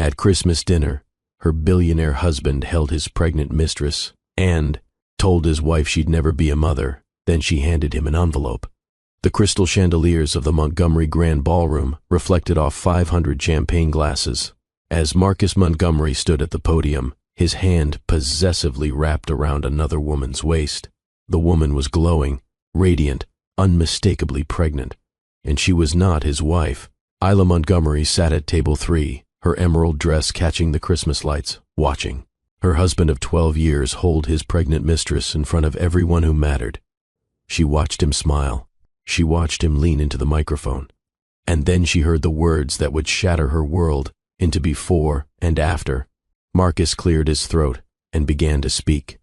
At Christmas dinner, her billionaire husband held his pregnant mistress and told his wife she'd never be a mother. Then she handed him an envelope. The crystal chandeliers of the Montgomery Grand Ballroom reflected off 500 champagne glasses. As Marcus Montgomery stood at the podium, his hand possessively wrapped around another woman's waist. The woman was glowing, radiant, unmistakably pregnant, and she was not his wife. Isla Montgomery sat at table 3, her emerald dress catching the Christmas lights, watching. Her husband of 12 years hold his pregnant mistress in front of everyone who mattered. She watched him smile. She watched him lean into the microphone. And then she heard the words that would shatter her world into before and after. Marcus cleared his throat and began to speak.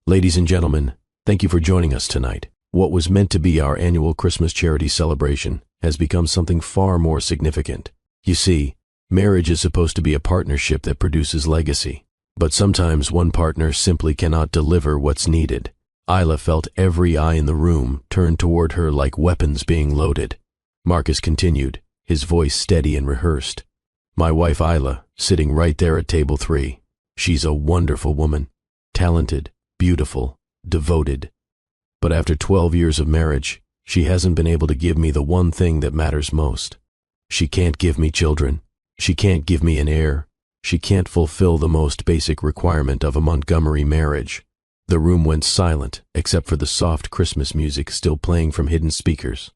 Ladies and gentlemen, thank you for joining us tonight. What was meant to be our annual Christmas charity celebration has become something far more significant. You see, marriage is supposed to be a partnership that produces legacy. But sometimes one partner simply cannot deliver what's needed. Isla felt every eye in the room turn toward her like weapons being loaded. Marcus continued, his voice steady and rehearsed. My wife Isla, sitting right there at table 3. She's a wonderful woman, talented, beautiful, devoted. But after 12 years of marriage, she hasn't been able to give me the one thing that matters most. She can't give me children. She can't give me an heir. She can't fulfill the most basic requirement of a Montgomery marriage. The room went silent except for the soft Christmas music still playing from hidden speakers.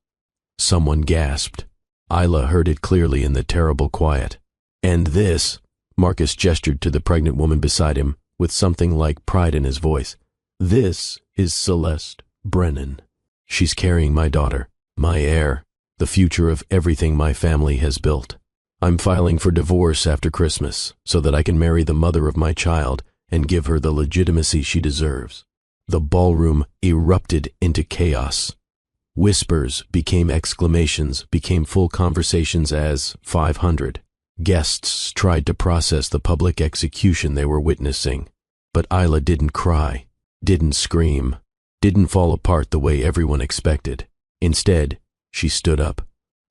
Someone gasped. Isla heard it clearly in the terrible quiet. And this, Marcus gestured to the pregnant woman beside him with something like pride in his voice. This is Celeste Brennan. She's carrying my daughter, my heir, the future of everything my family has built. I'm filing for divorce after Christmas so that I can marry the mother of my child and give her the legitimacy she deserves. The ballroom erupted into chaos. Whispers became exclamations, became full conversations as 500 guests tried to process the public execution they were witnessing. But Isla didn't cry, didn't scream, didn't fall apart the way everyone expected. Instead, she stood up,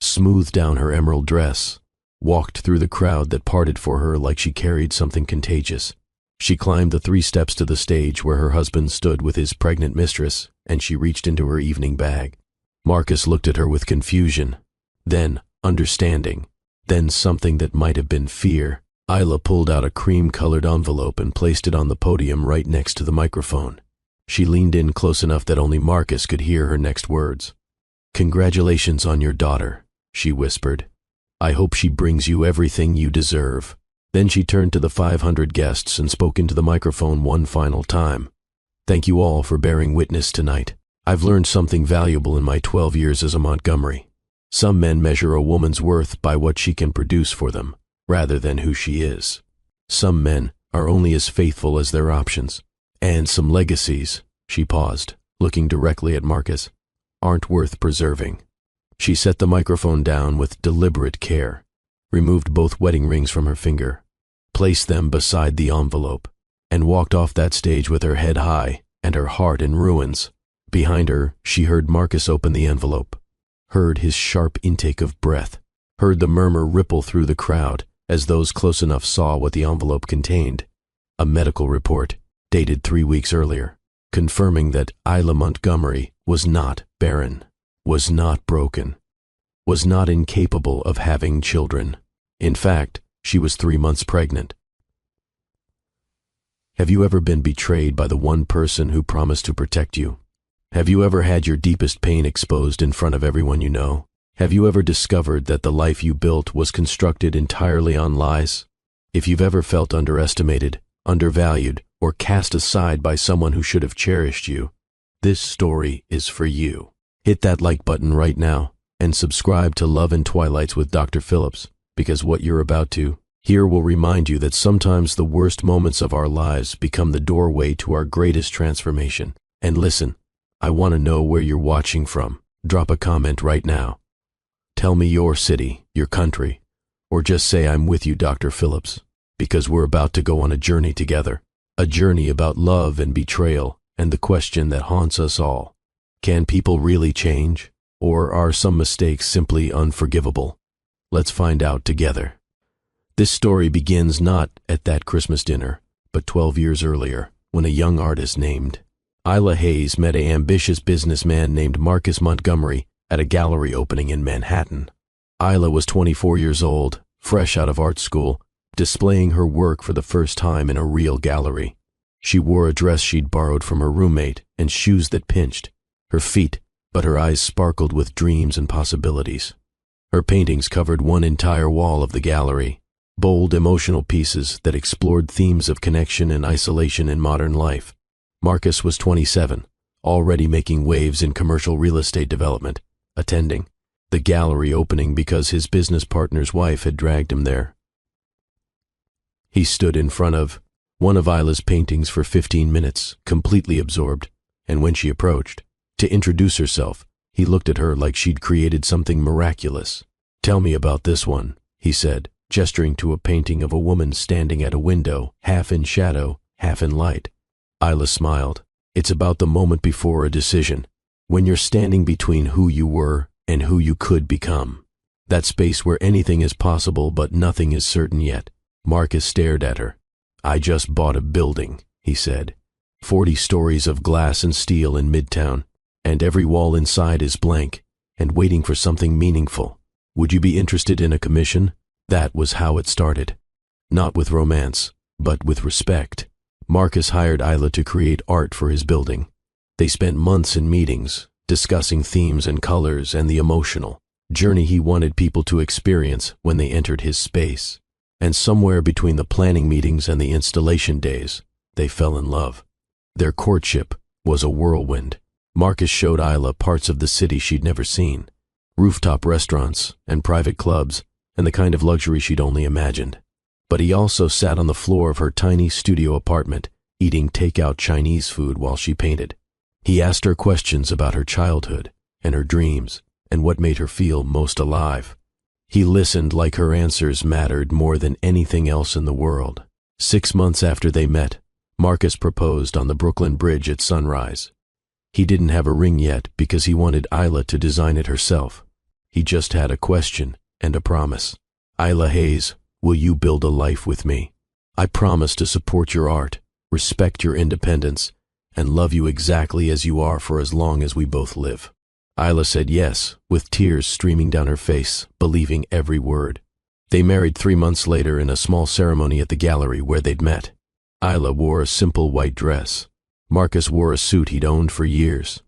smoothed down her emerald dress, walked through the crowd that parted for her like she carried something contagious. She climbed the 3 steps to the stage where her husband stood with his pregnant mistress, and she reached into her evening bag. Marcus looked at her with confusion, then understanding, then something that might have been fear. Isla pulled out a cream-colored envelope and placed it on the podium right next to the microphone. She leaned in close enough that only Marcus could hear her next words. Congratulations on your daughter, she whispered. I hope she brings you everything you deserve. Then she turned to the 500 guests and spoke into the microphone one final time. Thank you all for bearing witness tonight. I've learned something valuable in my 12 years as a Montgomery. Some men measure a woman's worth by what she can produce for them, rather than who she is. Some men are only as faithful as their options. And some legacies, she paused, looking directly at Marcus, aren't worth preserving. She set the microphone down with deliberate care, removed both wedding rings from her finger, placed them beside the envelope, and walked off that stage with her head high and her heart in ruins. Behind her, she heard Marcus open the envelope, heard his sharp intake of breath, heard the murmur ripple through the crowd as those close enough saw what the envelope contained. A medical report, dated 3 weeks earlier, confirming that Isla Montgomery was not barren, was not broken, was not incapable of having children. In fact, she was 3 months pregnant. Have you ever been betrayed by the one person who promised to protect you? Have you ever had your deepest pain exposed in front of everyone you know? Have you ever discovered that the life you built was constructed entirely on lies? If you've ever felt underestimated, undervalued, or cast aside by someone who should have cherished you, this story is for you. Hit that like button right now and subscribe to Love and Twilights with Dr. Phillips, because what you're about to hear will remind you that sometimes the worst moments of our lives become the doorway to our greatest transformation. And listen, I want to know where you're watching from. Drop a comment right now. Tell me your city, your country, or just say I'm with you, Dr. Phillips, because we're about to go on a journey together. A journey about love and betrayal and the question that haunts us all. Can people really change? Or are some mistakes simply unforgivable? Let's find out together. This story begins not at that Christmas dinner, but 12 years earlier, when a young artist named Isla Hayes met an ambitious businessman named Marcus Montgomery at a gallery opening in Manhattan. Isla was 24 years old, fresh out of art school, displaying her work for the first time in a real gallery. She wore a dress she'd borrowed from her roommate and shoes that pinched her feet, but her eyes sparkled with dreams and possibilities. Her paintings covered one entire wall of the gallery, bold emotional pieces that explored themes of connection and isolation in modern life. Marcus was 27, already making waves in commercial real estate development, attending the gallery opening because his business partner's wife had dragged him there. He stood in front of one of Isla's paintings for 15 minutes, completely absorbed, and when she approached to introduce herself, he looked at her like she'd created something miraculous. "Tell me about this one," he said, gesturing to a painting of a woman standing at a window, half in shadow, half in light. Isla smiled. "It's about the moment before a decision, when you're standing between who you were and who you could become. That space where anything is possible but nothing is certain yet." Marcus stared at her. "I just bought a building," he said. 40 stories of glass and steel in Midtown, and every wall inside is blank and waiting for something meaningful. Would you be interested in a commission? That was how it started. Not with romance, but with respect. Marcus hired Isla to create art for his building. They spent months in meetings, discussing themes and colors and the emotional journey he wanted people to experience when they entered his space. And somewhere between the planning meetings and the installation days, they fell in love. Their courtship was a whirlwind. Marcus showed Isla parts of the city she'd never seen, rooftop restaurants and private clubs, and the kind of luxury she'd only imagined. But he also sat on the floor of her tiny studio apartment, eating takeout Chinese food while she painted. He asked her questions about her childhood and her dreams and what made her feel most alive. He listened like her answers mattered more than anything else in the world. 6 months after they met, Marcus proposed on the Brooklyn Bridge at sunrise. He didn't have a ring yet because he wanted Isla to design it herself. He just had a question and a promise. "Isla Hayes, will you build a life with me? I promise to support your art, respect your independence, and love you exactly as you are for as long as we both live." Isla said yes, with tears streaming down her face, believing every word. They married 3 months later in a small ceremony at the gallery where they'd met. Isla wore a simple white dress. Marcus wore a suit he'd owned for years.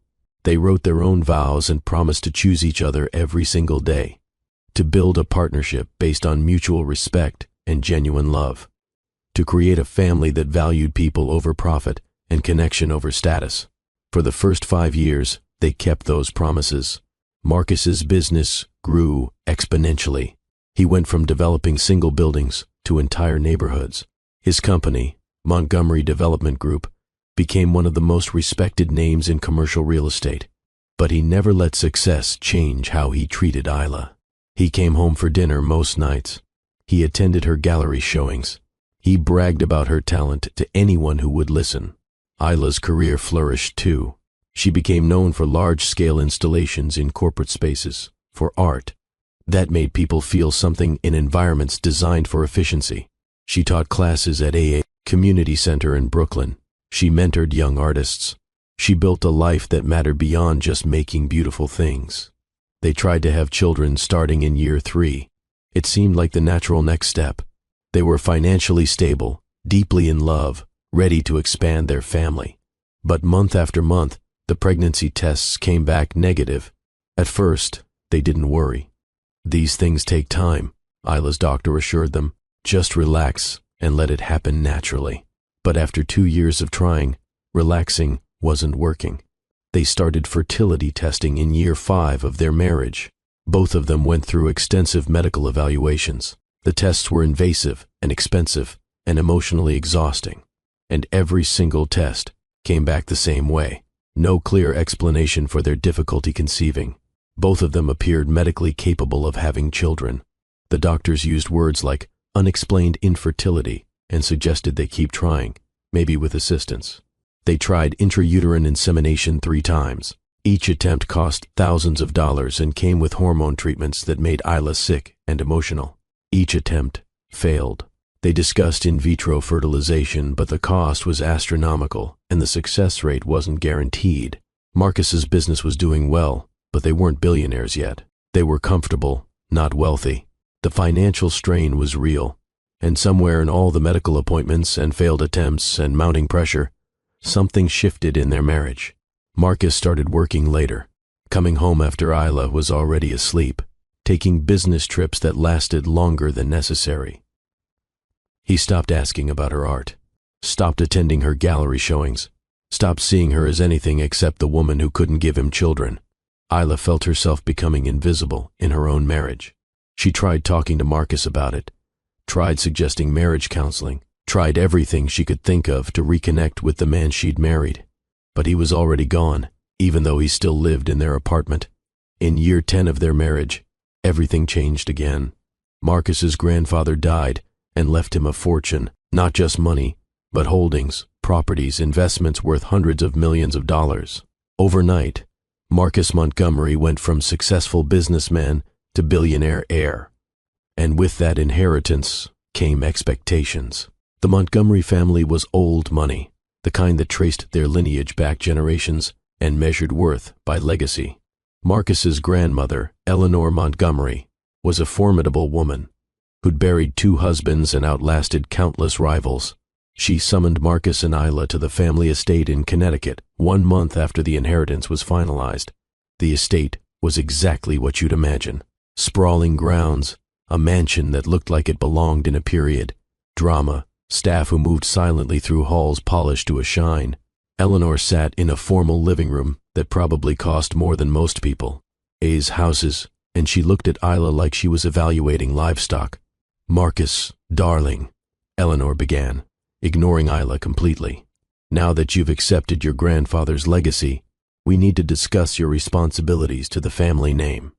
They wrote their own vows and promised to choose each other every single day, to build a partnership based on mutual respect and genuine love, to create a family that valued people over profit and connection over status. For the first 5 years, they kept those promises. Marcus's business grew exponentially. He went from developing single buildings to entire neighborhoods. His company, Montgomery Development Group, became one of the most respected names in commercial real estate. But he never let success change how he treated Isla. He came home for dinner most nights. He attended her gallery showings. He bragged about her talent to anyone who would listen. Isla's career flourished too. She became known for large-scale installations in corporate spaces, for art that made people feel something in environments designed for efficiency. She taught classes at a community center in Brooklyn. She mentored young artists. She built a life that mattered beyond just making beautiful things. They tried to have children starting in year 3. It seemed like the natural next step. They were financially stable, deeply in love, ready to expand their family. But month after month, the pregnancy tests came back negative. At first, they didn't worry. "These things take time," Isla's doctor assured them. "Just relax and let it happen naturally." But after 2 years of trying, relaxing wasn't working. They started fertility testing in year 5 of their marriage. Both of them went through extensive medical evaluations. The tests were invasive and expensive and emotionally exhausting. And every single test came back the same way. No clear explanation for their difficulty conceiving. Both of them appeared medically capable of having children. The doctors used words like unexplained infertility and suggested they keep trying, maybe with assistance. They tried intrauterine insemination 3 times. Each attempt cost thousands of dollars and came with hormone treatments that made Isla sick and emotional. Each attempt failed. They discussed in vitro fertilization, but the cost was astronomical and the success rate wasn't guaranteed. Marcus's business was doing well, but they weren't billionaires yet. They were comfortable, not wealthy. The financial strain was real, and somewhere in all the medical appointments and failed attempts and mounting pressure, something shifted in their marriage. Marcus started working later, coming home after Isla was already asleep, taking business trips that lasted longer than necessary. He stopped asking about her art, stopped attending her gallery showings, stopped seeing her as anything except the woman who couldn't give him children. Isla felt herself becoming invisible in her own marriage. She tried talking to Marcus about it, tried suggesting marriage counseling, tried everything she could think of to reconnect with the man she'd married. But he was already gone, even though he still lived in their apartment. In year 10 of their marriage, everything changed again. Marcus's grandfather died and left him a fortune, not just money, but holdings, properties, investments worth hundreds of millions of dollars. Overnight, Marcus Montgomery went from successful businessman to billionaire heir. And with that inheritance came expectations. The Montgomery family was old money, the kind that traced their lineage back generations and measured worth by legacy. Marcus's grandmother, Eleanor Montgomery, was a formidable woman who'd buried 2 husbands and outlasted countless rivals. She summoned Marcus and Isla to the family estate in Connecticut 1 month after the inheritance was finalized. The estate was exactly what you'd imagine. Sprawling grounds, a mansion that looked like it belonged in a period, drama, staff who moved silently through halls polished to a shine. Eleanor sat in a formal living room that probably cost more than most people. A's houses, and she looked at Isla like she was evaluating livestock. "Marcus, darling," Eleanor began, ignoring Isla completely. "Now that you've accepted your grandfather's legacy, we need to discuss your responsibilities to the family name.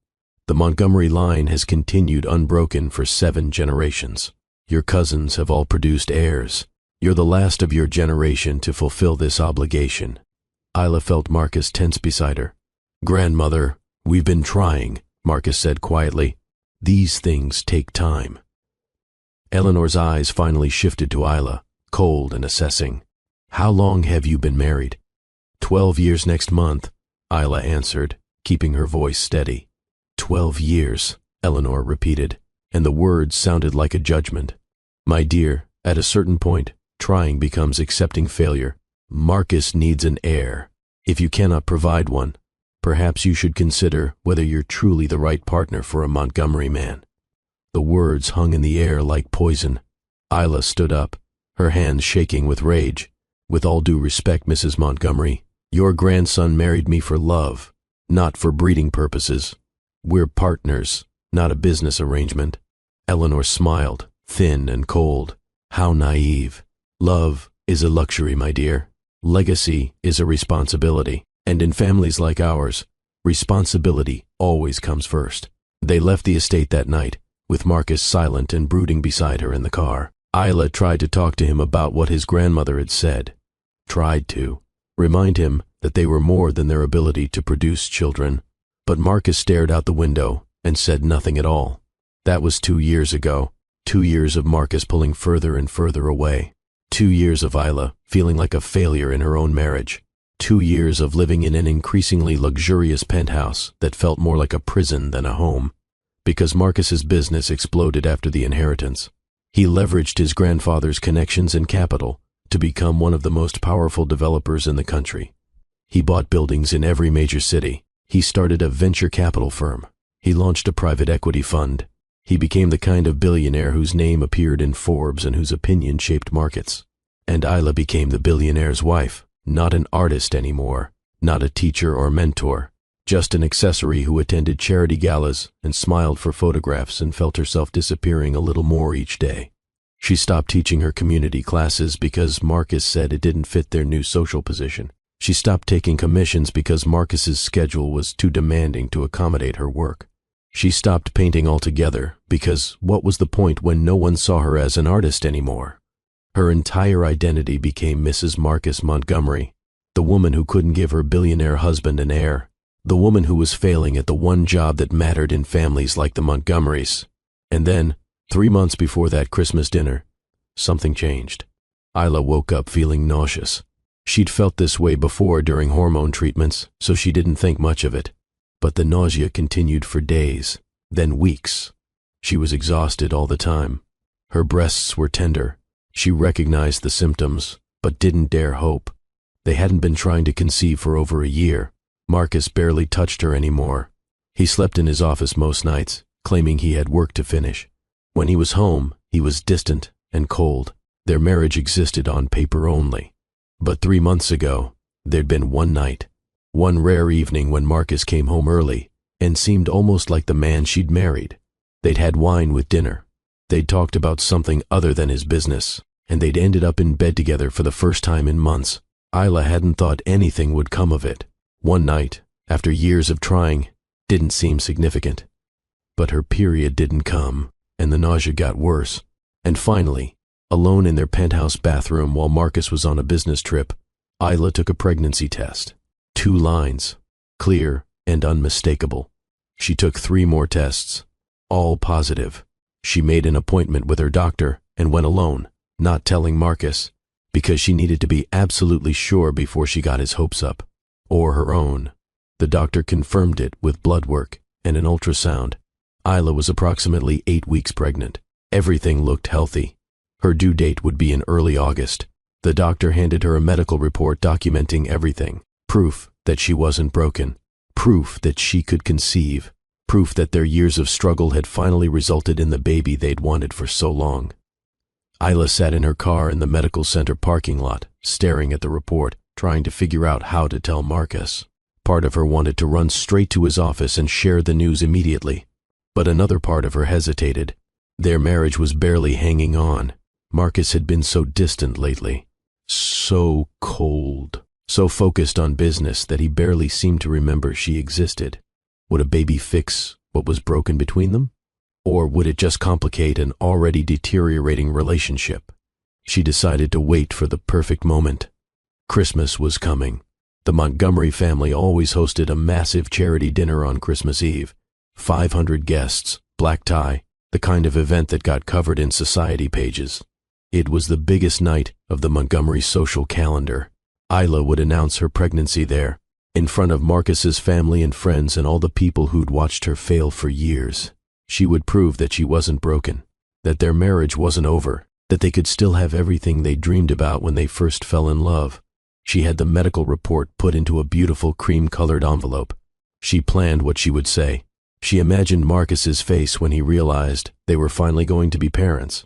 The Montgomery line has continued unbroken for 7 generations. Your cousins have all produced heirs. You're the last of your generation to fulfill this obligation." Isla felt Marcus tense beside her. "Grandmother, we've been trying," Marcus said quietly. "These things take time." Eleanor's eyes finally shifted to Isla, cold and assessing. "How long have you been married?" 12 years next month, Isla answered, keeping her voice steady. 12 years, Eleanor repeated, and the words sounded like a judgment. "My dear, at a certain point, trying becomes accepting failure. Marcus needs an heir. If you cannot provide one, perhaps you should consider whether you're truly the right partner for a Montgomery man." The words hung in the air like poison. Isla stood up, her hands shaking with rage. "With all due respect, Mrs. Montgomery, your grandson married me for love, not for breeding purposes. We're partners, not a business arrangement." Eleanor smiled, thin and cold. "How naive. Love is a luxury, my dear. Legacy is a responsibility. And in families like ours, responsibility always comes first." They left the estate that night, with Marcus silent and brooding beside her in the car. Isla tried to talk to him about what his grandmother had said. Tried to remind him that they were more than their ability to produce children. But Marcus stared out the window and said nothing at all. That was 2 years ago. 2 years of Marcus pulling further and further away. 2 years of Isla feeling like a failure in her own marriage. 2 years of living in an increasingly luxurious penthouse that felt more like a prison than a home. Because Marcus's business exploded after the inheritance. He leveraged his grandfather's connections and capital to become one of the most powerful developers in the country. He bought buildings in every major city. He started a venture capital firm. He launched a private equity fund. He became the kind of billionaire whose name appeared in Forbes and whose opinion shaped markets. And Isla became the billionaire's wife, not an artist anymore, not a teacher or mentor, just an accessory who attended charity galas and smiled for photographs and felt herself disappearing a little more each day. She stopped teaching her community classes because Marcus said it didn't fit their new social position. She stopped taking commissions because Marcus's schedule was too demanding to accommodate her work. She stopped painting altogether because what was the point when no one saw her as an artist anymore? Her entire identity became Mrs. Marcus Montgomery, the woman who couldn't give her billionaire husband an heir, the woman who was failing at the one job that mattered in families like the Montgomerys. And then, 3 months before that Christmas dinner, something changed. Isla woke up feeling nauseous. She'd felt this way before during hormone treatments, so she didn't think much of it. But the nausea continued for days, then weeks. She was exhausted all the time. Her breasts were tender. She recognized the symptoms, but didn't dare hope. They hadn't been trying to conceive for over a year. Marcus barely touched her anymore. He slept in his office most nights, claiming he had work to finish. When he was home, he was distant and cold. Their marriage existed on paper only. But 3 months ago, there'd been one night, one rare evening when Marcus came home early and seemed almost like the man she'd married. They'd had wine with dinner. They'd talked about something other than his business, and they'd ended up in bed together for the first time in months. Isla hadn't thought anything would come of it. One night, after years of trying, didn't seem significant. But her period didn't come, and the nausea got worse. And finally, alone in their penthouse bathroom while Marcus was on a business trip, Isla took a pregnancy test. 2 lines, clear and unmistakable. She took 3 more tests, all positive. She made an appointment with her doctor and went alone, not telling Marcus, because she needed to be absolutely sure before she got his hopes up, or her own. The doctor confirmed it with blood work and an ultrasound. Isla was approximately 8 weeks pregnant. Everything looked healthy. Her due date would be in early August. The doctor handed her a medical report documenting everything. Proof that she wasn't broken. Proof that she could conceive. Proof that their years of struggle had finally resulted in the baby they'd wanted for so long. Isla sat in her car in the medical center parking lot, staring at the report, trying to figure out how to tell Marcus. Part of her wanted to run straight to his office and share the news immediately. But another part of her hesitated. Their marriage was barely hanging on. Marcus had been so distant lately. So cold. So focused on business that he barely seemed to remember she existed. Would a baby fix what was broken between them? Or would it just complicate an already deteriorating relationship? She decided to wait for the perfect moment. Christmas was coming. The Montgomery family always hosted a massive charity dinner on Christmas Eve. 500 guests, black tie, the kind of event that got covered in society pages. It was the biggest night of the Montgomery social calendar. Isla would announce her pregnancy there, in front of Marcus's family and friends and all the people who'd watched her fail for years. She would prove that she wasn't broken, that their marriage wasn't over, that they could still have everything they dreamed about when they first fell in love. She had the medical report put into a beautiful cream-colored envelope. She planned what she would say. She imagined Marcus's face when he realized they were finally going to be parents.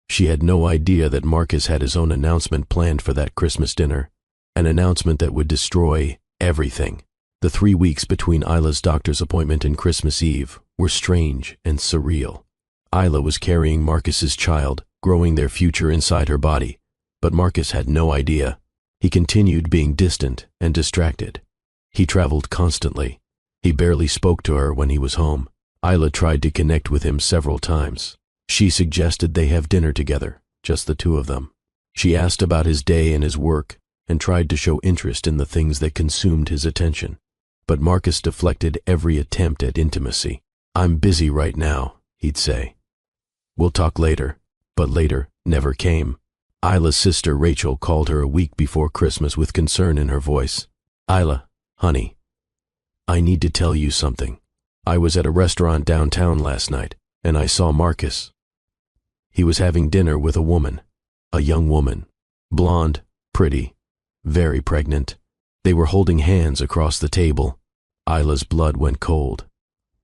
She had no idea that Marcus had his own announcement planned for that Christmas dinner, an announcement that would destroy everything. The 3 weeks between Isla's doctor's appointment and Christmas Eve were strange and surreal. Isla was carrying Marcus's child, growing their future inside her body, but Marcus had no idea. He continued being distant and distracted. He traveled constantly. He barely spoke to her when he was home. Isla tried to connect with him several times. She suggested they have dinner together, just the 2 of them. She asked about his day and his work, and tried to show interest in the things that consumed his attention. But Marcus deflected every attempt at intimacy. "I'm busy right now," he'd say. "We'll talk later." But later never came. Isla's sister Rachel called her a week before Christmas with concern in her voice. "Isla, honey, I need to tell you something. I was at a restaurant downtown last night, and I saw Marcus. He was having dinner with a woman, a young woman, blonde, pretty, very pregnant. They were holding hands across the table." Isla's blood went cold.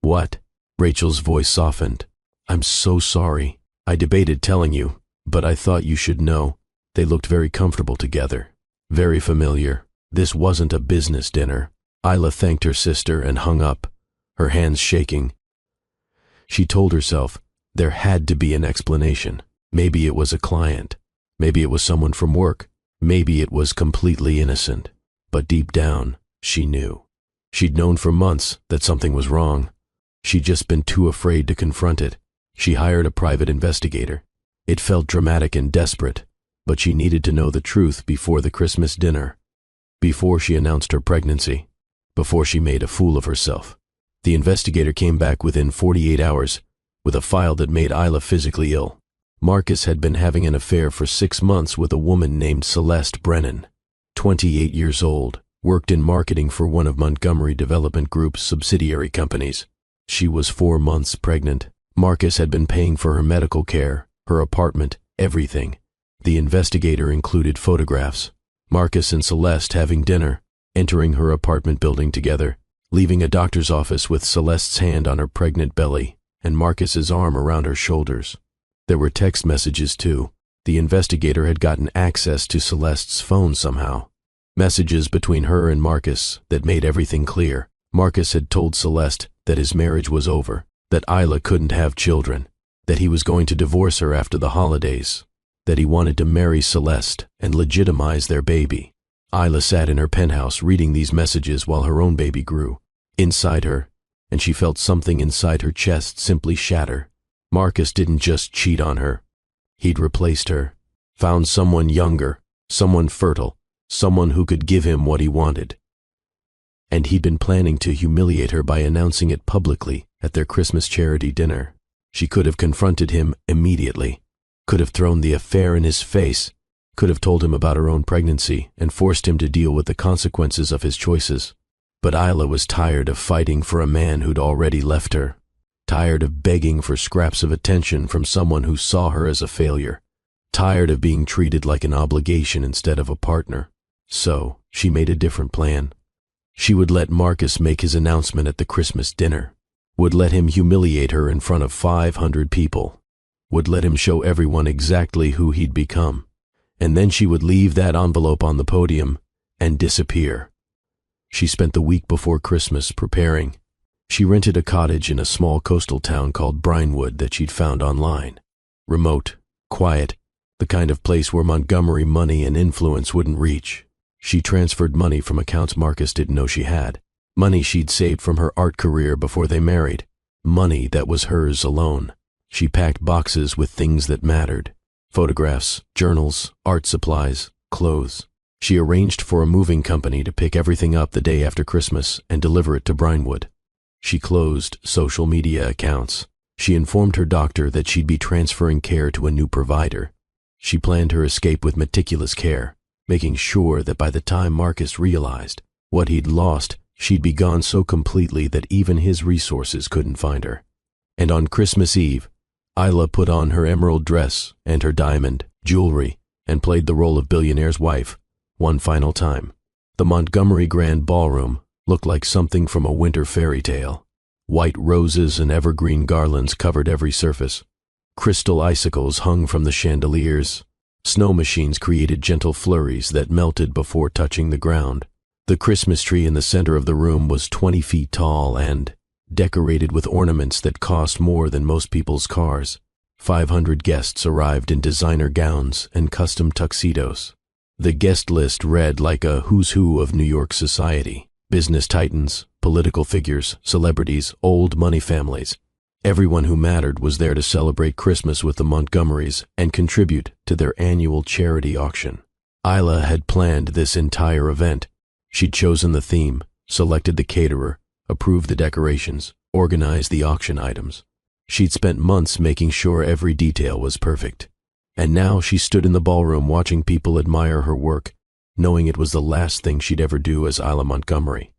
"What?" Rachel's voice softened. "I'm so sorry. I debated telling you, but I thought you should know. They looked very comfortable together, very familiar. This wasn't a business dinner." Isla thanked her sister and hung up, her hands shaking. She told herself there had to be an explanation. Maybe it was a client. Maybe it was someone from work. Maybe it was completely innocent. But deep down, she knew. She'd known for months that something was wrong. She'd just been too afraid to confront it. She hired a private investigator. It felt dramatic and desperate, but she needed to know the truth before the Christmas dinner, before she announced her pregnancy, before she made a fool of herself. The investigator came back within 48 hours, with a file that made Isla physically ill. Marcus had been having an affair for 6 months with a woman named Celeste Brennan, 28 years old, worked in marketing for one of Montgomery Development Group's subsidiary companies. She was 4 months pregnant. Marcus had been paying for her medical care, her apartment, everything. The investigator included photographs. Marcus and Celeste having dinner, entering her apartment building together, leaving a doctor's office with Celeste's hand on her pregnant belly and Marcus's arm around her shoulders. There were text messages too. The investigator had gotten access to Celeste's phone somehow. Messages between her and Marcus that made everything clear. Marcus had told Celeste that his marriage was over, that Isla couldn't have children, that he was going to divorce her after the holidays, that he wanted to marry Celeste and legitimize their baby. Isla sat in her penthouse reading these messages while her own baby grew inside her, and she felt something inside her chest simply shatter. Marcus didn't just cheat on her. He'd replaced her, found someone younger, someone fertile, someone who could give him what he wanted. And he'd been planning to humiliate her by announcing it publicly at their Christmas charity dinner. She could have confronted him immediately, could have thrown the affair in his face, could have told him about her own pregnancy and forced him to deal with the consequences of his choices. But Isla was tired of fighting for a man who'd already left her, tired of begging for scraps of attention from someone who saw her as a failure, tired of being treated like an obligation instead of a partner. So, she made a different plan. She would let Marcus make his announcement at the Christmas dinner, would let him humiliate her in front of 500 people, would let him show everyone exactly who he'd become, and then she would leave that envelope on the podium and disappear. She spent the week before Christmas preparing. She rented a cottage in a small coastal town called Brinewood that she'd found online. Remote, quiet, the kind of place where Montgomery money and influence wouldn't reach. She transferred money from accounts Marcus didn't know she had, money she'd saved from her art career before they married, money that was hers alone. She packed boxes with things that mattered: photographs, journals, art supplies, clothes. She arranged for a moving company to pick everything up the day after Christmas and deliver it to Brinewood. She closed social media accounts. She informed her doctor that she'd be transferring care to a new provider. She planned her escape with meticulous care, making sure that by the time Marcus realized what he'd lost, she'd be gone so completely that even his resources couldn't find her. And on Christmas Eve, Isla put on her emerald dress and her diamond jewelry and played the role of Billionaire's wife one final time. The Montgomery Grand Ballroom looked like something from a winter fairy tale. White roses and evergreen garlands covered every surface. Crystal icicles hung from the chandeliers. Snow machines created gentle flurries that melted before touching the ground. The Christmas tree in the center of the room was 20 feet tall and decorated with ornaments that cost more than most people's cars. 500 guests arrived in designer gowns and custom tuxedos. The guest list read like a who's who of New York society: business titans, political figures, celebrities, old money families. Everyone who mattered was there to celebrate Christmas with the Montgomerys and contribute to their annual charity auction. Isla had planned this entire event. She'd chosen the theme, selected the caterer, approved the decorations, organized the auction items. She'd spent months making sure every detail was perfect. And now she stood in the ballroom watching people admire her work, knowing it was the last thing she'd ever do as Isla Montgomery.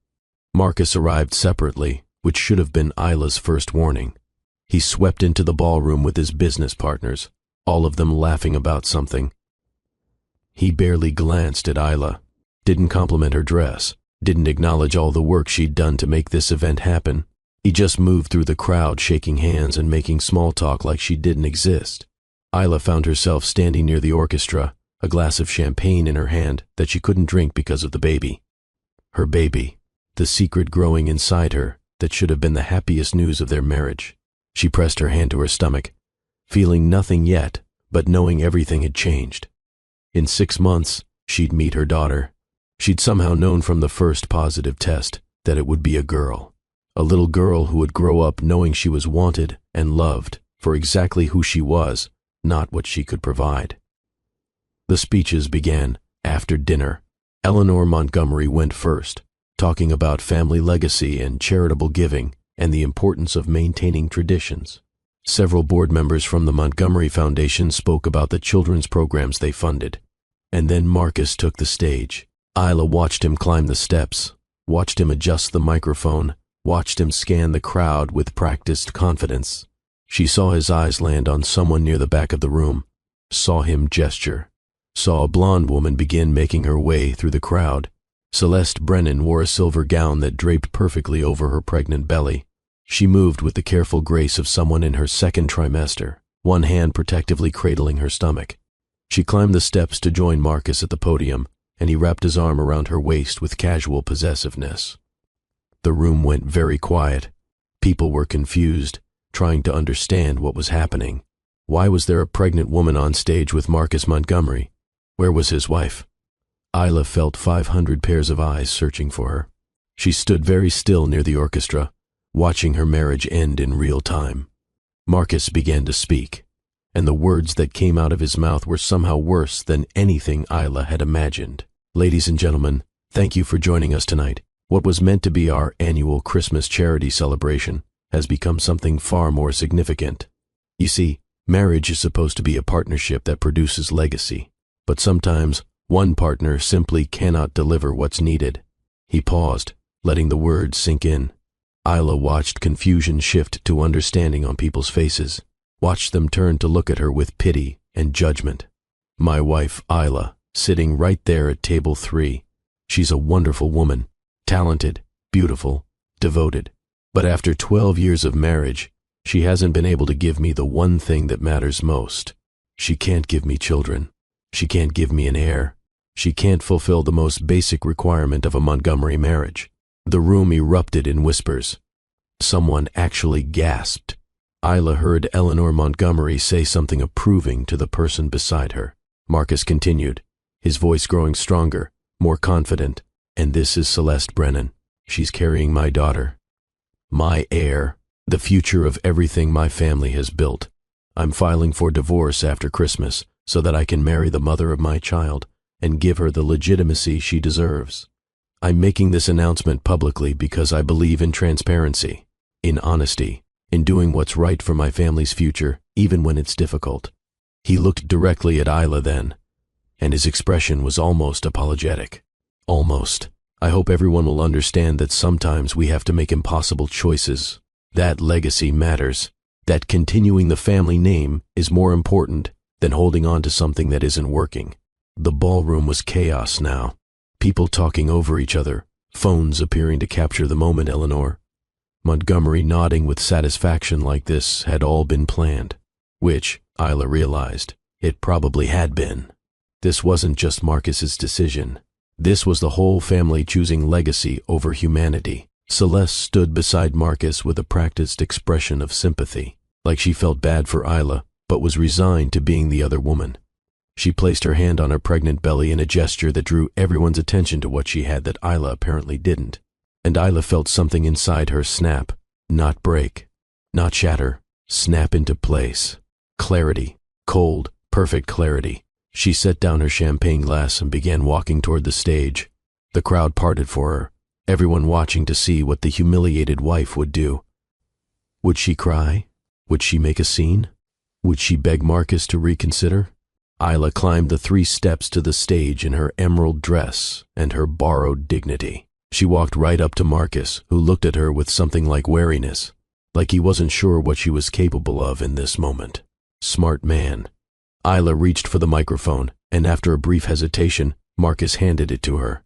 Marcus arrived separately, which should have been Isla's first warning. He swept into the ballroom with his business partners, all of them laughing about something. He barely glanced at Isla, didn't compliment her dress, didn't acknowledge all the work she'd done to make this event happen. He just moved through the crowd shaking hands and making small talk like she didn't exist. Isla found herself standing near the orchestra, a glass of champagne in her hand that she couldn't drink because of the baby. Her baby, the secret growing inside her that should have been the happiest news of their marriage. She pressed her hand to her stomach, feeling nothing yet, but knowing everything had changed. In 6 months, she'd meet her daughter. She'd somehow known from the first positive test that it would be a girl. A little girl who would grow up knowing she was wanted and loved for exactly who she was, not what she could provide. The speeches began after dinner. Eleanor Montgomery went first, talking about family legacy and charitable giving and the importance of maintaining traditions. Several board members from the Montgomery Foundation spoke about the children's programs they funded. And then Marcus took the stage. Isla watched him climb the steps, watched him adjust the microphone, watched him scan the crowd with practiced confidence. She saw his eyes land on someone near the back of the room, saw him gesture, saw a blonde woman begin making her way through the crowd. Celeste Brennan wore a silver gown that draped perfectly over her pregnant belly. She moved with the careful grace of someone in her second trimester, one hand protectively cradling her stomach. She climbed the steps to join Marcus at the podium, and he wrapped his arm around her waist with casual possessiveness. The room went very quiet. People were confused, trying to understand what was happening. Why was there a pregnant woman on stage with Marcus Montgomery? Where was his wife? Isla felt 500 pairs of eyes searching for her. She stood very still near the orchestra, watching her marriage end in real time. Marcus began to speak, and the words that came out of his mouth were somehow worse than anything Isla had imagined. Ladies and gentlemen, thank you for joining us tonight. What was meant to be our annual Christmas charity celebration has become something far more significant. You see, marriage is supposed to be a partnership that produces legacy, but sometimes one partner simply cannot deliver what's needed. He paused, letting the words sink in. Isla watched confusion shift to understanding on people's faces, watched them turn to look at her with pity and judgment. My wife, Isla, sitting right there at table 3. She's a wonderful woman, talented, beautiful, devoted. But after 12 years of marriage, she hasn't been able to give me the one thing that matters most. She can't give me children. She can't give me an heir. She can't fulfill the most basic requirement of a Montgomery marriage. The room erupted in whispers. Someone actually gasped. Isla heard Eleanor Montgomery say something approving to the person beside her. Marcus continued, his voice growing stronger, more confident. And this is Celeste Brennan. She's carrying my daughter. My heir, the future of everything my family has built. I'm filing for divorce after Christmas so that I can marry the mother of my child and give her the legitimacy she deserves. I'm making this announcement publicly because I believe in transparency, in honesty, in doing what's right for my family's future, even when it's difficult. He looked directly at Isla then, and his expression was almost apologetic. Almost. I hope everyone will understand that sometimes we have to make impossible choices. That legacy matters. That continuing the family name is more important than holding on to something that isn't working. The ballroom was chaos now. People talking over each other, phones appearing to capture the moment. Eleanor Montgomery nodding with satisfaction like this had all been planned, which, Isla realized, it probably had been. This wasn't just Marcus's decision. This was the whole family choosing legacy over humanity. Celeste stood beside Marcus with a practiced expression of sympathy, like she felt bad for Isla, but was resigned to being the other woman. She placed her hand on her pregnant belly in a gesture that drew everyone's attention to what she had that Isla apparently didn't. And Isla felt something inside her snap, not break, not shatter, snap into place. Clarity, cold, perfect clarity. She set down her champagne glass and began walking toward the stage. The crowd parted for her, everyone watching to see what the humiliated wife would do. Would she cry? Would she make a scene? Would she beg Marcus to reconsider? Isla climbed the 3 steps to the stage in her emerald dress and her borrowed dignity. She walked right up to Marcus, who looked at her with something like wariness, like he wasn't sure what she was capable of in this moment. Smart man. Isla reached for the microphone, and after a brief hesitation, Marcus handed it to her.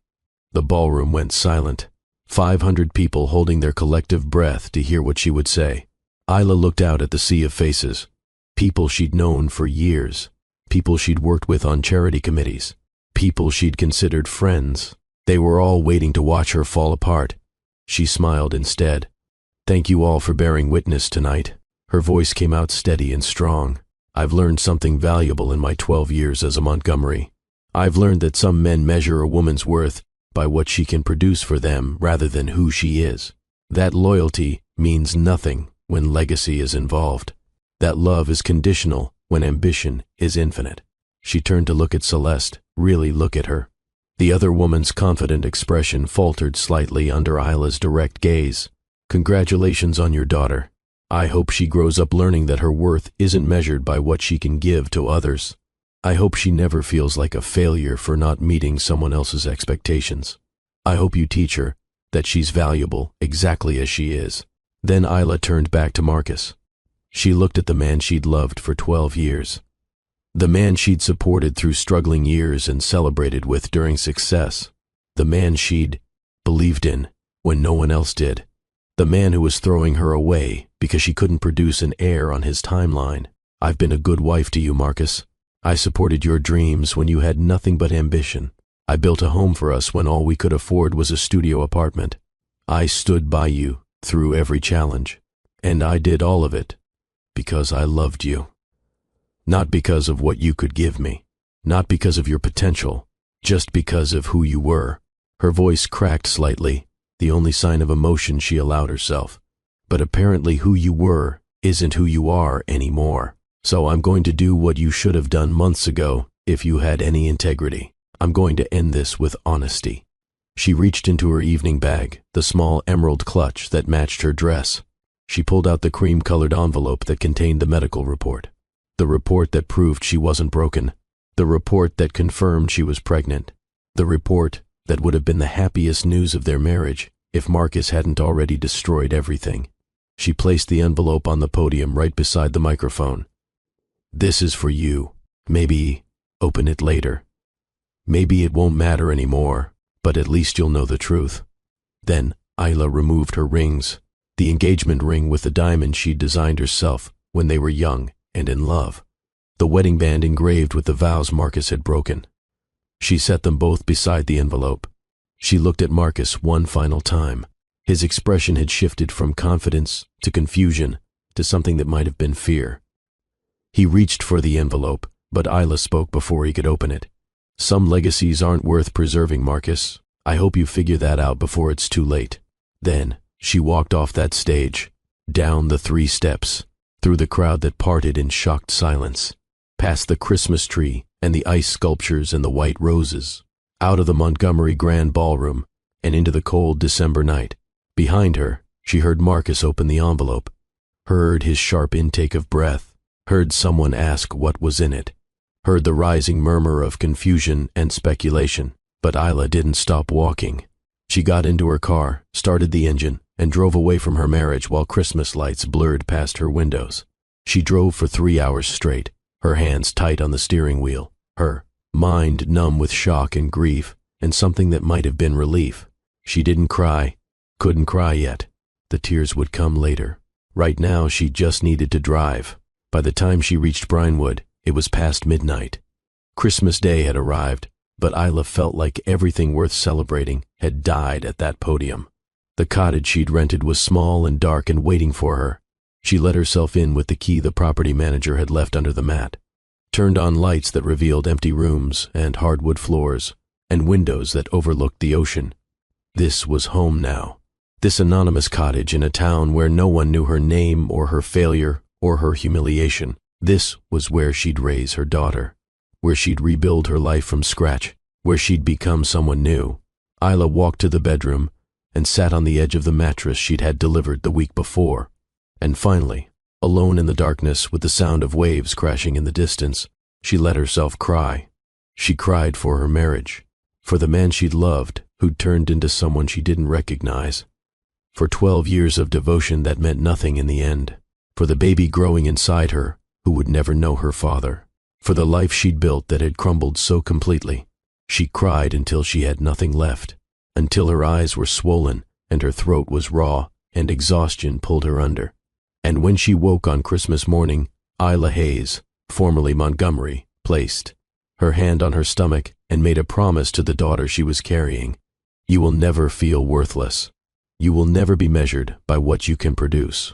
The ballroom went silent, 500 people holding their collective breath to hear what she would say. Isla looked out at the sea of faces, people she'd known for years, people she'd worked with on charity committees, people she'd considered friends. They were all waiting to watch her fall apart. She smiled instead. Thank you all for bearing witness tonight. Her voice came out steady and strong. I've learned something valuable in my 12 years as a Montgomery. I've learned that some men measure a woman's worth by what she can produce for them rather than who she is. That loyalty means nothing when legacy is involved. That love is conditional when ambition is infinite. She turned to look at Celeste, really look at her. The other woman's confident expression faltered slightly under Isla's direct gaze. Congratulations on your daughter. I hope she grows up learning that her worth isn't measured by what she can give to others. I hope she never feels like a failure for not meeting someone else's expectations. I hope you teach her that she's valuable exactly as she is." Then Isla turned back to Marcus. She looked at the man she'd loved for 12 years. The man she'd supported through struggling years and celebrated with during success. The man she'd believed in when no one else did. The man who was throwing her away because she couldn't produce an heir on his timeline. "I've been a good wife to you, Marcus. I supported your dreams when you had nothing but ambition. I built a home for us when all we could afford was a studio apartment. I stood by you through every challenge, and I did all of it because I loved you. Not because of what you could give me, not because of your potential, just because of who you were." Her voice cracked slightly, the only sign of emotion she allowed herself. "But apparently who you were isn't who you are anymore. So I'm going to do what you should have done months ago if you had any integrity. I'm going to end this with honesty." She reached into her evening bag, the small emerald clutch that matched her dress. She pulled out the cream-colored envelope that contained the medical report. The report that proved she wasn't broken. The report that confirmed she was pregnant. The report that would have been the happiest news of their marriage if Marcus hadn't already destroyed everything. She placed the envelope on the podium right beside the microphone. "This is for you. Maybe open it later. Maybe it won't matter anymore, but at least you'll know the truth." Then Isla removed her rings, the engagement ring with the diamond she'd designed herself when they were young and in love, the wedding band engraved with the vows Marcus had broken. She set them both beside the envelope. She looked at Marcus one final time. His expression had shifted from confidence to confusion to something that might have been fear. He reached for the envelope, but Isla spoke before he could open it. "Some legacies aren't worth preserving, Marcus. I hope you figure that out before it's too late." Then she walked off that stage, down the 3 steps, through the crowd that parted in shocked silence, past the Christmas tree and the ice sculptures and the white roses, out of the Montgomery Grand Ballroom and into the cold December night. Behind her, she heard Marcus open the envelope, heard his sharp intake of breath, heard someone ask what was in it, heard the rising murmur of confusion and speculation. But Isla didn't stop walking. She got into her car, started the engine, and drove away from her marriage while Christmas lights blurred past her windows. She drove for 3 hours straight, her hands tight on the steering wheel, her mind numb with shock and grief and something that might have been relief. She didn't cry, couldn't cry yet. The tears would come later. Right now she just needed to drive. By the time she reached Brinewood, it was past midnight. Christmas Day had arrived, but Isla felt like everything worth celebrating had died at that podium. The cottage she'd rented was small and dark and waiting for her. She let herself in with the key the property manager had left under the mat, turned on lights that revealed empty rooms and hardwood floors and windows that overlooked the ocean. This was home now. This anonymous cottage in a town where no one knew her name or her failure or her humiliation. This was where she'd raise her daughter, where she'd rebuild her life from scratch, where she'd become someone new. Isla walked to the bedroom and sat on the edge of the mattress she'd had delivered the week before. And finally, alone in the darkness with the sound of waves crashing in the distance, she let herself cry. She cried for her marriage, for the man she'd loved who'd turned into someone she didn't recognize, for 12 years of devotion that meant nothing in the end, for the baby growing inside her who would never know her father, for the life she'd built that had crumbled so completely. She cried until she had nothing left, until her eyes were swollen and her throat was raw and exhaustion pulled her under. And when she woke on Christmas morning, Isla Hayes, formerly Montgomery, placed her hand on her stomach and made a promise to the daughter she was carrying. "You will never feel worthless. You will never be measured by what you can produce.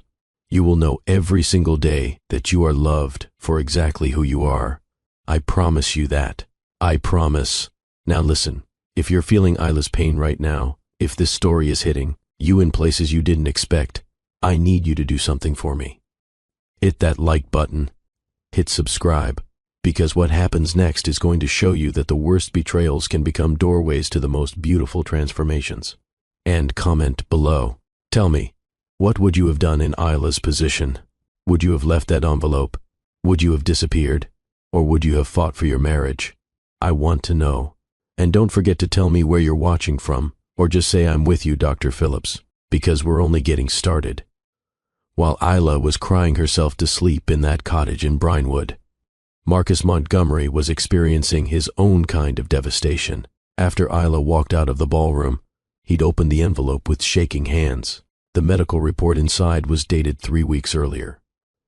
You will know every single day that you are loved for exactly who you are. I promise you that. I promise." Now listen, if you're feeling Isla's pain right now, if this story is hitting you in places you didn't expect, I need you to do something for me. Hit that like button. Hit subscribe, because what happens next is going to show you that the worst betrayals can become doorways to the most beautiful transformations. And comment below. Tell me, What would you have done in Isla's position? Would you have left that envelope? Would you have disappeared? Or would you have fought for your marriage? I want to know. And don't forget to tell me where you're watching from, or just say I'm with you, Dr. Phillips, because we're only getting started. While Isla was crying herself to sleep in that cottage in Brinewood, Marcus Montgomery was experiencing his own kind of devastation. After Isla walked out of the ballroom, he'd opened the envelope with shaking hands. The medical report inside was dated 3 weeks earlier,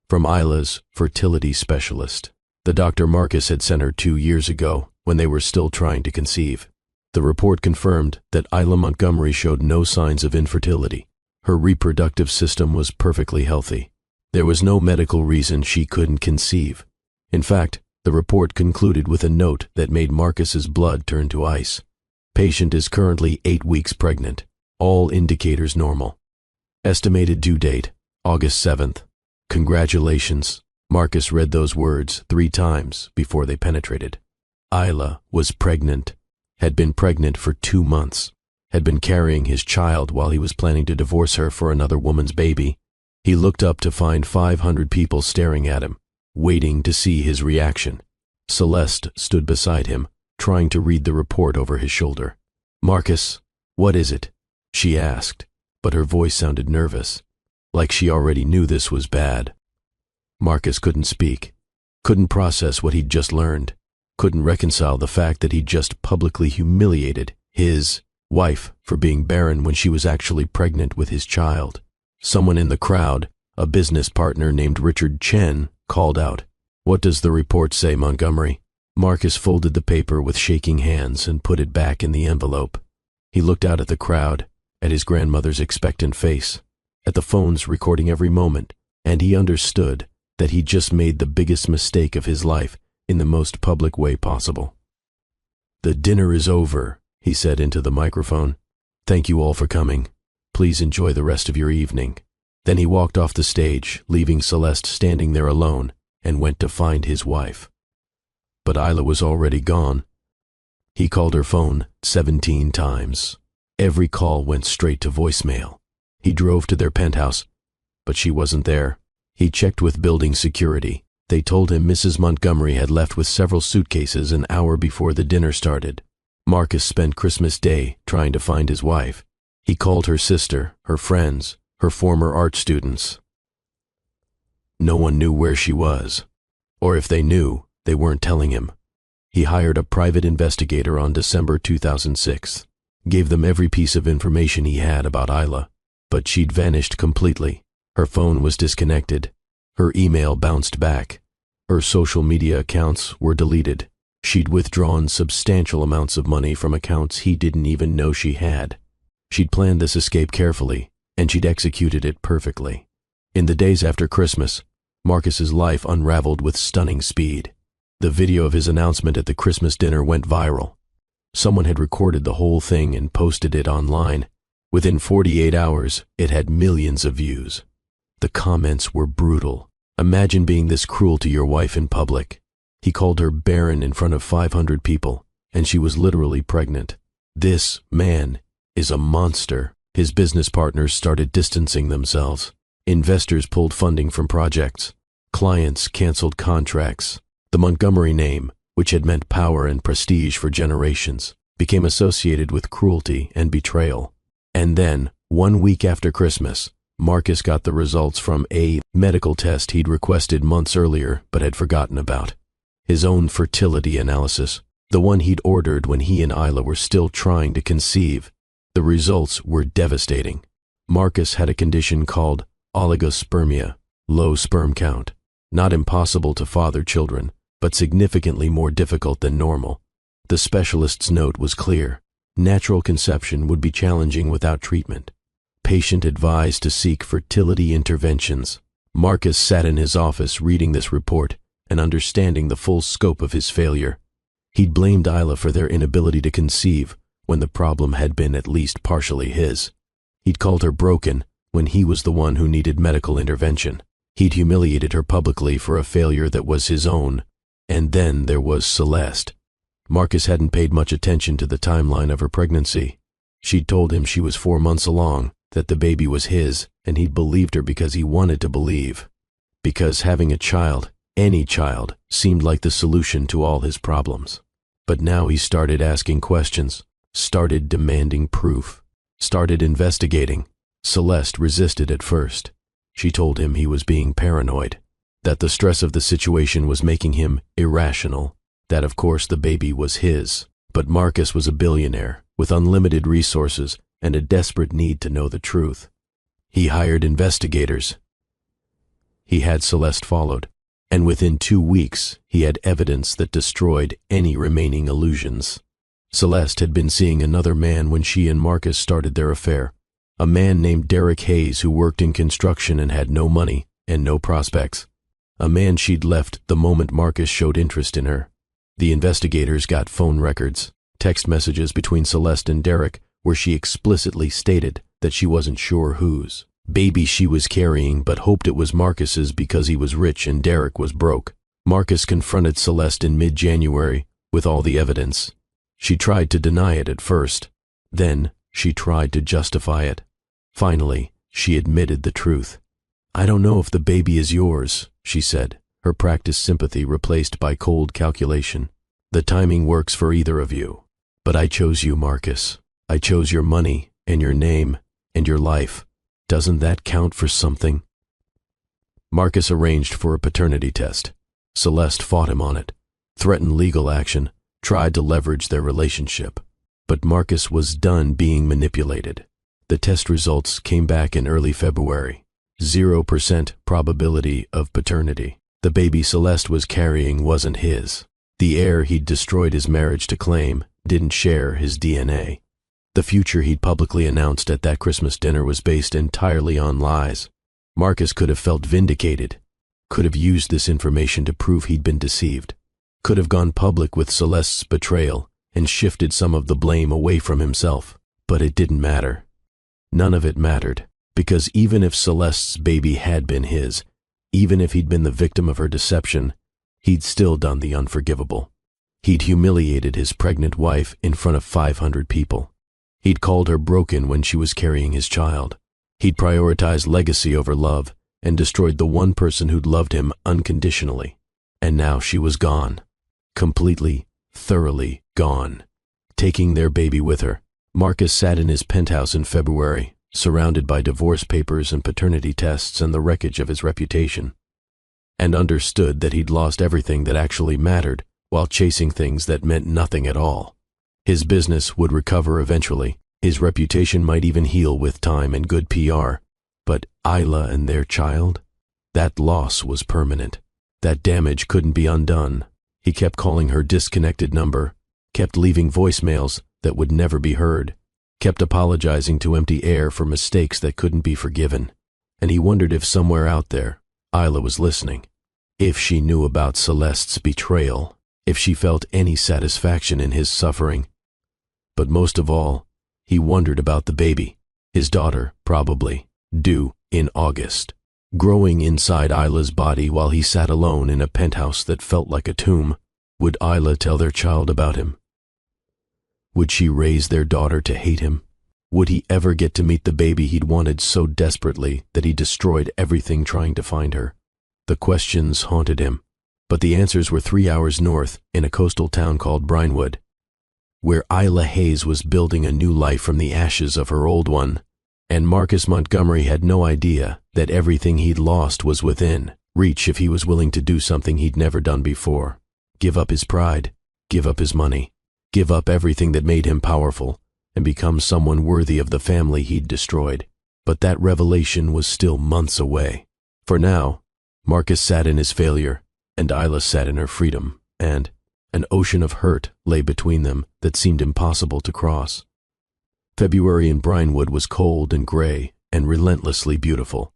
from Isla's fertility specialist. The Dr. Marcus had sent her 2 years ago when they were still trying to conceive. The report confirmed that Isla Montgomery showed no signs of infertility. Her reproductive system was perfectly healthy. There was no medical reason she couldn't conceive. In fact, the report concluded with a note that made Marcus's blood turn to ice. Patient is currently 8 weeks pregnant. All indicators normal. Estimated due date, August 7th. Congratulations. Marcus read those words 3 times before they penetrated. Isla was pregnant, had been pregnant for 2 months, had been carrying his child while he was planning to divorce her for another woman's baby. He looked up to find 500 people staring at him, waiting to see his reaction. Celeste stood beside him, trying to read the report over his shoulder. "Marcus, what is it?" she asked, but her voice sounded nervous, like she already knew this was bad. Marcus couldn't speak, couldn't process what he'd just learned, couldn't reconcile the fact that he'd just publicly humiliated his wife for being barren when she was actually pregnant with his child. Someone in the crowd, a business partner named Richard Chen, called out, "What does the report say, Montgomery?" Marcus folded the paper with shaking hands and put it back in the envelope. He looked out at the crowd, at his grandmother's expectant face, at the phones recording every moment, and he understood that he just made the biggest mistake of his life in the most public way possible. "The dinner is over," he said into the microphone. "Thank you all for coming. Please enjoy the rest of your evening." Then he walked off the stage, leaving Celeste standing there alone, and went to find his wife. But Isla was already gone. He called her phone 17 times. Every call went straight to voicemail. He drove to their penthouse, but she wasn't there. He checked with building security. They told him Mrs. Montgomery had left with several suitcases an hour before the dinner started. Marcus spent Christmas Day trying to find his wife. He called her sister, her friends, her former art students. No one knew where she was, or if they knew, they weren't telling him. He hired a private investigator on December 2006, gave them every piece of information he had about Isla, but she'd vanished completely. Her phone was disconnected. Her email bounced back. Her social media accounts were deleted. She'd withdrawn substantial amounts of money from accounts he didn't even know she had. She'd planned this escape carefully, and she'd executed it perfectly. In the days after Christmas, Marcus's life unraveled with stunning speed. The video of his announcement at the Christmas dinner went viral. Someone had recorded the whole thing and posted it online. Within 48 hours, it had millions of views. The comments were brutal. "Imagine being this cruel to your wife in public." He called her barren in front of 500 people, and she was literally pregnant. "This man is a monster." His business partners started distancing themselves. Investors pulled funding from projects. Clients canceled contracts. The Montgomery name, which had meant power and prestige for generations, became associated with cruelty and betrayal. And then, 1 week after Christmas, Marcus got the results from a medical test he'd requested months earlier but had forgotten about. His own fertility analysis, the one he'd ordered when he and Isla were still trying to conceive. The results were devastating. Marcus had a condition called oligospermia, low sperm count. Not impossible to father children, but significantly more difficult than normal. The specialist's note was clear. Natural conception would be challenging without treatment. Patient advised to seek fertility interventions. Marcus sat in his office reading this report and understanding the full scope of his failure. He'd blamed Isla for their inability to conceive when the problem had been at least partially his. He'd called her broken when he was the one who needed medical intervention. He'd humiliated her publicly for a failure that was his own. And then there was Celeste. Marcus hadn't paid much attention to the timeline of her pregnancy. She'd told him she was 4 months along, that the baby was his, and he'd believed her because he wanted to believe. Because having a child, any child, seemed like the solution to all his problems. But now he started asking questions, started demanding proof, started investigating. Celeste resisted at first. She told him he was being paranoid, that the stress of the situation was making him irrational, that of course the baby was his. But Marcus was a billionaire with unlimited resources and a desperate need to know the truth. He hired investigators. He had Celeste followed, and within 2 weeks he had evidence that destroyed any remaining illusions. Celeste had been seeing another man when she and Marcus started their affair, a man named Derek Hayes who worked in construction and had no money and no prospects, a man she'd left the moment Marcus showed interest in her. The investigators got phone records, text messages between Celeste and Derek where she explicitly stated that she wasn't sure whose baby she was carrying but hoped it was Marcus's because he was rich and Derek was broke. Marcus confronted Celeste in mid-January with all the evidence. She tried to deny it at first. Then she tried to justify it. Finally, she admitted the truth. "I don't know if the baby is yours," she said, her practiced sympathy replaced by cold calculation. "The timing works for either of you. But I chose you, Marcus. I chose your money and your name and your life. Doesn't that count for something?" Marcus arranged for a paternity test. Celeste fought him on it, threatened legal action, tried to leverage their relationship. But Marcus was done being manipulated. The test results came back in early February. 0% probability of paternity. The baby Celeste was carrying wasn't his. The heir he'd destroyed his marriage to claim didn't share his DNA. The future he'd publicly announced at that Christmas dinner was based entirely on lies. Marcus could have felt vindicated, could have used this information to prove he'd been deceived, could have gone public with Celeste's betrayal and shifted some of the blame away from himself. But it didn't matter. None of it mattered, because even if Celeste's baby had been his, even if he'd been the victim of her deception, he'd still done the unforgivable. He'd humiliated his pregnant wife in front of 500 people. He'd called her broken when she was carrying his child. He'd prioritized legacy over love and destroyed the one person who'd loved him unconditionally. And now she was gone. Completely, thoroughly gone. Taking their baby with her. Marcus sat in his penthouse in February, surrounded by divorce papers and paternity tests and the wreckage of his reputation, and understood that he'd lost everything that actually mattered while chasing things that meant nothing at all. His business would recover eventually. His reputation might even heal with time and good PR. But Isla and their child? That loss was permanent. That damage couldn't be undone. He kept calling her disconnected number, kept leaving voicemails that would never be heard, kept apologizing to empty air for mistakes that couldn't be forgiven. And he wondered if somewhere out there, Isla was listening. If she knew about Celeste's betrayal, if she felt any satisfaction in his suffering. But most of all, he wondered about the baby, his daughter, probably, due in August, growing inside Isla's body while he sat alone in a penthouse that felt like a tomb. Would Isla tell their child about him? Would she raise their daughter to hate him? Would he ever get to meet the baby he'd wanted so desperately that he destroyed everything trying to find her? The questions haunted him, but the answers were 3 hours north in a coastal town called Brinewood, where Isla Hayes was building a new life from the ashes of her old one, and Marcus Montgomery had no idea that everything he'd lost was within reach if he was willing to do something he'd never done before. Give up his pride, give up his money, give up everything that made him powerful, and become someone worthy of the family he'd destroyed. But that revelation was still months away. For now, Marcus sat in his failure, and Isla sat in her freedom, and an ocean of hurt lay between them that seemed impossible to cross. February in Brinewood was cold and gray and relentlessly beautiful.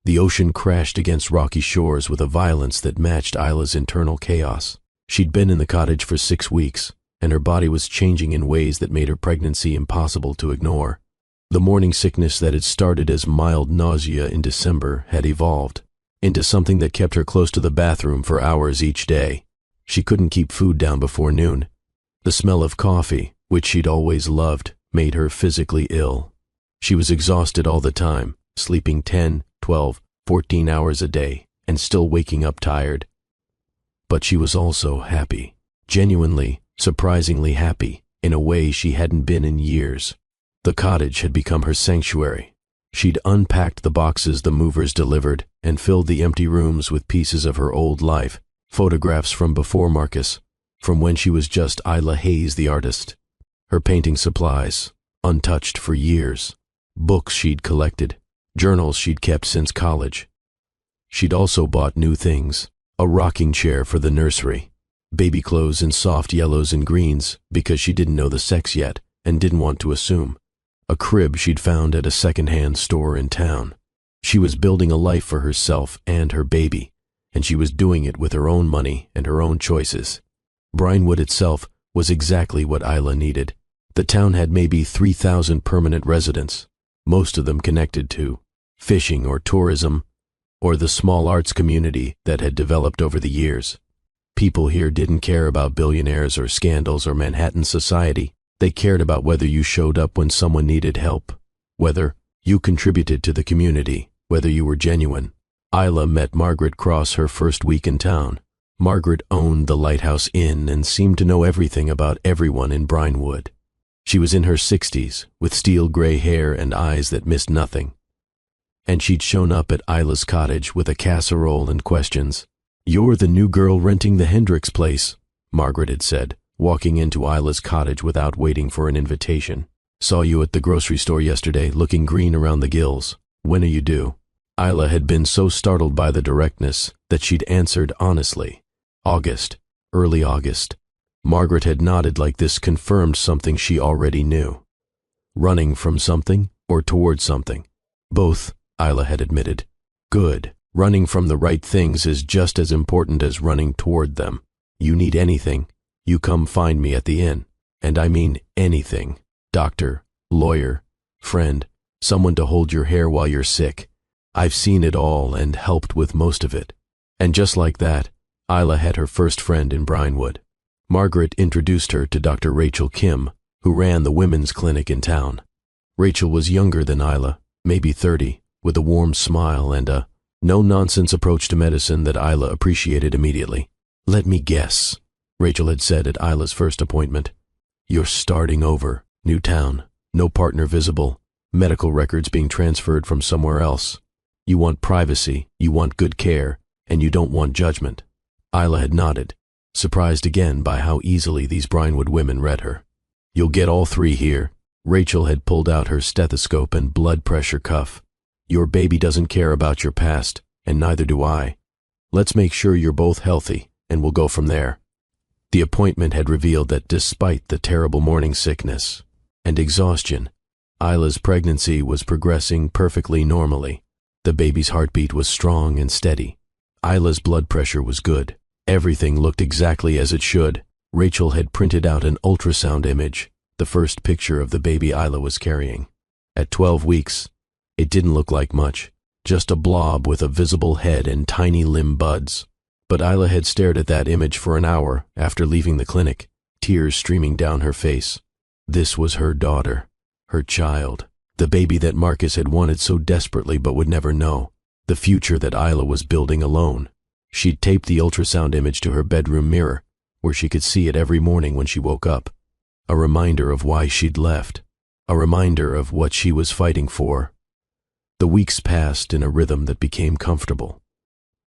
The ocean crashed against rocky shores with a violence that matched Isla's internal chaos. She'd been in the cottage for 6 weeks, and her body was changing in ways that made her pregnancy impossible to ignore. The morning sickness that had started as mild nausea in December had evolved into something that kept her close to the bathroom for hours each day. She couldn't keep food down before noon. The smell of coffee, which she'd always loved, made her physically ill. She was exhausted all the time, sleeping 10, 12, 14 hours a day, and still waking up tired. But she was also happy, genuinely, surprisingly happy, in a way she hadn't been in years. The cottage had become her sanctuary. She'd unpacked the boxes the movers delivered and filled the empty rooms with pieces of her old life, photographs from before Marcus, from when she was just Isla Hayes the artist. Her painting supplies, untouched for years, books she'd collected, journals she'd kept since college. She'd also bought new things, a rocking chair for the nursery, baby clothes in soft yellows and greens because she didn't know the sex yet and didn't want to assume, a crib she'd found at a second-hand store in town. She was building a life for herself and her baby, and she was doing it with her own money and her own choices. Brinewood itself was exactly what Isla needed. The town had maybe 3,000 permanent residents, most of them connected to fishing or tourism, or the small arts community that had developed over the years. People here didn't care about billionaires or scandals or Manhattan society. They cared about whether you showed up when someone needed help, whether you contributed to the community, whether you were genuine. Isla met Margaret Cross her first week in town. Margaret owned the Lighthouse Inn and seemed to know everything about everyone in Brinewood. She was in her 60s, with steel gray hair and eyes that missed nothing. And she'd shown up at Isla's cottage with a casserole and questions. "You're the new girl renting the Hendricks place," Margaret had said, walking into Isla's cottage without waiting for an invitation. "Saw you at the grocery store yesterday, looking green around the gills. When are you due?" Isla had been so startled by the directness that she'd answered honestly. August, early August. Margaret had nodded like this confirmed something she already knew. Running from something or towards something? Both, Isla had admitted. Good. Running from the right things is just as important as running toward them. You need anything, you come find me at the inn. And I mean anything. Doctor, lawyer, friend, someone to hold your hair while you're sick. I've seen it all and helped with most of it. And just like that, Isla had her first friend in Brinewood. Margaret introduced her to Dr. Rachel Kim, who ran the women's clinic in town. Rachel was younger than Isla, maybe 30, with a warm smile and a no-nonsense approach to medicine that Isla appreciated immediately. "Let me guess," Rachel had said at Isla's first appointment. "You're starting over, new town, no partner visible, medical records being transferred from somewhere else. You want privacy, you want good care, and you don't want judgment." Isla had nodded, surprised again by how easily these Brinewood women read her. "You'll get all three here." Rachel had pulled out her stethoscope and blood pressure cuff. "Your baby doesn't care about your past, and neither do I. Let's make sure you're both healthy, and we'll go from there." The appointment had revealed that despite the terrible morning sickness and exhaustion, Isla's pregnancy was progressing perfectly normally. The baby's heartbeat was strong and steady. Isla's blood pressure was good. Everything looked exactly as it should. Rachel had printed out an ultrasound image, the first picture of the baby Isla was carrying. At 12 weeks, it didn't look like much, just a blob with a visible head and tiny limb buds. But Isla had stared at that image for an hour after leaving the clinic, tears streaming down her face. This was her daughter, her child, the baby that Marcus had wanted so desperately but would never know, the future that Isla was building alone. She'd taped the ultrasound image to her bedroom mirror, where she could see it every morning when she woke up. A reminder of why she'd left, a reminder of what she was fighting for. The weeks passed in a rhythm that became comfortable.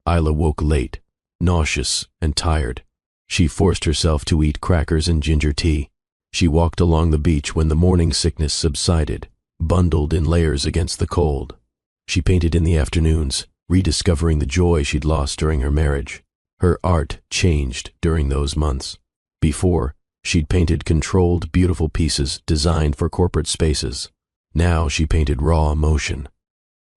Isla woke late, nauseous and tired. She forced herself to eat crackers and ginger tea. She walked along the beach when the morning sickness subsided, bundled in layers against the cold. She painted in the afternoons, rediscovering the joy she'd lost during her marriage. Her art changed during those months. Before, she'd painted controlled, beautiful pieces designed for corporate spaces. Now she painted raw emotion.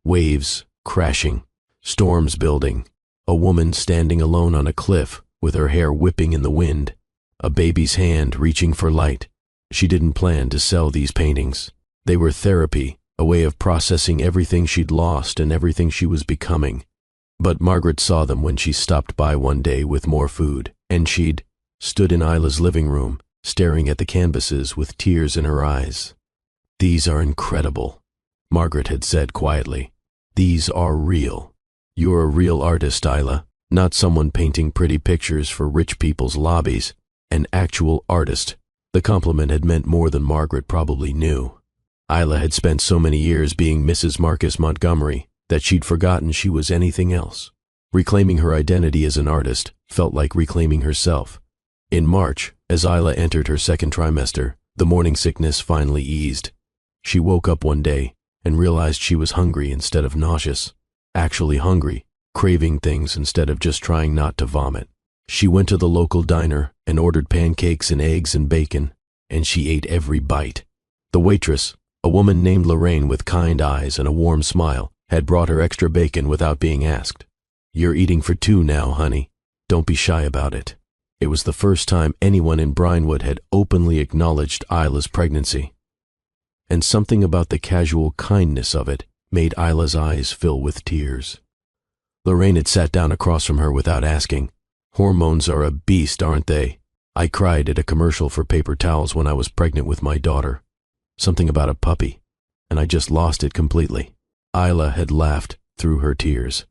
Waves crashing, storms building, a woman standing alone on a cliff with her hair whipping in the wind, a baby's hand reaching for light. She didn't plan to sell these paintings. They were therapy, a way of processing everything she'd lost and everything she was becoming. But Margaret saw them when she stopped by one day with more food, and she'd stood in Isla's living room, staring at the canvases with tears in her eyes. "These are incredible," Margaret had said quietly. "These are real. You're a real artist, Isla, not someone painting pretty pictures for rich people's lobbies. An actual artist." The compliment had meant more than Margaret probably knew. Isla had spent so many years being Mrs. Marcus Montgomery that she'd forgotten she was anything else. Reclaiming her identity as an artist felt like reclaiming herself. In March, as Isla entered her second trimester, the morning sickness finally eased. She woke up one day and realized she was hungry instead of nauseous. Actually hungry, craving things instead of just trying not to vomit. She went to the local diner and ordered pancakes and eggs and bacon, and she ate every bite. The waitress, a woman named Lorraine with kind eyes and a warm smile, had brought her extra bacon without being asked. "You're eating for two now, honey. Don't be shy about it." It was the first time anyone in Brinewood had openly acknowledged Isla's pregnancy. And something about the casual kindness of it made Isla's eyes fill with tears. Lorraine had sat down across from her without asking. "Hormones are a beast, aren't they? I cried at a commercial for paper towels when I was pregnant with my daughter. Something about a puppy, and I just lost it completely." Isla had laughed through her tears.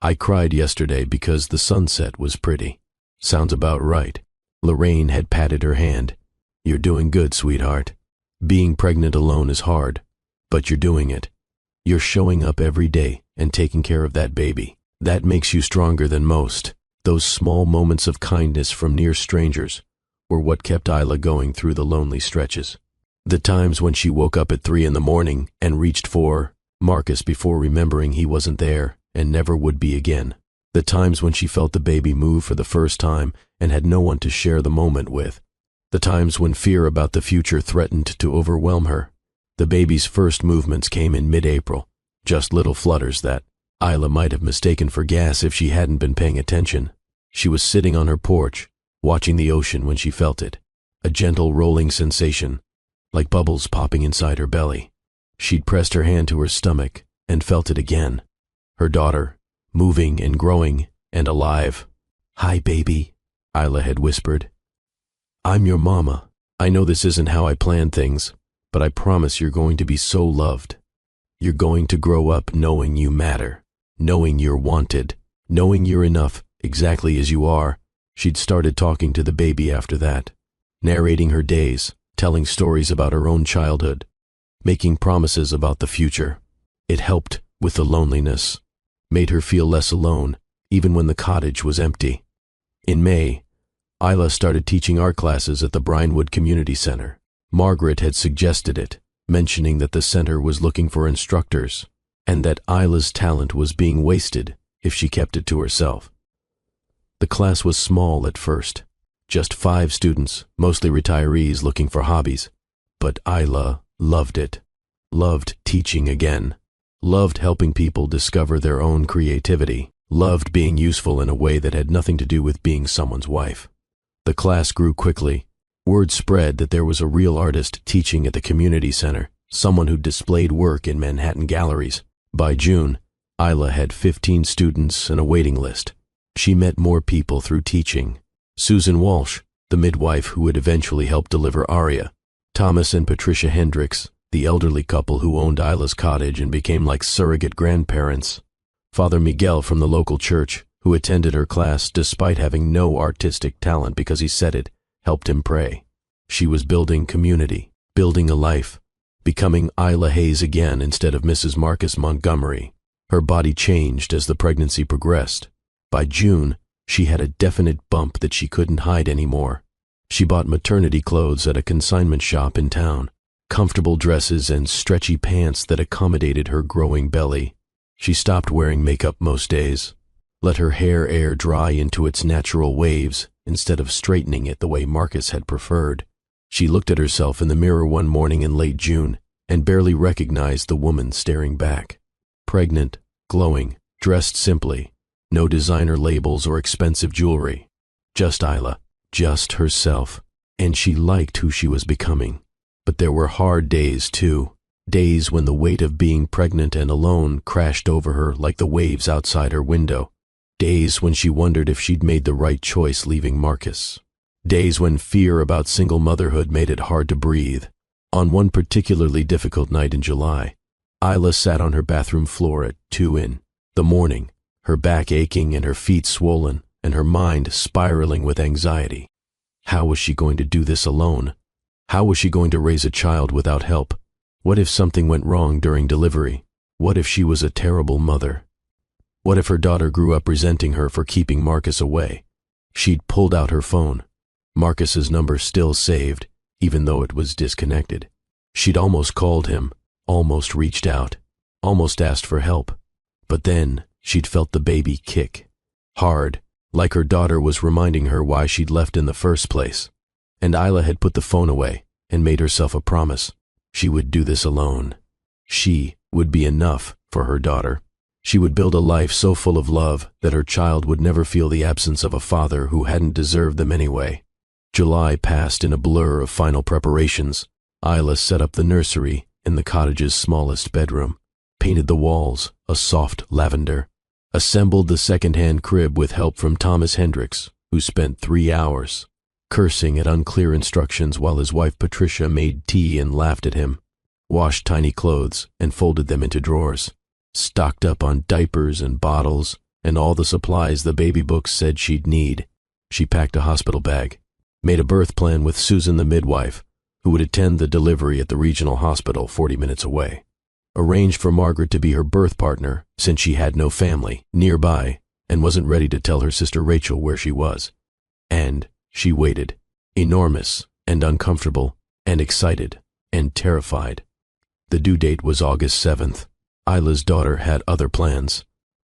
"I cried yesterday because the sunset was pretty." "Sounds about right." Lorraine had patted her hand. "You're doing good, sweetheart. Being pregnant alone is hard, but you're doing it. You're showing up every day and taking care of that baby. That makes you stronger than most." Those small moments of kindness from near strangers were what kept Isla going through the lonely stretches. The times when she woke up at 3 in the morning and reached for Marcus before remembering he wasn't there and never would be again. The times when she felt the baby move for the first time and had no one to share the moment with. The times when fear about the future threatened to overwhelm her. The baby's first movements came in mid-April, just little flutters that Isla might have mistaken for gas if she hadn't been paying attention. She was sitting on her porch, watching the ocean when she felt it, a gentle rolling sensation, like bubbles popping inside her belly. She'd pressed her hand to her stomach and felt it again. Her daughter, moving and growing and alive. "Hi, baby," Isla had whispered. "I'm your mama. I know this isn't how I planned things, but I promise you're going to be so loved. You're going to grow up knowing you matter, knowing you're wanted, knowing you're enough exactly as you are." She'd started talking to the baby after that, narrating her days, telling stories about her own childhood, making promises about the future. It helped with the loneliness, made her feel less alone, even when the cottage was empty. In May, Isla started teaching art classes at the Brinewood Community Center. Margaret had suggested it, mentioning that the center was looking for instructors, and that Isla's talent was being wasted if she kept it to herself. The class was small at first, just 5 students, mostly retirees looking for hobbies. But Isla loved it, loved teaching again, loved helping people discover their own creativity, loved being useful in a way that had nothing to do with being someone's wife. The class grew quickly. Word spread that there was a real artist teaching at the community center, someone who displayed work in Manhattan galleries. By June, Isla had 15 students and a waiting list. She met more people through teaching. Susan Walsh, the midwife who would eventually help deliver Aria. Thomas and Patricia Hendricks, the elderly couple who owned Isla's cottage and became like surrogate grandparents. Father Miguel from the local church, who attended her class despite having no artistic talent because he said it, helped him pray. She was building community, building a life, becoming Isla Hayes again instead of Mrs. Marcus Montgomery. Her body changed as the pregnancy progressed. By June, she had a definite bump that she couldn't hide anymore. She bought maternity clothes at a consignment shop in town, comfortable dresses and stretchy pants that accommodated her growing belly. She stopped wearing makeup most days, let her hair air dry into its natural waves instead of straightening it the way Marcus had preferred. She looked at herself in the mirror one morning in late June and barely recognized the woman staring back. Pregnant, glowing, dressed simply, no designer labels or expensive jewelry. Just Isla, just herself, and she liked who she was becoming. But there were hard days too, days when the weight of being pregnant and alone crashed over her like the waves outside her window. Days when she wondered if she'd made the right choice leaving Marcus. Days when fear about single motherhood made it hard to breathe. On one particularly difficult night in July, Isla sat on her bathroom floor at 2 in the morning, her back aching and her feet swollen, and her mind spiraling with anxiety. How was she going to do this alone? How was she going to raise a child without help? What if something went wrong during delivery? What if she was a terrible mother? What if her daughter grew up resenting her for keeping Marcus away? She'd pulled out her phone. Marcus's number still saved, even though it was disconnected. She'd almost called him, almost reached out, almost asked for help. But then she'd felt the baby kick. Hard, like her daughter was reminding her why she'd left in the first place. And Isla had put the phone away and made herself a promise. She would do this alone. She would be enough for her daughter. She would build a life so full of love that her child would never feel the absence of a father who hadn't deserved them anyway. July passed in a blur of final preparations. Isla set up the nursery in the cottage's smallest bedroom, painted the walls a soft lavender, assembled the second-hand crib with help from Thomas Hendricks, who spent 3 hours cursing at unclear instructions while his wife Patricia made tea and laughed at him, washed tiny clothes and folded them into drawers, stocked up on diapers and bottles and all the supplies the baby books said she'd need. She packed a hospital bag, made a birth plan with Susan the midwife, who would attend the delivery at the regional hospital 40 minutes away, arranged for Margaret to be her birth partner since she had no family nearby and wasn't ready to tell her sister Rachel where she was. And she waited, enormous and uncomfortable and excited and terrified. The due date was August 7th. Isla's daughter had other plans.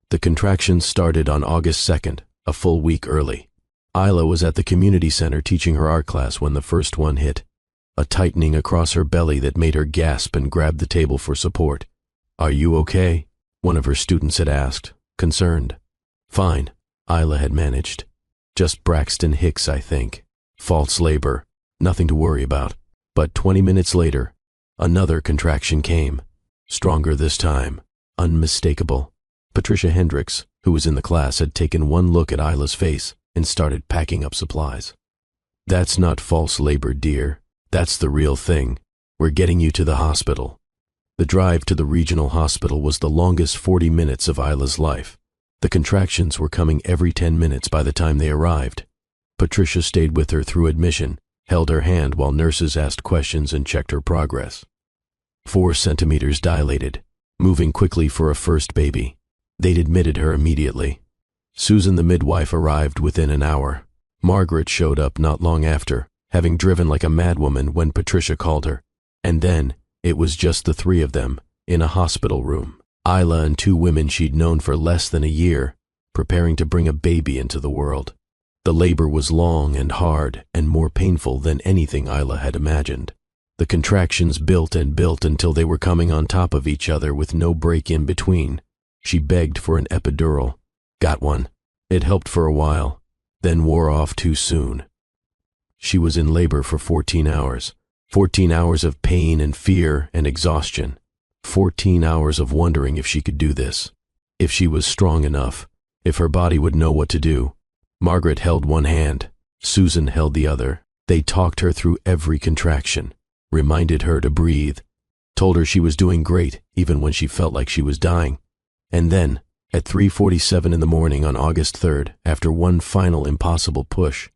The contractions started on August 2nd, a full week early. Isla was at the community center teaching her art class when the first one hit, a tightening across her belly that made her gasp and grab the table for support. "Are you okay?" one of her students had asked, concerned. "Fine," Isla had managed. "Just Braxton Hicks, I think. False labor. Nothing to worry about." But 20 minutes later, another contraction came. Stronger this time. Unmistakable. Patricia Hendricks, who was in the class, had taken one look at Isla's face and started packing up supplies. "That's not false labor, dear. That's the real thing. We're getting you to the hospital." The drive to the regional hospital was the longest 40 minutes of Isla's life. The contractions were coming every 10 minutes by the time they arrived. Patricia stayed with her through admission, held her hand while nurses asked questions and checked her progress. 4 centimeters dilated, moving quickly for a first baby. They'd admitted her immediately. Susan the midwife arrived within an hour. Margaret showed up not long after, having driven like a madwoman when Patricia called her. And then it was just the 3 of them in a hospital room. Isla and 2 women she'd known for less than a year, preparing to bring a baby into the world. The labor was long and hard and more painful than anything Isla had imagined. The contractions built and built until they were coming on top of each other with no break in between. She begged for an epidural. Got one. It helped for a while, then wore off too soon. She was in labor for 14 hours. 14 hours of pain and fear and exhaustion. 14 hours of wondering if she could do this, if she was strong enough, if her body would know what to do. Margaret held one hand, Susan held the other. They talked her through every contraction, reminded her to breathe, told her she was doing great even when she felt like she was dying. And then, at 3:47 in the morning on August 3rd, after one final impossible push,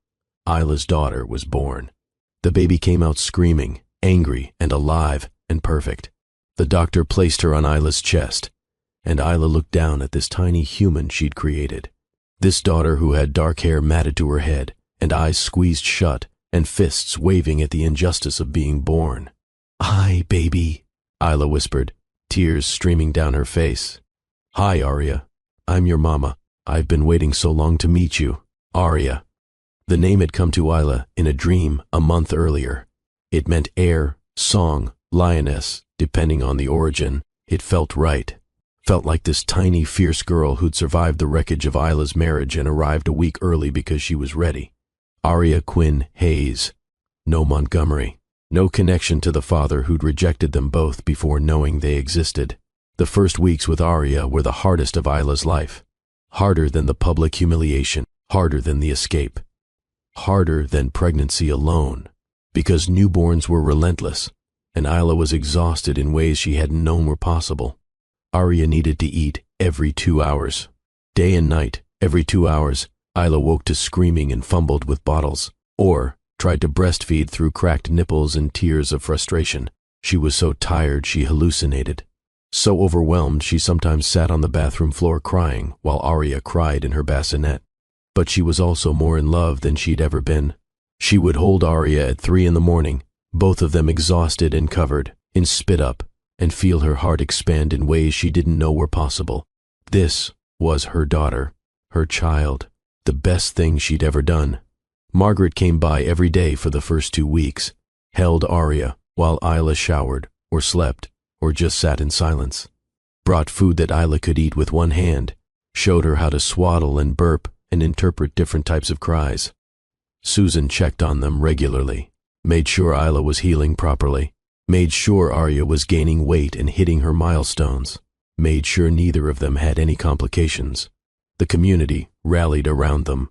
Isla's daughter was born. The baby came out screaming, angry and alive and perfect. The doctor placed her on Isla's chest, and Isla looked down at this tiny human she'd created. This daughter who had dark hair matted to her head, and eyes squeezed shut, and fists waving at the injustice of being born. "Hi, baby," Isla whispered, tears streaming down her face. "Hi, Aria. I'm your mama. I've been waiting so long to meet you, Aria." The name had come to Isla in a dream a month earlier. It meant air, song, lioness, depending on the origin. It felt right. Felt like this tiny, fierce girl who'd survived the wreckage of Isla's marriage and arrived a week early because she was ready. Aria Quinn Hayes. No Montgomery. No connection to the father who'd rejected them both before knowing they existed. The first weeks with Aria were the hardest of Isla's life. Harder than the public humiliation. Harder than the escape. Harder than pregnancy alone. Because newborns were relentless. and Isla was exhausted in ways she hadn't known were possible. Arya needed to eat every 2 hours. Day and night, every 2 hours, Isla woke to screaming and fumbled with bottles, or tried to breastfeed through cracked nipples and tears of frustration. She was so tired she hallucinated. So overwhelmed she sometimes sat on the bathroom floor crying while Arya cried in her bassinet. But she was also more in love than she'd ever been. She would hold Arya at 3 in the morning, both of them exhausted and covered in spit-up, and feel her heart expand in ways she didn't know were possible. This was her daughter, her child, the best thing she'd ever done. Margaret came by every day for the first 2 weeks, held Arya while Isla showered or slept or just sat in silence, brought food that Isla could eat with one hand, showed her how to swaddle and burp and interpret different types of cries. Susan checked on them regularly, made sure Isla was healing properly, made sure Arya was gaining weight and hitting her milestones, made sure neither of them had any complications. The community rallied around them.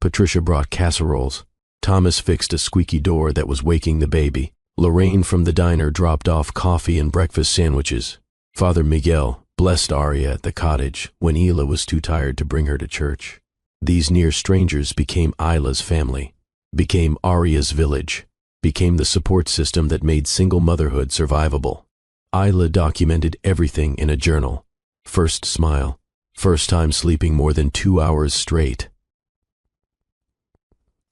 Patricia brought casseroles. Thomas fixed a squeaky door that was waking the baby. Lorraine from the diner dropped off coffee and breakfast sandwiches. Father Miguel blessed Arya at the cottage when Isla was too tired to bring her to church. These near strangers became Isla's family, became Arya's village, became the support system that made single motherhood survivable. Isla documented everything in a journal. First smile, first time sleeping more than 2 hours straight.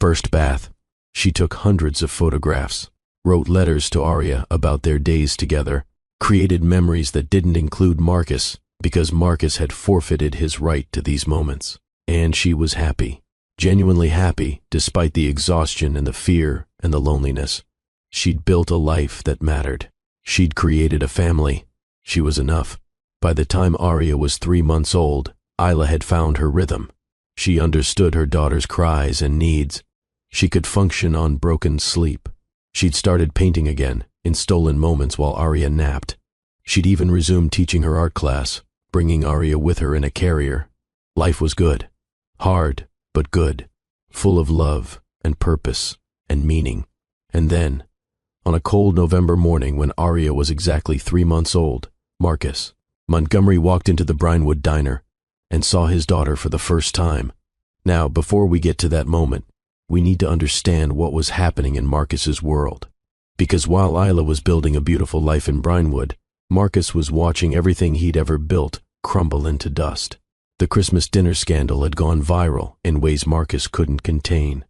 First bath. She took hundreds of photographs, wrote letters to Arya about their days together, created memories that didn't include Marcus because Marcus had forfeited his right to these moments. And she was happy, genuinely happy, despite the exhaustion and the fear and the loneliness. She'd built a life that mattered. She'd created a family. She was enough. By the time Arya was 3 months old, Isla had found her rhythm. She understood her daughter's cries and needs. She could function on broken sleep. She'd started painting again, in stolen moments while Arya napped. She'd even resumed teaching her art class, bringing Arya with her in a carrier. Life was good. Hard, but good. Full of love and purpose and meaning. And then, on a cold November morning when Arya was exactly 3 months old, Marcus Montgomery walked into the Brinewood diner and saw his daughter for the first time. Now, before we get to that moment, we need to understand what was happening in Marcus's world. Because while Isla was building a beautiful life in Brinewood, Marcus was watching everything he'd ever built crumble into dust. The Christmas dinner scandal had gone viral in ways Marcus couldn't contain.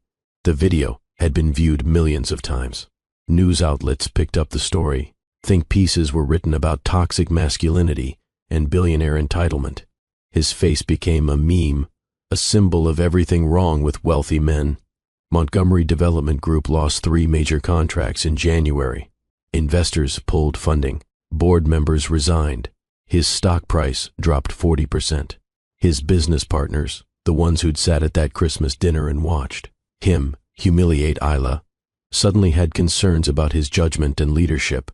The video had been viewed millions of times. News outlets picked up the story. Think pieces were written about toxic masculinity and billionaire entitlement. His face became a meme, a symbol of everything wrong with wealthy men. Montgomery Development Group lost 3 major contracts in January. Investors pulled funding. Board members resigned. His stock price dropped 40%. His business partners, the ones who'd sat at that Christmas dinner and watched him humiliate Isla, suddenly had concerns about his judgment and leadership.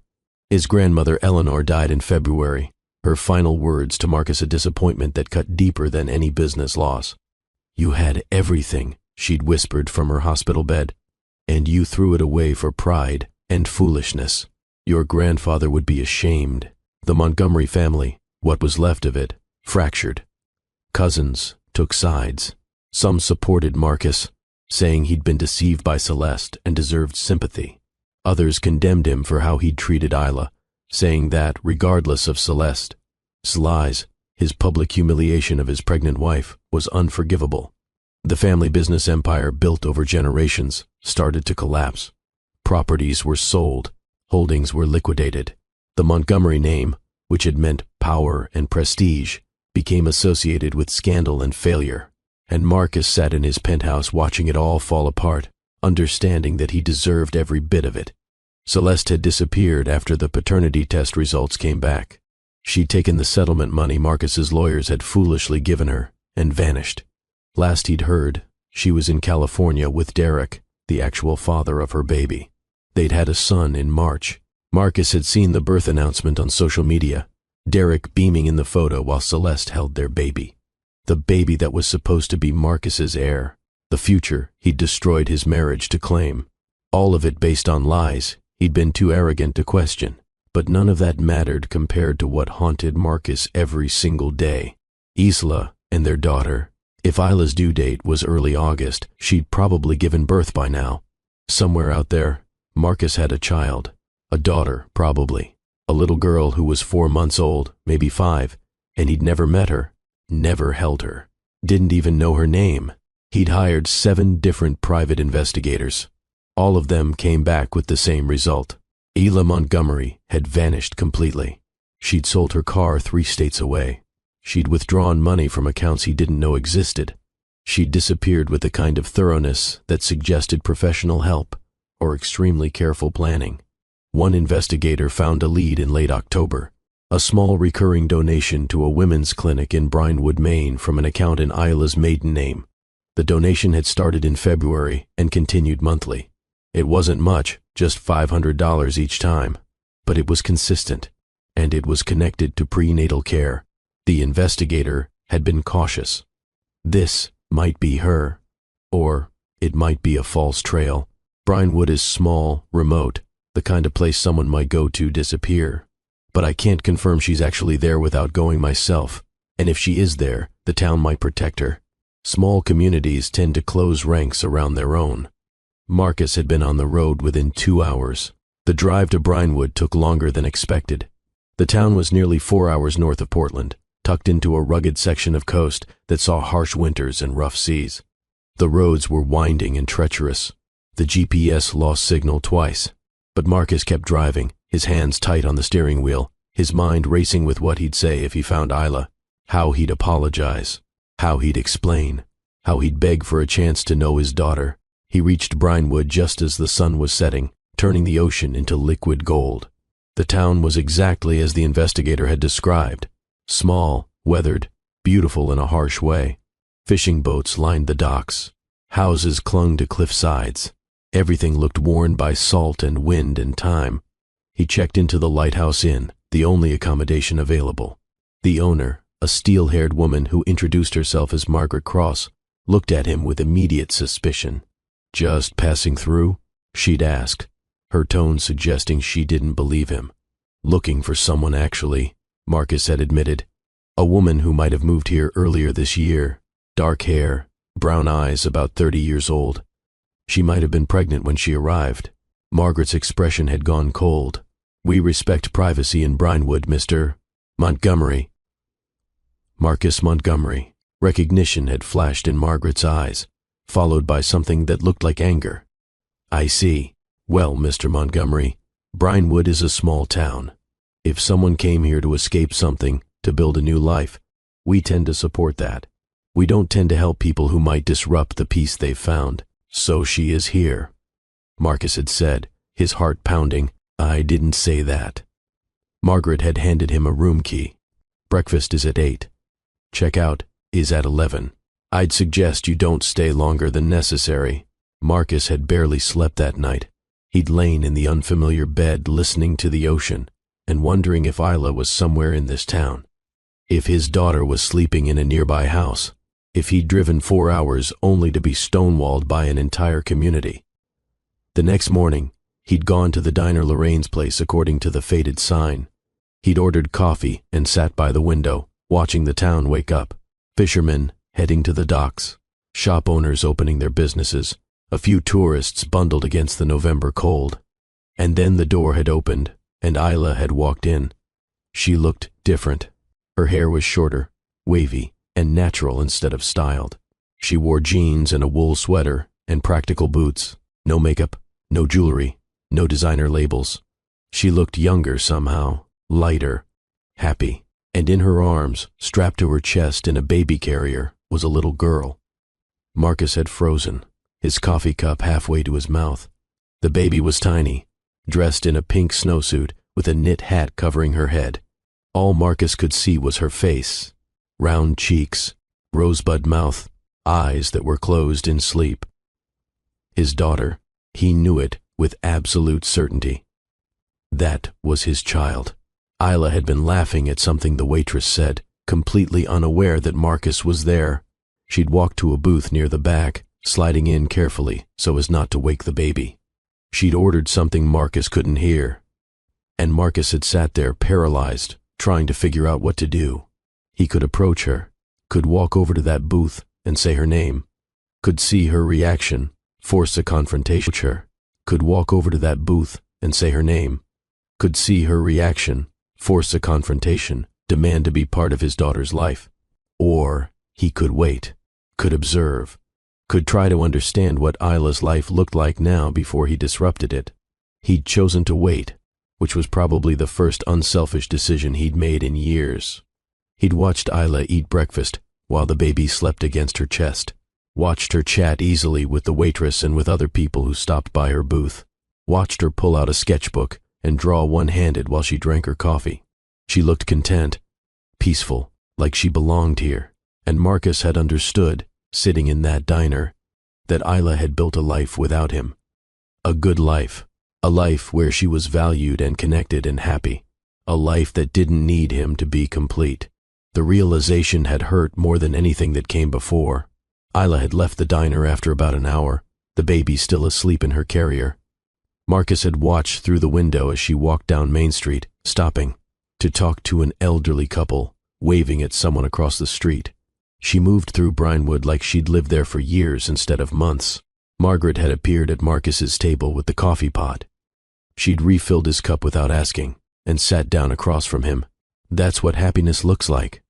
His grandmother Eleanor died in February, her final words to Marcus a disappointment that cut deeper than any business loss. "You had everything," she'd whispered from her hospital bed, "and you threw it away for pride and foolishness. Your grandfather would be ashamed." The Montgomery family, what was left of it, fractured. Cousins took sides. Some supported Marcus, saying he'd been deceived by Celeste and deserved sympathy. Others condemned him for how he'd treated Isla, saying that, regardless of Celeste's lies, his public humiliation of his pregnant wife was unforgivable. The family business empire, built over generations, started to collapse. Properties were sold. Holdings were liquidated. The Montgomery name, which had meant power and prestige, became associated with scandal and failure. And Marcus sat in his penthouse watching it all fall apart, understanding that he deserved every bit of it. Celeste had disappeared after the paternity test results came back. She'd taken the settlement money Marcus's lawyers had foolishly given her and vanished. Last he'd heard, she was in California with Derek, the actual father of her baby. They'd had a son in March. Marcus had seen the birth announcement on social media, Derek beaming in the photo while Celeste held their baby. The baby that was supposed to be Marcus's heir, the future he'd destroyed his marriage to claim. All of it based on lies He'd been too arrogant to question, but none of that mattered compared to what haunted Marcus every single day. Isla and their daughter. If Isla's due date was early August, she'd probably given birth by now. Somewhere out there, Marcus had a child. A daughter, probably. A little girl who was 4 months old, maybe 5, and he'd never met her, never held her, didn't even know her name. He'd hired 7 different private investigators. All of them came back with the same result. Isla Montgomery had vanished completely. She'd sold her car 3 states away. She'd withdrawn money from accounts he didn't know existed. She'd disappeared with the kind of thoroughness that suggested professional help or extremely careful planning. One investigator found a lead in late October, a small recurring donation to a women's clinic in Brinewood, Maine from an account in Isla's maiden name. The donation had started in February and continued monthly. It wasn't much, just $500 each time, but it was consistent, and it was connected to prenatal care. The investigator had been cautious. This might be her, or it might be a false trail. Brinewood is small, remote, the kind of place someone might go to disappear. But I can't confirm she's actually there without going myself, and if she is there, the town might protect her. Small communities tend to close ranks around their own. Marcus had been on the road within 2 hours. The drive to Brinewood took longer than expected. The town was nearly 4 hours north of Portland, tucked into a rugged section of coast that saw harsh winters and rough seas. The roads were winding and treacherous. The GPS lost signal twice, but Marcus kept driving, his hands tight on the steering wheel, his mind racing with what he'd say if he found Isla, how he'd apologize, how he'd explain, how he'd beg for a chance to know his daughter. He reached Brinewood just as the sun was setting, turning the ocean into liquid gold. The town was exactly as the investigator had described. Small, weathered, beautiful in a harsh way. Fishing boats lined the docks. Houses clung to cliff sides. Everything looked worn by salt and wind and time. He checked into the Lighthouse Inn, the only accommodation available. The owner, a steel-haired woman who introduced herself as Margaret Cross, looked at him with immediate suspicion. "Just passing through?" she'd asked, her tone suggesting she didn't believe him. "Looking for someone, actually," Marcus had admitted. "A woman who might have moved here earlier this year. Dark hair, brown eyes, about 30 years old. She might have been pregnant when she arrived." Margaret's expression had gone cold. "We respect privacy in Brinewood, Mr. Montgomery." Marcus Montgomery. Recognition had flashed in Margaret's eyes, followed by something that looked like anger. "I see. Well, Mr. Montgomery, Brinewood is a small town. If someone came here to escape something, to build a new life, we tend to support that. We don't tend to help people who might disrupt the peace they've found. So she is here," Marcus had said, his heart pounding. "I didn't say that." Margaret had handed him a room key. "Breakfast is at 8. Check-out is at 11. I'd suggest you don't stay longer than necessary." Marcus had barely slept that night. He'd lain in the unfamiliar bed listening to the ocean and wondering if Isla was somewhere in this town, if his daughter was sleeping in a nearby house, if he'd driven 4 hours only to be stonewalled by an entire community. The next morning, he'd gone to the diner Lorraine's place according to the faded sign. He'd ordered coffee and sat by the window, watching the town wake up. Fishermen heading to the docks, shop owners opening their businesses, a few tourists bundled against the November cold. And then the door had opened, and Isla had walked in. She looked different. Her hair was shorter, wavy, and natural instead of styled. She wore jeans and a wool sweater and practical boots. No makeup, no jewelry, no designer labels. She looked younger somehow, lighter, happy. And in her arms, strapped to her chest in a baby carrier, was a little girl. Marcus had frozen, his coffee cup halfway to his mouth. The baby was tiny, dressed in a pink snowsuit with a knit hat covering her head. All Marcus could see was her face, round cheeks, rosebud mouth, eyes that were closed in sleep. His daughter, he knew it with absolute certainty. That was his child. Isla had been laughing at something the waitress said, completely unaware that Marcus was there. She'd walked to a booth near the back, sliding in carefully so as not to wake the baby. She'd ordered something Marcus couldn't hear. And Marcus had sat there paralyzed, trying to figure out what to do. He could approach her, could walk over to that booth and say her name, could see her reaction, force a confrontation with her, could walk over to that booth and say her name, could see her reaction, force a confrontation, demand to be part of his daughter's life. Or he could wait, could observe, could try to understand what Isla's life looked like now before he disrupted it. He'd chosen to wait, which was probably the first unselfish decision he'd made in years. He'd watched Isla eat breakfast while the baby slept against her chest, watched her chat easily with the waitress and with other people who stopped by her booth, watched her pull out a sketchbook and draw one-handed while she drank her coffee. She looked content, peaceful, like she belonged here, and Marcus had understood, sitting in that diner, that Isla had built a life without him. A good life, a life where she was valued and connected and happy, a life that didn't need him to be complete. The realization had hurt more than anything that came before. Isla had left the diner after about an hour, the baby still asleep in her carrier. Marcus had watched through the window as she walked down Main Street, stopping to talk to an elderly couple, waving at someone across the street. She moved through Brinewood like she'd lived there for years instead of months. Margaret had appeared at Marcus's table with the coffee pot. She'd refilled his cup without asking, and sat down across from him. "That's what happiness looks like,"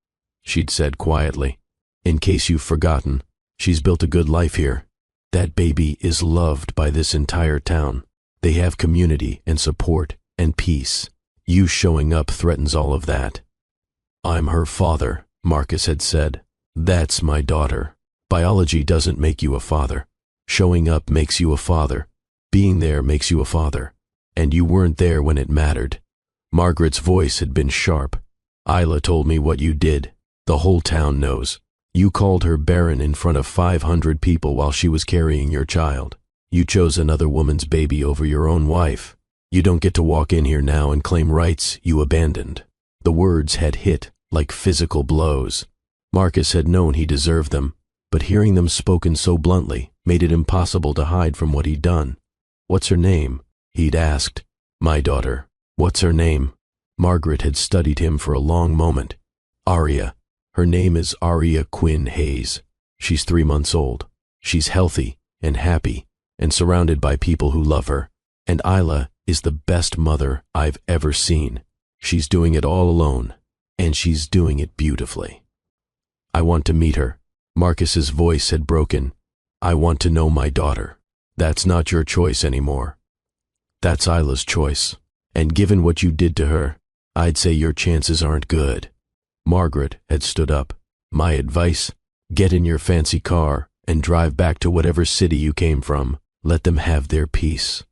she'd said quietly. "In case you've forgotten, she's built a good life here. That baby is loved by this entire town. They have community and support and peace. You showing up threatens all of that." "I'm her father," Marcus had said. "That's my daughter. Biology doesn't make you a father. Showing up makes you a father. Being there makes you a father. And you weren't there when it mattered." Margaret's voice had been sharp. "Isla told me what you did. The whole town knows. You called her barren in front of 500 people while she was carrying your child. You chose another woman's baby over your own wife. You don't get to walk in here now and claim rights you abandoned." The words had hit like physical blows. Marcus had known he deserved them, but hearing them spoken so bluntly made it impossible to hide from what he'd done. "What's her name?" he'd asked. "My daughter. What's her name?" Margaret had studied him for a long moment. "Aria. Her name is Aria Quinn Hayes. She's 3 months old. She's healthy and happy and surrounded by people who love her. And Isla is the best mother I've ever seen. She's doing it all alone, and she's doing it beautifully. I want to meet her." Marcus's voice had broken. "I want to know my daughter. That's not your choice anymore. That's Isla's choice. And given what you did to her, I'd say your chances aren't good." Margaret had stood up. "My advice? Get in your fancy car and drive back to whatever city you came from. Let them have their peace.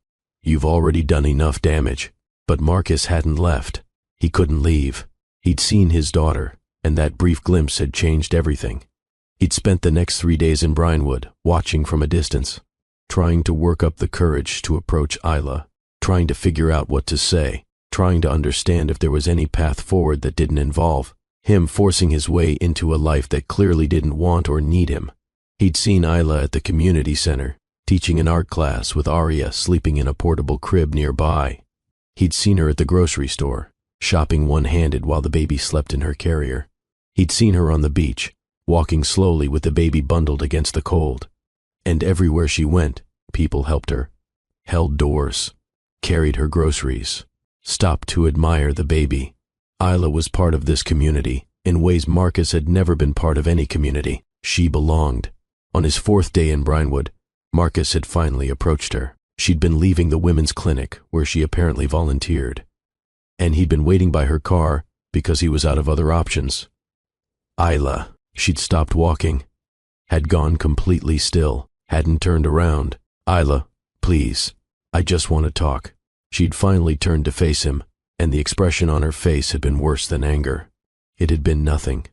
You've already done enough damage." But Marcus hadn't left. He couldn't leave. He'd seen his daughter, and that brief glimpse had changed everything. He'd spent the next 3 days in Brinewood, watching from a distance, trying to work up the courage to approach Isla, trying to figure out what to say, trying to understand if there was any path forward that didn't involve him forcing his way into a life that clearly didn't want or need him. He'd seen Isla at the community center, teaching an art class with Aria sleeping in a portable crib nearby. He'd seen her at the grocery store, shopping one-handed while the baby slept in her carrier. He'd seen her on the beach, walking slowly with the baby bundled against the cold. And everywhere she went, people helped her, held doors, carried her groceries, stopped to admire the baby. Isla was part of this community in ways Marcus had never been part of any community. She belonged. On his 4th day in Brinewood, Marcus had finally approached her. She'd been leaving the women's clinic where she apparently volunteered, and he'd been waiting by her car because he was out of other options. Isla. She'd stopped walking, had gone completely still, hadn't turned around. "Isla, please, I just want to talk." She'd finally turned to face him, and the expression on her face had been worse than anger. It had been nothing.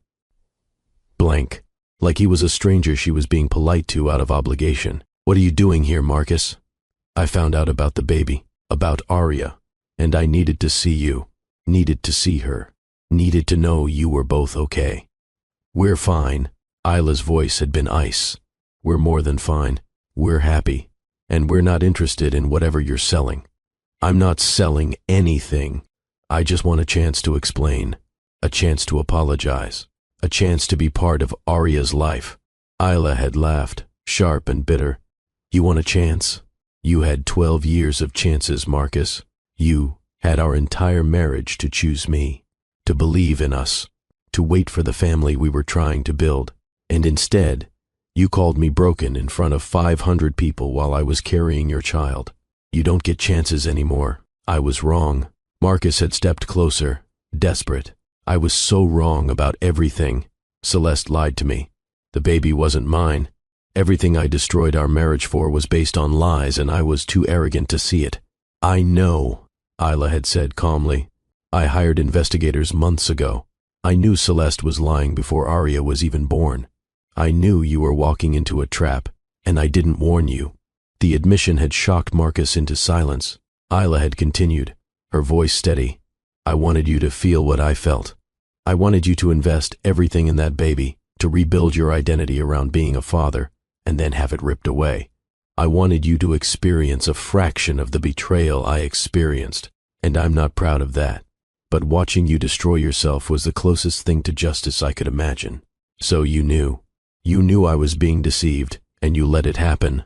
Blank. Like he was a stranger she was being polite to out of obligation. "What are you doing here, Marcus?" "I found out about the baby, about Aria, and I needed to see you, needed to see her, needed to know you were both okay." "We're fine." Isla's voice had been ice. "We're more than fine. We're happy. and we're not interested in whatever you're selling." "I'm not selling anything. I just want a chance to explain, a chance to apologize, a chance to be part of Arya's life." Isla had laughed, sharp and bitter. "You want a chance? You had 12 years of chances, Marcus. You had our entire marriage to choose me, to believe in us, to wait for the family we were trying to build. And instead, you called me broken in front of 500 people while I was carrying your child. You don't get chances anymore. I was wrong." Marcus had stepped closer, desperate. "I was so wrong about everything. Celeste lied to me. The baby wasn't mine. Everything I destroyed our marriage for was based on lies, and I was too arrogant to see it." "I know," Isla had said calmly. "I hired investigators months ago. I knew Celeste was lying before Arya was even born. I knew you were walking into a trap, and I didn't warn you." The admission had shocked Marcus into silence. Isla had continued, her voice steady. "I wanted you to feel what I felt. I wanted you to invest everything in that baby, to rebuild your identity around being a father, and then have it ripped away. I wanted you to experience a fraction of the betrayal I experienced, and I'm not proud of that. But watching you destroy yourself was the closest thing to justice I could imagine. So you knew. You knew I was being deceived, and you let it happen."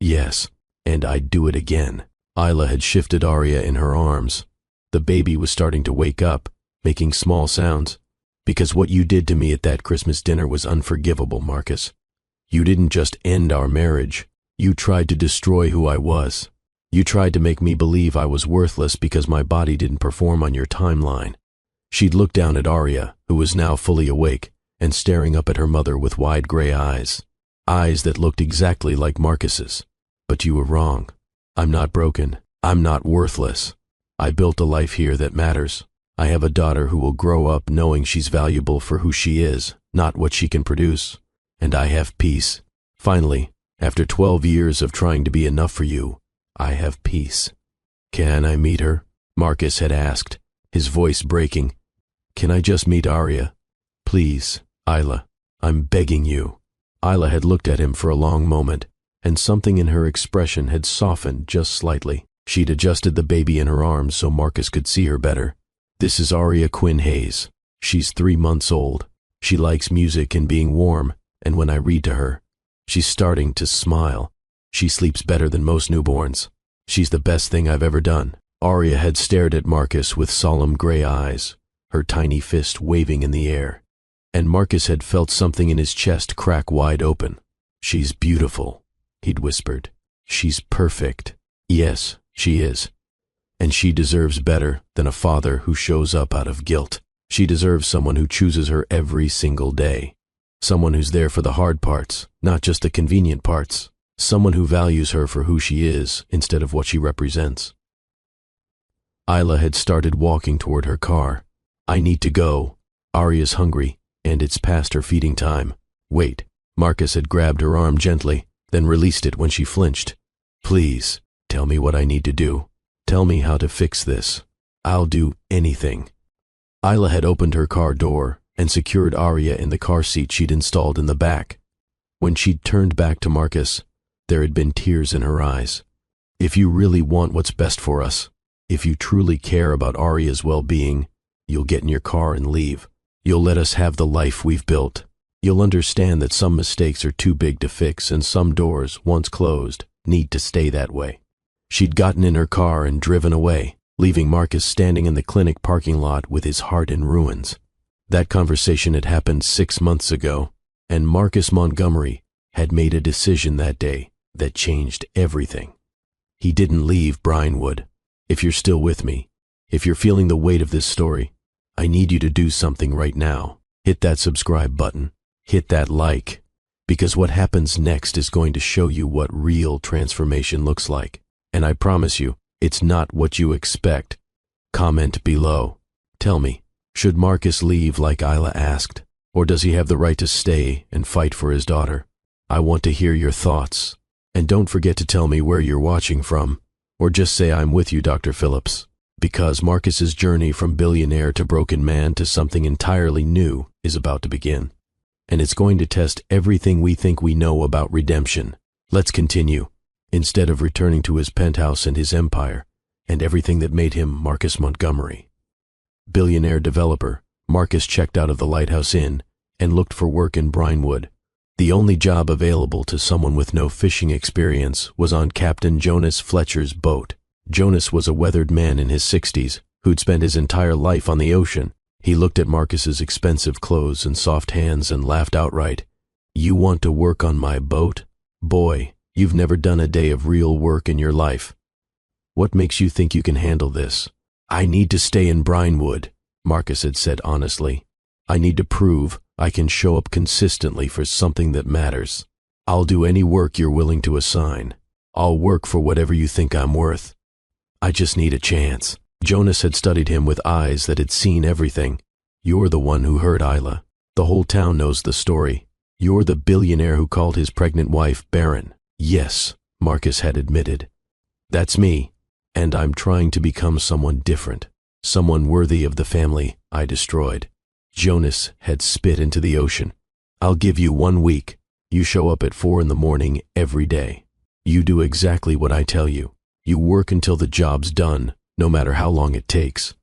"Yes, and I'd do it again." Isla had shifted Arya in her arms. The baby was starting to wake up, making small sounds. "Because what you did to me at that Christmas dinner was unforgivable, Marcus. You didn't just end our marriage. You tried to destroy who I was. You tried to make me believe I was worthless because my body didn't perform on your timeline." She'd looked down at Arya, who was now fully awake, and staring up at her mother with wide gray eyes. Eyes that looked exactly like Marcus's. "But you were wrong. I'm not broken. I'm not worthless. I built a life here that matters. I have a daughter who will grow up knowing she's valuable for who she is, not what she can produce. And I have peace. Finally, after 12 years of trying to be enough for you, I have peace." "Can I meet her?" Marcus had asked, his voice breaking. "Can I just meet Arya? Please, Isla, I'm begging you." Isla had looked at him for a long moment, and something in her expression had softened just slightly. She'd adjusted the baby in her arms so Marcus could see her better. "This is Arya Quinn Hayes. She's 3 months old. She likes music and being warm, and when I read to her, she's starting to smile. She sleeps better than most newborns. She's the best thing I've ever done." Arya had stared at Marcus with solemn gray eyes, her tiny fist waving in the air. And Marcus had felt something in his chest crack wide open. "She's beautiful," he'd whispered. "She's perfect. Yes, she is. And she deserves better than a father who shows up out of guilt. She deserves someone who chooses her every single day. Someone who's there for the hard parts, not just the convenient parts. Someone who values her for who she is instead of what she represents." Isla had started walking toward her car. "I need to go. Arya's hungry, and it's past her feeding time." "Wait." Marcus had grabbed her arm gently, then released it when she flinched. "Please, tell me what I need to do. Tell me how to fix this. I'll do anything." Isla had opened her car door and secured Arya in the car seat she'd installed in the back. When she'd turned back to Marcus, there had been tears in her eyes. "If you really want what's best for us, if you truly care about Arya's well-being, you'll get in your car and leave. You'll let us have the life we've built. You'll understand that some mistakes are too big to fix and some doors, once closed, need to stay that way." She'd gotten in her car and driven away, leaving Marcus standing in the clinic parking lot with his heart in ruins. That conversation had happened 6 months ago, and Marcus Montgomery had made a decision that day that changed everything. He didn't leave Brinewood. If you're still with me, if you're feeling the weight of this story, I need you to do something right now. Hit that subscribe button. Hit that like. Because what happens next is going to show you what real transformation looks like. And I promise you, it's not what you expect. Comment below. Tell me, should Marcus leave like Isla asked? Or does he have the right to stay and fight for his daughter? I want to hear your thoughts. And don't forget to tell me where you're watching from. Or just say I'm with you, Dr. Phillips. Because Marcus's journey from billionaire to broken man to something entirely new is about to begin. And it's going to test everything we think we know about redemption. Let's continue. instead of returning to his penthouse and his empire, and everything that made him Marcus Montgomery. Billionaire developer, Marcus checked out of the Lighthouse Inn and looked for work in Brinewood. The only job available to someone with no fishing experience was on Captain Jonas Fletcher's boat. Jonas was a weathered man in his 60s who'd spent his entire life on the ocean. He looked at Marcus's expensive clothes and soft hands and laughed outright. "You want to work on my boat? Boy, you've never done a day of real work in your life. What makes you think you can handle this?" "I need to stay in Brinewood," Marcus had said honestly. "I need to prove I can show up consistently for something that matters. I'll do any work you're willing to assign. I'll work for whatever you think I'm worth. I just need a chance." Jonas had studied him with eyes that had seen everything. "You're the one who hurt Isla. The whole town knows the story. You're the billionaire who called his pregnant wife barren." "Yes," Marcus had admitted. "That's me, and I'm trying to become someone different, someone worthy of the family I destroyed." Jonas had spit into the ocean. "I'll give you 1 week. You show up at 4 in the morning every day. You do exactly what I tell you. You work until the job's done, no matter how long it takes.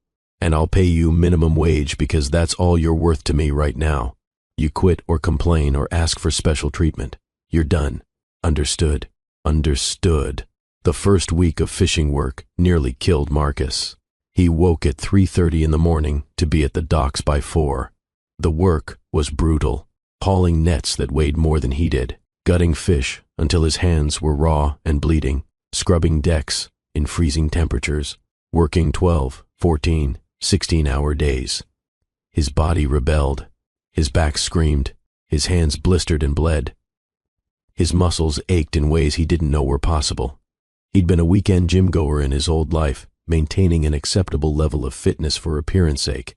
And I'll pay you minimum wage because that's all you're worth to me right now. You quit or complain or ask for special treatment. You're done. Understood?" Understood. The first week of fishing work nearly killed Marcus. He woke at 3:30 in the morning to be at the docks by 4. The work was brutal, hauling nets that weighed more than he did, gutting fish until his hands were raw and bleeding, scrubbing decks in freezing temperatures, working 12, 14, 16-hour days. His body rebelled, his back screamed, his hands blistered and bled. His muscles ached in ways he didn't know were possible. He'd been a weekend gym goer in his old life, maintaining an acceptable level of fitness for appearance sake.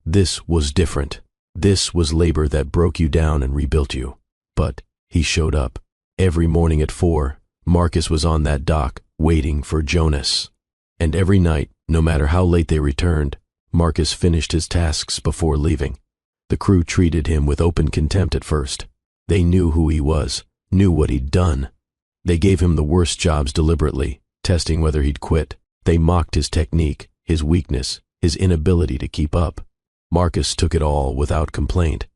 This was different. This was labor that broke you down and rebuilt you. But he showed up. Every morning at 4, Marcus was on that dock, waiting for Jonas. And every night, no matter how late they returned, Marcus finished his tasks before leaving. The crew treated him with open contempt at first. They knew who he was, knew what he'd done. They gave him the worst jobs deliberately, testing whether he'd quit. They mocked his technique, his weakness, his inability to keep up. Marcus took it all without complaint,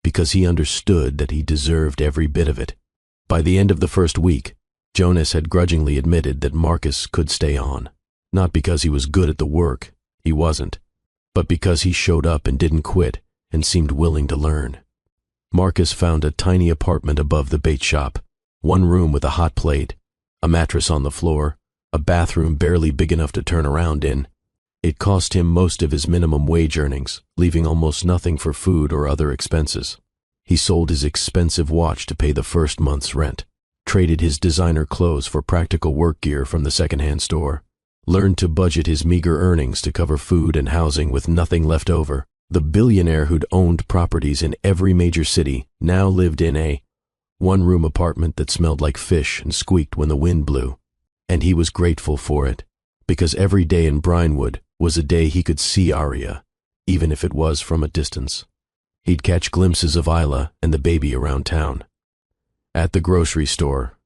because he understood that he deserved every bit of it. By the end of the first week, Jonas had grudgingly admitted that Marcus could stay on, not because he was good at the work, he wasn't, but because he showed up and didn't quit and seemed willing to learn. Marcus found a tiny apartment above the bait shop, 1 room with a hot plate, a mattress on the floor, a bathroom barely big enough to turn around in. It cost him most of his minimum wage earnings, leaving almost nothing for food or other expenses. He sold his expensive watch to pay the first month's rent, traded his designer clothes for practical work gear from the secondhand store, learned to budget his meager earnings to cover food and housing with nothing left over. The billionaire who'd owned properties in every major city now lived in a 1-room apartment that smelled like fish and squeaked when the wind blew. And he was grateful for it, because every day in Brinewood was a day he could see Aria, even if it was from a distance. He'd catch glimpses of Isla and the baby around town. At the grocery store,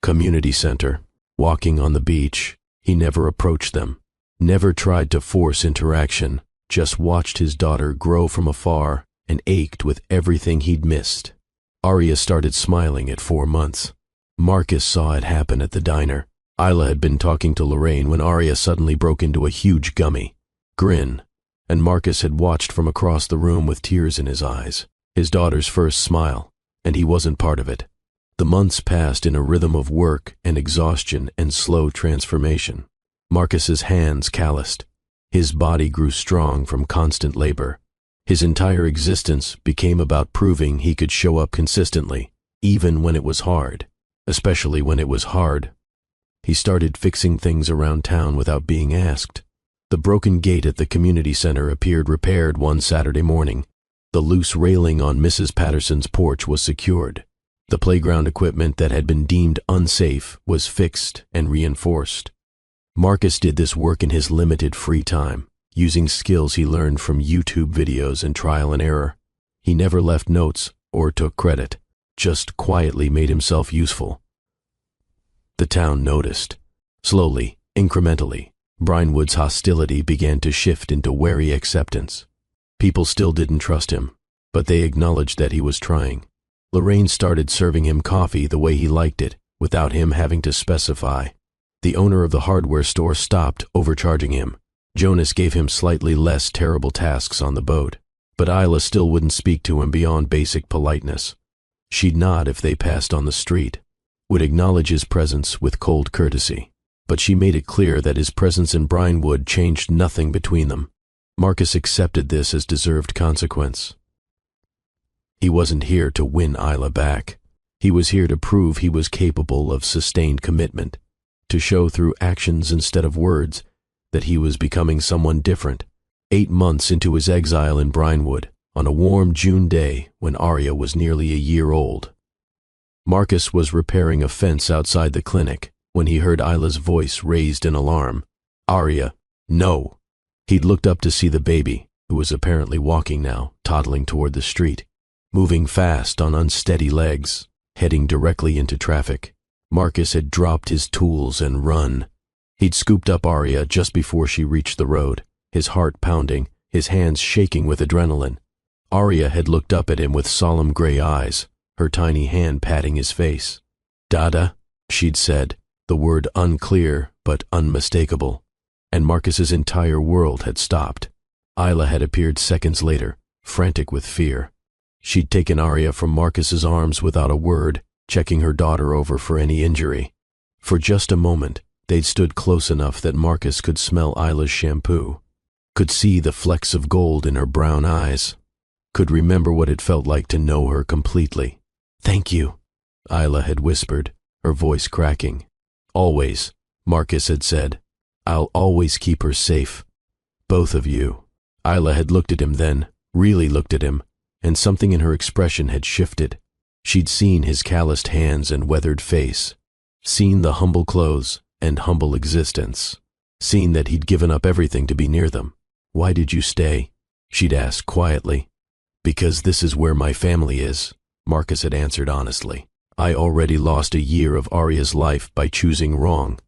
community center, walking on the beach, he never approached them, never tried to force interaction, just watched his daughter grow from afar and ached with everything he'd missed. Aria started smiling at 4 months. Marcus saw it happen at the diner. Isla had been talking to Lorraine when Aria suddenly broke into a huge gummy grin, and Marcus had watched from across the room with tears in his eyes, his daughter's first smile, and he wasn't part of it. The months passed in a rhythm of work and exhaustion and slow transformation. Marcus's hands calloused. His body grew strong from constant labor. His entire existence became about proving he could show up consistently, even when it was hard. Especially when it was hard. He started fixing things around town without being asked. The broken gate at the community center appeared repaired one Saturday morning. The loose railing on Mrs. Patterson's porch was secured. The playground equipment that had been deemed unsafe was fixed and reinforced. Marcus did this work in his limited free time, using skills he learned from YouTube videos and trial and error. He never left notes or took credit. just quietly made himself useful. The town noticed. Slowly, incrementally, Brinewood's hostility began to shift into wary acceptance. People still didn't trust him, but they acknowledged that he was trying. Lorraine started serving him coffee the way he liked it, without him having to specify. The owner of the hardware store stopped overcharging him. Jonas gave him slightly less terrible tasks on the boat, but Isla still wouldn't speak to him beyond basic politeness. She'd nod if they passed on the street, would acknowledge his presence with cold courtesy, but she made it clear that his presence in Brinewood changed nothing between them. Marcus accepted this as deserved consequence. He wasn't here to win Isla back. He was here to prove he was capable of sustained commitment, to show through actions instead of words that he was becoming someone different. 8 months into his exile in Brinewood, on a warm June day when Arya was nearly a year old, Marcus was repairing a fence outside the clinic when he heard Isla's voice raised in alarm. "Arya, no!" He'd looked up to see the baby, who was apparently walking now, toddling toward the street, moving fast on unsteady legs, heading directly into traffic. Marcus had dropped his tools and run. He'd scooped up Arya just before she reached the road, his heart pounding, his hands shaking with adrenaline. Arya had looked up at him with solemn gray eyes, her tiny hand patting his face. "Dada," she'd said, the word unclear but unmistakable, and Marcus's entire world had stopped. Isla had appeared seconds later, frantic with fear. She'd taken Arya from Marcus's arms without a word, checking her daughter over for any injury. For just a moment, they'd stood close enough that Marcus could smell Isla's shampoo, could see the flecks of gold in her brown eyes, could remember what it felt like to know her completely. "Thank you," Isla had whispered, her voice cracking. "Always," Marcus had said. "I'll always keep her safe. Both of you." Isla had looked at him then, really looked at him, and something in her expression had shifted. She'd seen his calloused hands and weathered face, seen the humble clothes and humble existence, seen that he'd given up everything to be near them. "Why did you stay?" she'd asked quietly. "Because this is where my family is," Marcus had answered honestly. "I already lost a year of Arya's life by choosing wrong.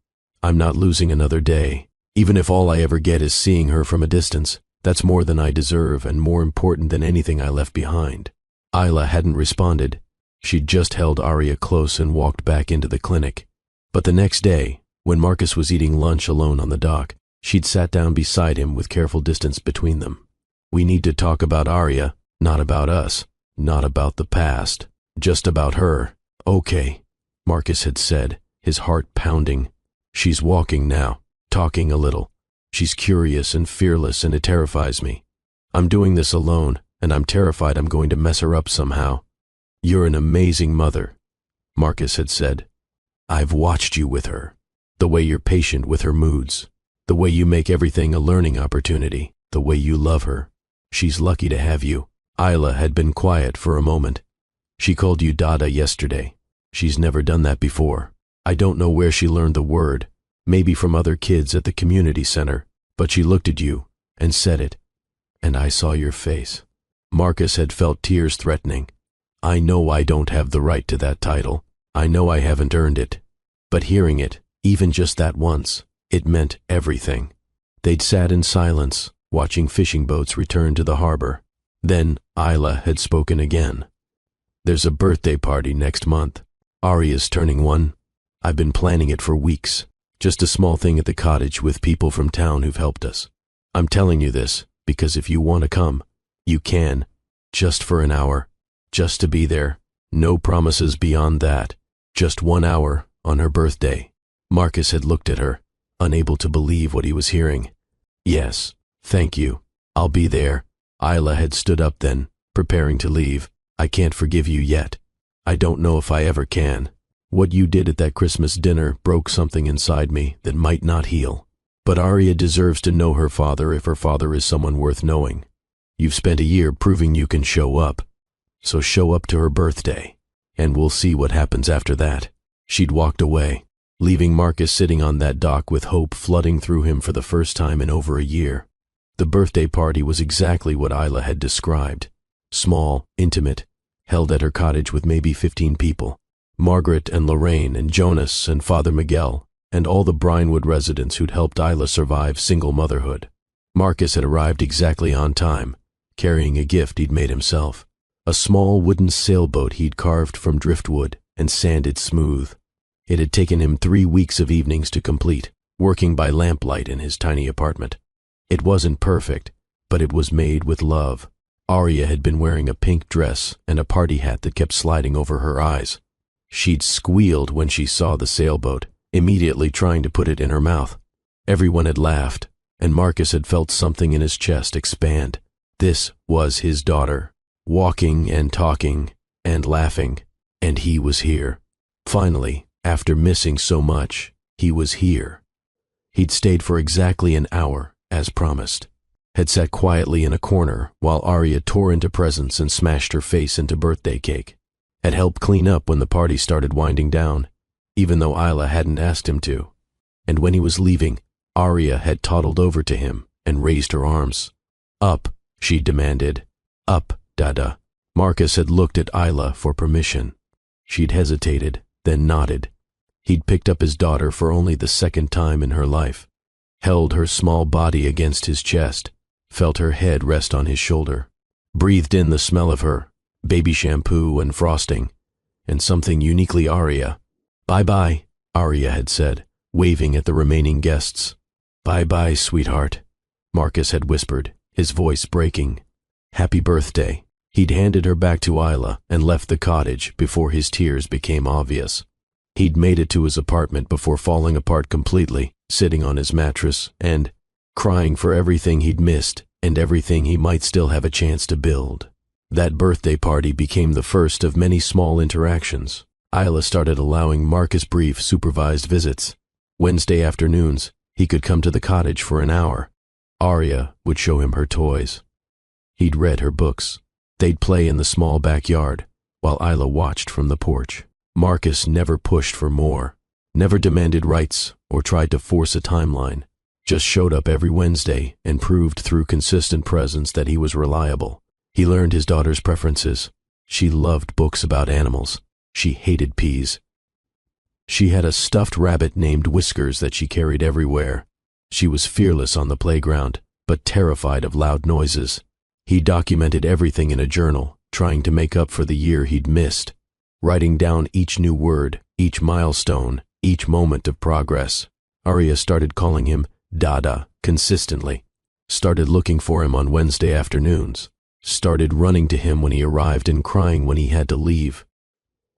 I'm not losing another day. Even if all I ever get is seeing her from a distance, that's more than I deserve and more important than anything I left behind." Isla hadn't responded. She'd just held Arya close and walked back into the clinic. But the next day, when Marcus was eating lunch alone on the dock, she'd sat down beside him with careful distance between them. "We need to talk about Arya, not about us, not about the past, just about her." "Okay," Marcus had said, his heart pounding. "She's walking now, talking a little. She's curious and fearless, and it terrifies me. I'm doing this alone, and I'm terrified I'm going to mess her up somehow." "You're an amazing mother," Marcus had said. "I've watched you with her. The way you're patient with her moods, the way you make everything a learning opportunity, the way you love her. She's lucky to have you." Isla had been quiet for a moment. "She called you Dada yesterday. She's never done that before. I don't know where she learned the word, maybe from other kids at the community center, but she looked at you and said it, and I saw your face." Marcus had felt tears threatening. "I know I don't have the right to that title. I know I haven't earned it." But hearing it, even just that once, it meant everything. They'd sat in silence, watching fishing boats return to the harbor. Then Isla had spoken again. "There's a birthday party next month. Arya's turning 1. I've been planning it for weeks. Just a small thing at the cottage with people from town who've helped us. I'm telling you this because if you want to come, you can, just for an hour, just to be there. No promises beyond that. Just 1 hour on her birthday." Marcus had looked at her, unable to believe what he was hearing. "Yes, thank you. I'll be there." Isla had stood up then, preparing to leave. "I can't forgive you yet. I don't know if I ever can. What you did at that Christmas dinner broke something inside me that might not heal. But Arya deserves to know her father if her father is someone worth knowing. You've spent a year proving you can show up. So show up to her birthday, and we'll see what happens after that." She'd walked away, leaving Marcus sitting on that dock with hope flooding through him for the first time in over a year. The birthday party was exactly what Isla had described. Small, intimate, held at her cottage with maybe 15 people. Margaret and Lorraine and Jonas and Father Miguel, and all the Brinewood residents who'd helped Isla survive single motherhood. Marcus had arrived exactly on time, carrying a gift he'd made himself. A small wooden sailboat he'd carved from driftwood and sanded smooth. It had taken him 3 weeks of evenings to complete, working by lamplight in his tiny apartment. It wasn't perfect, but it was made with love. Arya had been wearing a pink dress and a party hat that kept sliding over her eyes. She'd squealed when she saw the sailboat, immediately trying to put it in her mouth. Everyone had laughed, and Marcus had felt something in his chest expand. This was his daughter, walking and talking and laughing, and he was here. Finally, after missing so much, he was here. He'd stayed for exactly an hour, as promised. Had sat quietly in a corner while Arya tore into presents and smashed her face into birthday cake. Had helped clean up when the party started winding down, even though Isla hadn't asked him to. And when he was leaving, Arya had toddled over to him and raised her arms. "Up," she demanded. "Up, Dada." Marcus had looked at Isla for permission. She'd hesitated, then nodded. He'd picked up his daughter for only the second time in her life, held her small body against his chest, felt her head rest on his shoulder, breathed in the smell of her, baby shampoo and frosting, and something uniquely Arya. "Bye-bye," Arya had said, waving at the remaining guests. "Bye-bye, sweetheart," Marcus had whispered, his voice breaking. "Happy birthday." He'd handed her back to Isla and left the cottage before his tears became obvious. He'd made it to his apartment before falling apart completely, sitting on his mattress and crying for everything he'd missed and everything he might still have a chance to build. That birthday party became the first of many small interactions. Isla started allowing Marcus brief supervised visits. Wednesday afternoons, he could come to the cottage for an hour. Arya would show him her toys. He'd read her books. They'd play in the small backyard, while Isla watched from the porch. Marcus never pushed for more, never demanded rights or tried to force a timeline, just showed up every Wednesday and proved through consistent presence that he was reliable. He learned his daughter's preferences. She loved books about animals. She hated peas. She had a stuffed rabbit named Whiskers that she carried everywhere. She was fearless on the playground, but terrified of loud noises. He documented everything in a journal, trying to make up for the year he'd missed, writing down each new word, each milestone, each moment of progress. Arya started calling him Dada consistently, started looking for him on Wednesday afternoons, started running to him when he arrived and crying when he had to leave.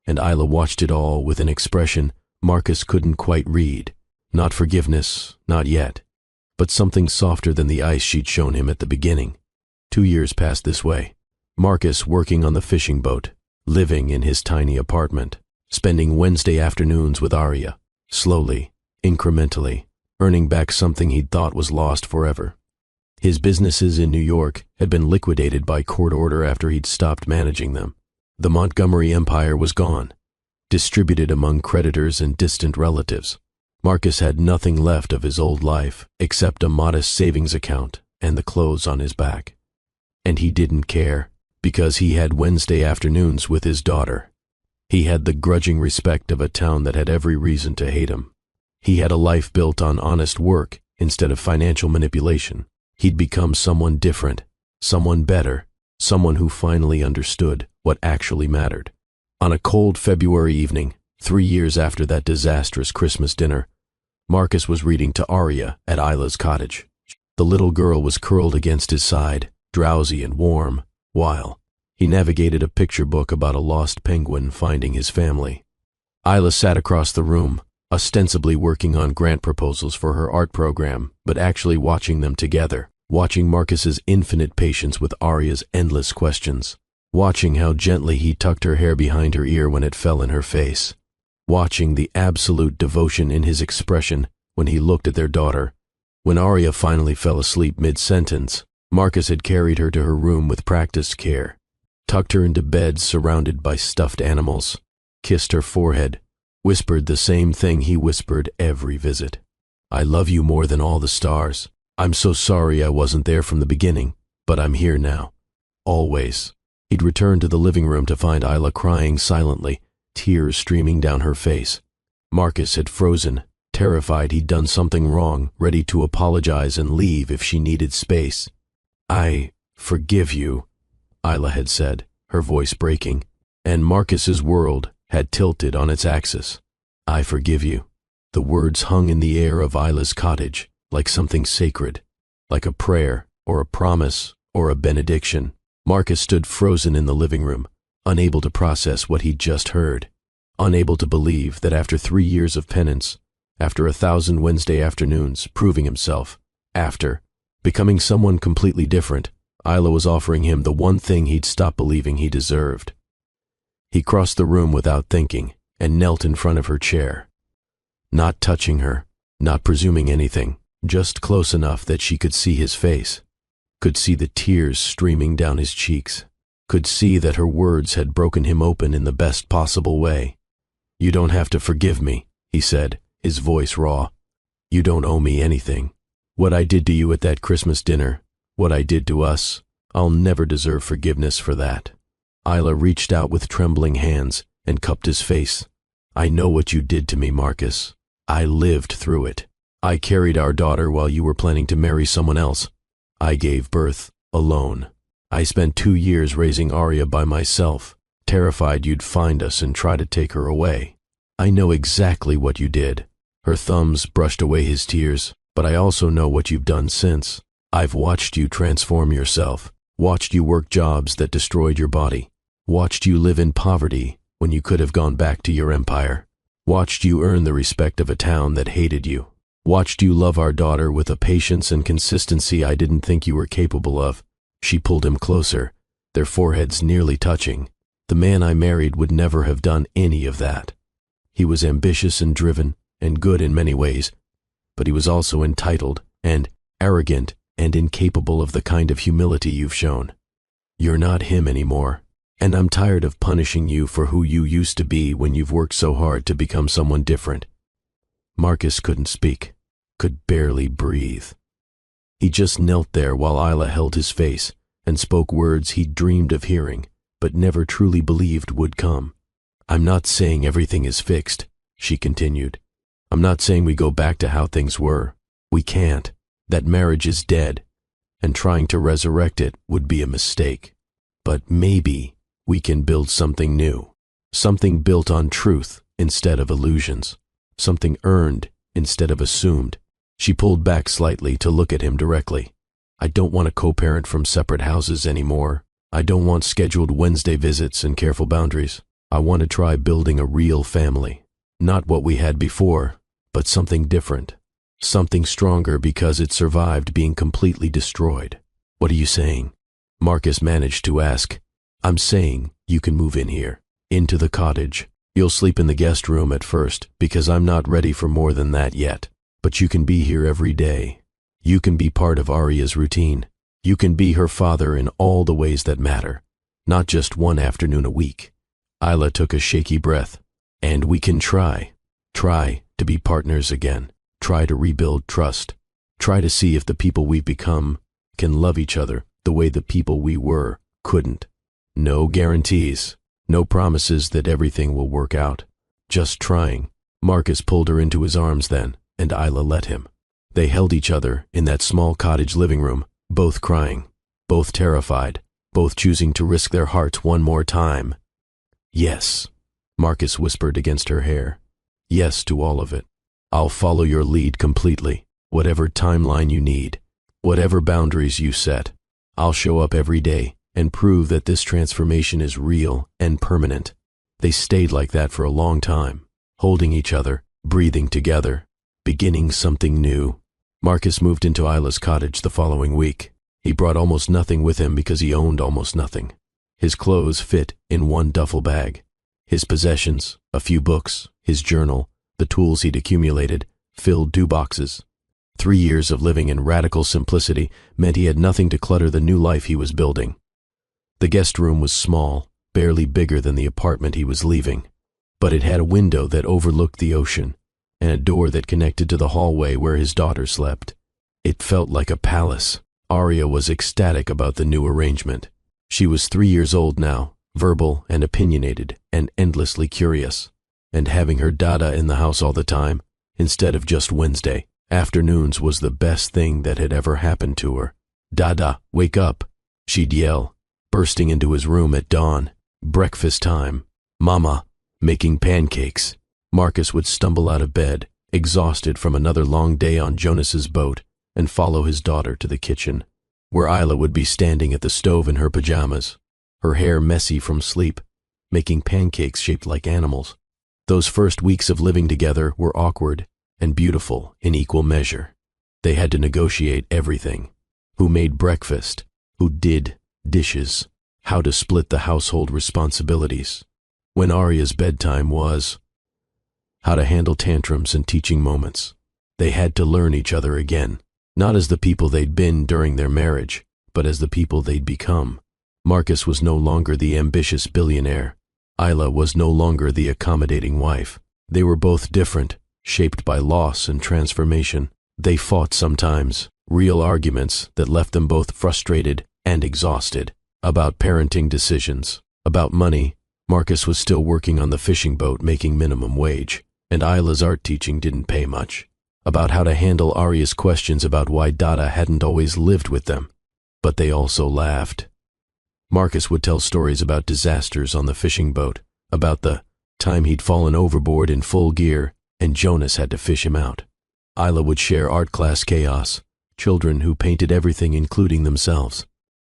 And Isla watched it all with an expression Marcus couldn't quite read. Not forgiveness, not yet, but something softer than the ice she'd shown him at the beginning. 2 years passed this way. Marcus working on the fishing boat, living in his tiny apartment, spending Wednesday afternoons with Arya, slowly, incrementally, earning back something he'd thought was lost forever. His businesses in New York had been liquidated by court order after he'd stopped managing them. The Montgomery empire was gone, distributed among creditors and distant relatives. Marcus had nothing left of his old life except a modest savings account and the clothes on his back. And he didn't care, because he had Wednesday afternoons with his daughter. He had the grudging respect of a town that had every reason to hate him. He had a life built on honest work instead of financial manipulation. He'd become someone different, someone better, someone who finally understood what actually mattered. On a cold February evening, 3 years after that disastrous Christmas dinner, Marcus was reading to Arya at Isla's cottage. The little girl was curled against his side, drowsy and warm, while he navigated a picture book about a lost penguin finding his family. Isla sat across the room, ostensibly working on grant proposals for her art program, but actually watching them together, watching Marcus's infinite patience with Arya's endless questions, watching how gently he tucked her hair behind her ear when it fell in her face, watching the absolute devotion in his expression when he looked at their daughter. When Arya finally fell asleep mid-sentence, Marcus had carried her to her room with practiced care, tucked her into bed surrounded by stuffed animals, kissed her forehead, whispered the same thing he whispered every visit. "I love you more than all the stars. I'm so sorry I wasn't there from the beginning, but I'm here now. Always." He'd returned to the living room to find Isla crying silently, tears streaming down her face. Marcus had frozen, terrified he'd done something wrong, ready to apologize and leave if she needed space. "I forgive you," Isla had said, her voice breaking, and Marcus's world had tilted on its axis. "I forgive you." The words hung in the air of Isla's cottage, like something sacred, like a prayer or a promise or a benediction. Marcus stood frozen in the living room, unable to process what he'd just heard, unable to believe that after 3 years of penance, after 1,000 Wednesday afternoons proving himself, after becoming someone completely different, Isla was offering him the one thing he'd stopped believing he deserved. He crossed the room without thinking and knelt in front of her chair, not touching her, not presuming anything, just close enough that she could see his face, could see the tears streaming down his cheeks, could see that her words had broken him open in the best possible way. "You don't have to forgive me," he said, his voice raw. "You don't owe me anything. What I did to you at that Christmas dinner, what I did to us, I'll never deserve forgiveness for that." Isla reached out with trembling hands and cupped his face. "I know what you did to me, Marcus. I lived through it. I carried our daughter while you were planning to marry someone else. I gave birth alone. I spent 2 years raising Arya by myself, terrified you'd find us and try to take her away. I know exactly what you did." Her thumbs brushed away his tears. "But I also know what you've done since. I've watched you transform yourself, watched you work jobs that destroyed your body, watched you live in poverty when you could have gone back to your empire, watched you earn the respect of a town that hated you, watched you love our daughter with a patience and consistency I didn't think you were capable of." She pulled him closer, their foreheads nearly touching. "The man I married would never have done any of that. He was ambitious and driven and good in many ways, but he was also entitled and arrogant and incapable of the kind of humility you've shown. You're not him anymore, and I'm tired of punishing you for who you used to be when you've worked so hard to become someone different." Marcus couldn't speak, could barely breathe. He just knelt there while Isla held his face and spoke words he'd dreamed of hearing, but never truly believed would come. "I'm not saying everything is fixed," she continued. "I'm not saying we go back to how things were. We can't. That marriage is dead, and trying to resurrect it would be a mistake. But maybe we can build something new, something built on truth instead of illusions, something earned instead of assumed." She pulled back slightly to look at him directly. "I don't want to co-parent from separate houses anymore. I don't want scheduled Wednesday visits and careful boundaries. I want to try building a real family. Not what we had before, but something different. Something stronger because it survived being completely destroyed." "What are you saying?" Marcus managed to ask. "I'm saying you can move in here, into the cottage. You'll sleep in the guest room at first, because I'm not ready for more than that yet. But you can be here every day. You can be part of Arya's routine. You can be her father in all the ways that matter, not just one afternoon a week." Isla took a shaky breath. "And we can try to be partners again, try to rebuild trust, try to see if the people we've become can love each other the way the people we were couldn't. No guarantees, no promises that everything will work out. Just trying." Marcus pulled her into his arms then, and Isla let him. They held each other in that small cottage living room, both crying, both terrified, both choosing to risk their hearts one more time. "Yes," Marcus whispered against her hair. "Yes to all of it. I'll follow your lead completely, whatever timeline you need, whatever boundaries you set. I'll show up every day and prove that this transformation is real and permanent." They stayed like that for a long time, holding each other, breathing together, beginning something new. Marcus moved into Isla's cottage the following week. He brought almost nothing with him because he owned almost nothing. His clothes fit in one duffel bag. His possessions, a few books, his journal, the tools he'd accumulated, filled 2 boxes. 3 years of living in radical simplicity meant he had nothing to clutter the new life he was building. The guest room was small, barely bigger than the apartment he was leaving, but it had a window that overlooked the ocean and a door that connected to the hallway where his daughter slept. It felt like a palace. Arya was ecstatic about the new arrangement. She was 3 years old now, verbal and opinionated and endlessly curious, and having her Dada in the house all the time, instead of just Wednesday afternoons, was the best thing that had ever happened to her. "Dada, wake up," she'd yell, bursting into his room at dawn. "Breakfast time." "Mama, making pancakes." Marcus would stumble out of bed, exhausted from another long day on Jonas's boat, and follow his daughter to the kitchen, where Isla would be standing at the stove in her pajamas, her hair messy from sleep, making pancakes shaped like animals. Those first weeks of living together were awkward and beautiful in equal measure. They had to negotiate everything: who made breakfast, who did dishes, how to split the household responsibilities, when Arya's bedtime was, how to handle tantrums and teaching moments. They had to learn each other again, not as the people they'd been during their marriage, but as the people they'd become. Marcus was no longer the ambitious billionaire. Isla was no longer the accommodating wife. They were both different, shaped by loss and transformation. They fought sometimes, real arguments that left them both frustrated and exhausted. About parenting decisions, about money. Marcus was still working on the fishing boat making minimum wage, and Isla's art teaching didn't pay much. About how to handle Arya's questions about why Dada hadn't always lived with them. But they also laughed. Marcus would tell stories about disasters on the fishing boat, about the time he'd fallen overboard in full gear and Jonas had to fish him out. Isla would share art class chaos, children who painted everything including themselves,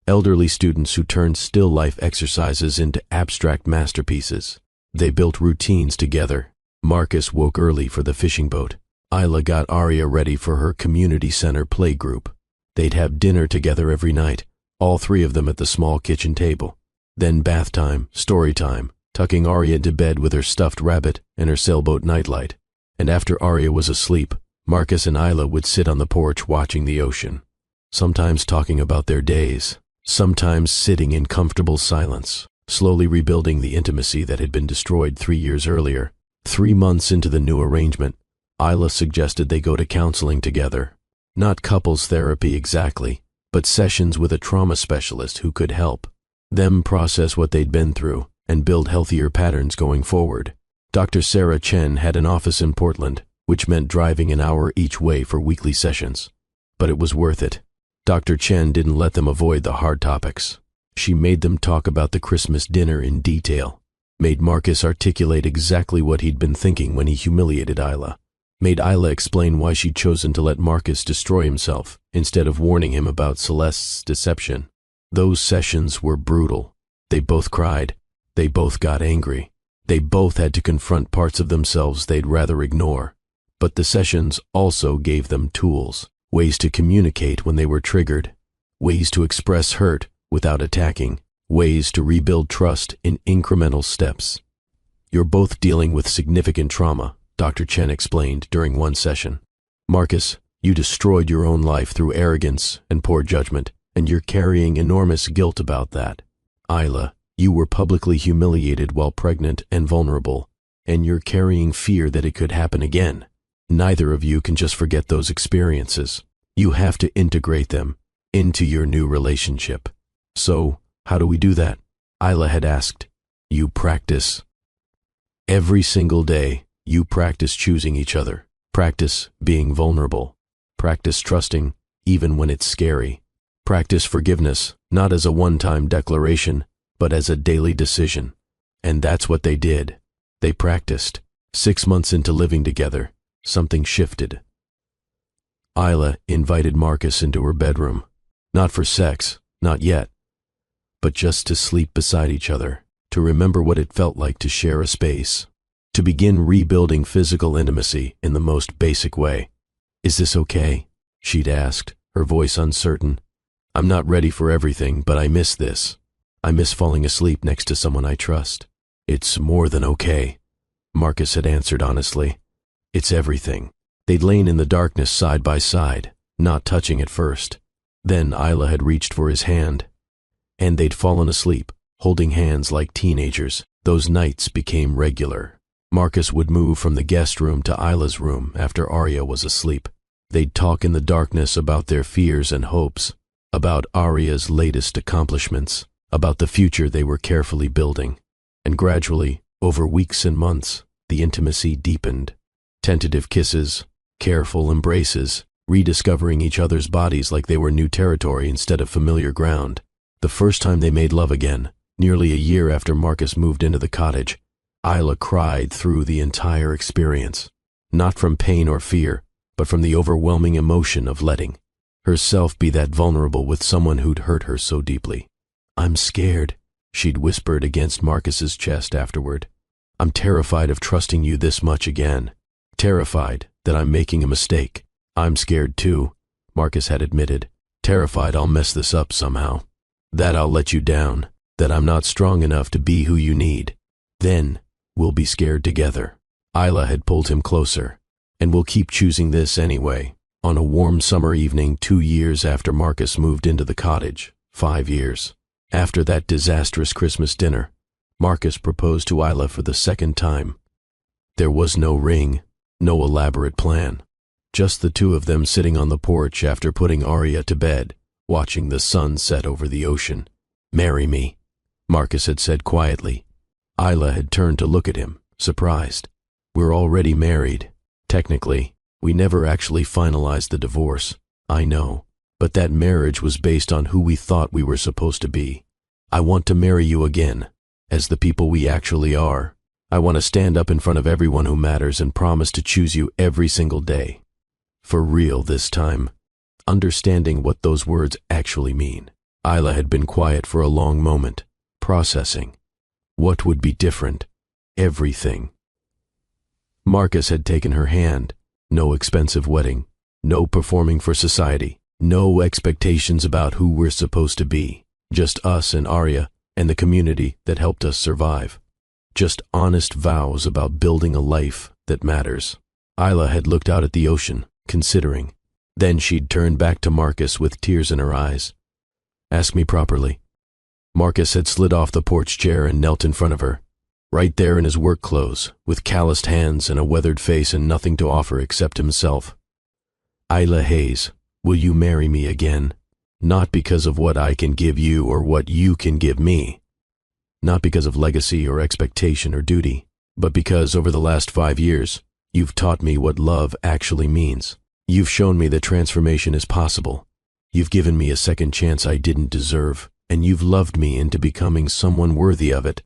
elderly students who turned still life exercises into abstract masterpieces. They built routines together. Marcus woke early for the fishing boat. Isla got Arya ready for her community center play group. They'd have dinner together every night, all three of them at the small kitchen table. Then bath time, story time, tucking Arya into bed with her stuffed rabbit and her sailboat nightlight. And after Arya was asleep, Marcus and Isla would sit on the porch watching the ocean, sometimes talking about their days, sometimes sitting in comfortable silence, slowly rebuilding the intimacy that had been destroyed 3 years earlier. 3 months into the new arrangement, Isla suggested they go to counseling together. Not couples therapy exactly, but sessions with a trauma specialist who could help them process what they'd been through and build healthier patterns going forward. Dr. Sarah Chen had an office in Portland, which meant driving an hour each way for weekly sessions. But it was worth it. Dr. Chen didn't let them avoid the hard topics. She made them talk about the Christmas dinner in detail, made Marcus articulate exactly what he'd been thinking when he humiliated Isla, made Isla explain why she'd chosen to let Marcus destroy himself instead of warning him about Celeste's deception. Those sessions were brutal. They both cried. They both got angry. They both had to confront parts of themselves they'd rather ignore. But the sessions also gave them tools, ways to communicate when they were triggered, ways to express hurt without attacking, ways to rebuild trust in incremental steps. "You're both dealing with significant trauma," Dr. Chen explained during one session. "Marcus, you destroyed your own life through arrogance and poor judgment, and you're carrying enormous guilt about that. Isla, you were publicly humiliated while pregnant and vulnerable, and you're carrying fear that it could happen again. Neither of you can just forget those experiences. You have to integrate them into your new relationship." "So, how do we do that?" Isla had asked. "You practice. Every single day, you practice choosing each other. Practice being vulnerable. Practice trusting, even when it's scary. Practice forgiveness, not as a one-time declaration, but as a daily decision." And that's what they did. They practiced. 6 months into living together, something shifted. Isla invited Marcus into her bedroom. Not for sex, not yet, but just to sleep beside each other, to remember what it felt like to share a space, to begin rebuilding physical intimacy in the most basic way. "Is this okay?" she'd asked, her voice uncertain. "I'm not ready for everything, but I miss this. I miss falling asleep next to someone I trust." "It's more than okay," Marcus had answered honestly. "It's everything." They'd lain in the darkness side by side, not touching at first. Then Isla had reached for his hand, and they'd fallen asleep, holding hands like teenagers. Those nights became regular. Marcus would move from the guest room to Isla's room after Arya was asleep. They'd talk in the darkness about their fears and hopes, about Arya's latest accomplishments, about the future they were carefully building. And gradually, over weeks and months, the intimacy deepened. Tentative kisses, careful embraces, rediscovering each other's bodies like they were new territory instead of familiar ground. The first time they made love again, nearly a year after Marcus moved into the cottage, Isla cried through the entire experience, not from pain or fear, but from the overwhelming emotion of letting herself be that vulnerable with someone who'd hurt her so deeply. "I'm scared," she'd whispered against Marcus's chest afterward. "I'm terrified of trusting you this much again. Terrified that I'm making a mistake." "I'm scared too," Marcus had admitted. "Terrified I'll mess this up somehow. That I'll let you down. That I'm not strong enough to be who you need. Then we'll be scared together." Isla had pulled him closer. "And we'll keep choosing this anyway." On a warm summer evening 2 years after Marcus moved into the cottage, 5 years after that disastrous Christmas dinner, Marcus proposed to Isla for the second time. There was no ring, no elaborate plan. Just the two of them sitting on the porch after putting Arya to bed, watching the sun set over the ocean. "Marry me," Marcus had said quietly. Isla had turned to look at him, surprised. "We're already married. Technically, we never actually finalized the divorce. I know, but that marriage was based on who we thought we were supposed to be. I want to marry you again, as the people we actually are. I want to stand up in front of everyone who matters and promise to choose you every single day. For real this time." Understanding what those words actually mean, Isla had been quiet for a long moment, processing. What would be different? Everything. Marcus had taken her hand. No expensive wedding, no performing for society, no expectations about who we're supposed to be. Just us and Arya and the community that helped us survive. Just honest vows about building a life that matters. Isla had looked out at the ocean, considering. Then she'd turned back to Marcus with tears in her eyes. "Ask me properly." Marcus had slid off the porch chair and knelt in front of her, right there in his work clothes, with calloused hands and a weathered face and nothing to offer except himself. "Isla Hayes, will you marry me again? Not because of what I can give you or what you can give me. Not because of legacy or expectation or duty, but because over the last 5 years, you've taught me what love actually means. You've shown me that transformation is possible. You've given me a second chance I didn't deserve, and you've loved me into becoming someone worthy of it."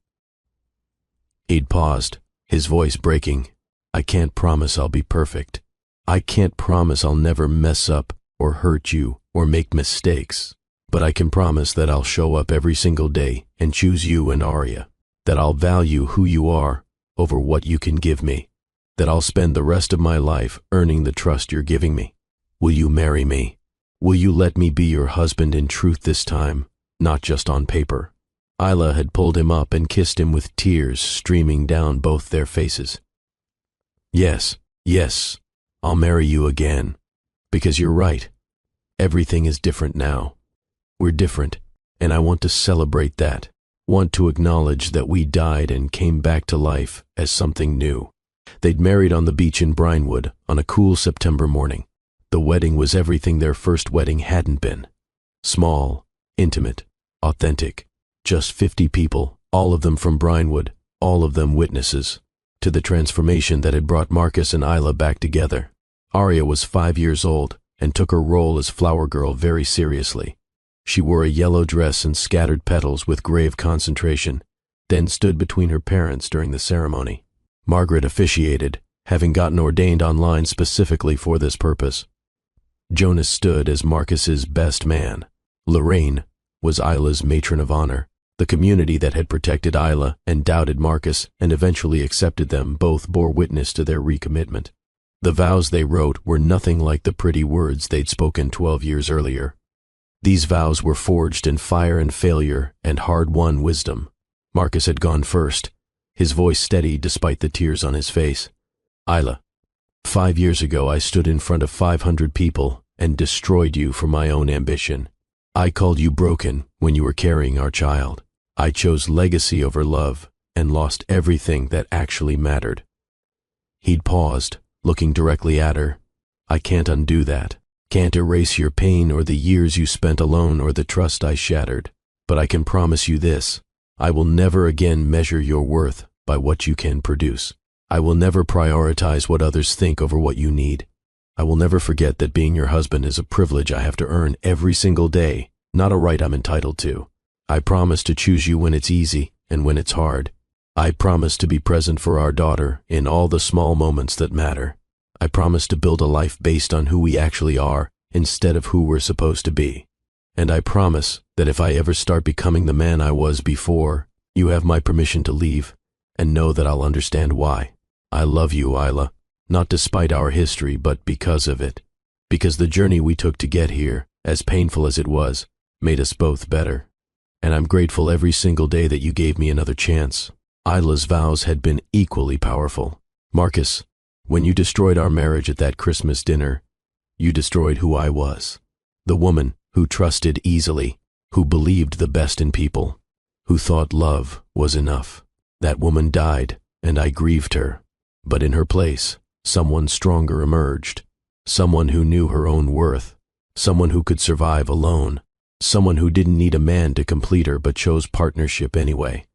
He'd paused, his voice breaking. "I can't promise I'll be perfect. I can't promise I'll never mess up or hurt you or make mistakes. But I can promise that I'll show up every single day and choose you and Arya. That I'll value who you are over what you can give me. That I'll spend the rest of my life earning the trust you're giving me. Will you marry me? Will you let me be your husband in truth this time, not just on paper?" Isla had pulled him up and kissed him with tears streaming down both their faces. "Yes, yes, I'll marry you again. Because you're right. Everything is different now. We're different, and I want to celebrate that. Want to acknowledge that we died and came back to life as something new." They'd married on the beach in Brinewood on a cool September morning. The wedding was everything their first wedding hadn't been. Small, intimate, authentic. Just 50 people, all of them from Brinewood, all of them witnesses to the transformation that had brought Marcus and Isla back together. Arya was 5 years old and took her role as flower girl very seriously. She wore a yellow dress and scattered petals with grave concentration, then stood between her parents during the ceremony. Margaret officiated, having gotten ordained online specifically for this purpose. Jonas stood as Marcus's best man. Lorraine was Isla's matron of honor. The community that had protected Isla and doubted Marcus and eventually accepted them both bore witness to their recommitment. The vows they wrote were nothing like the pretty words they'd spoken 12 years earlier. These vows were forged in fire and failure and hard-won wisdom. Marcus had gone first, his voice steady despite the tears on his face. "Isla, 5 years ago I stood in front of 500 people and destroyed you for my own ambition. I called you broken when you were carrying our child. I chose legacy over love and lost everything that actually mattered." He'd paused, looking directly at her. "I can't undo that. Can't erase your pain or the years you spent alone or the trust I shattered. But I can promise you this: I will never again measure your worth by what you can produce. I will never prioritize what others think over what you need. I will never forget that being your husband is a privilege I have to earn every single day, not a right I'm entitled to. I promise to choose you when it's easy and when it's hard. I promise to be present for our daughter in all the small moments that matter. I promise to build a life based on who we actually are instead of who we're supposed to be. And I promise that if I ever start becoming the man I was before, you have my permission to leave, and know that I'll understand why. I love you, Isla, not despite our history, but because of it. Because the journey we took to get here, as painful as it was, made us both better. And I'm grateful every single day that you gave me another chance. Isla's vows had been equally powerful. Marcus, when you destroyed our marriage at that Christmas dinner, you destroyed who I was. The woman who trusted easily, who believed the best in people, who thought love was enough. That woman died, and I grieved her. But in her place, someone stronger emerged. Someone who knew her own worth. Someone who could survive alone. Someone who didn't need a man to complete her but chose partnership anyway.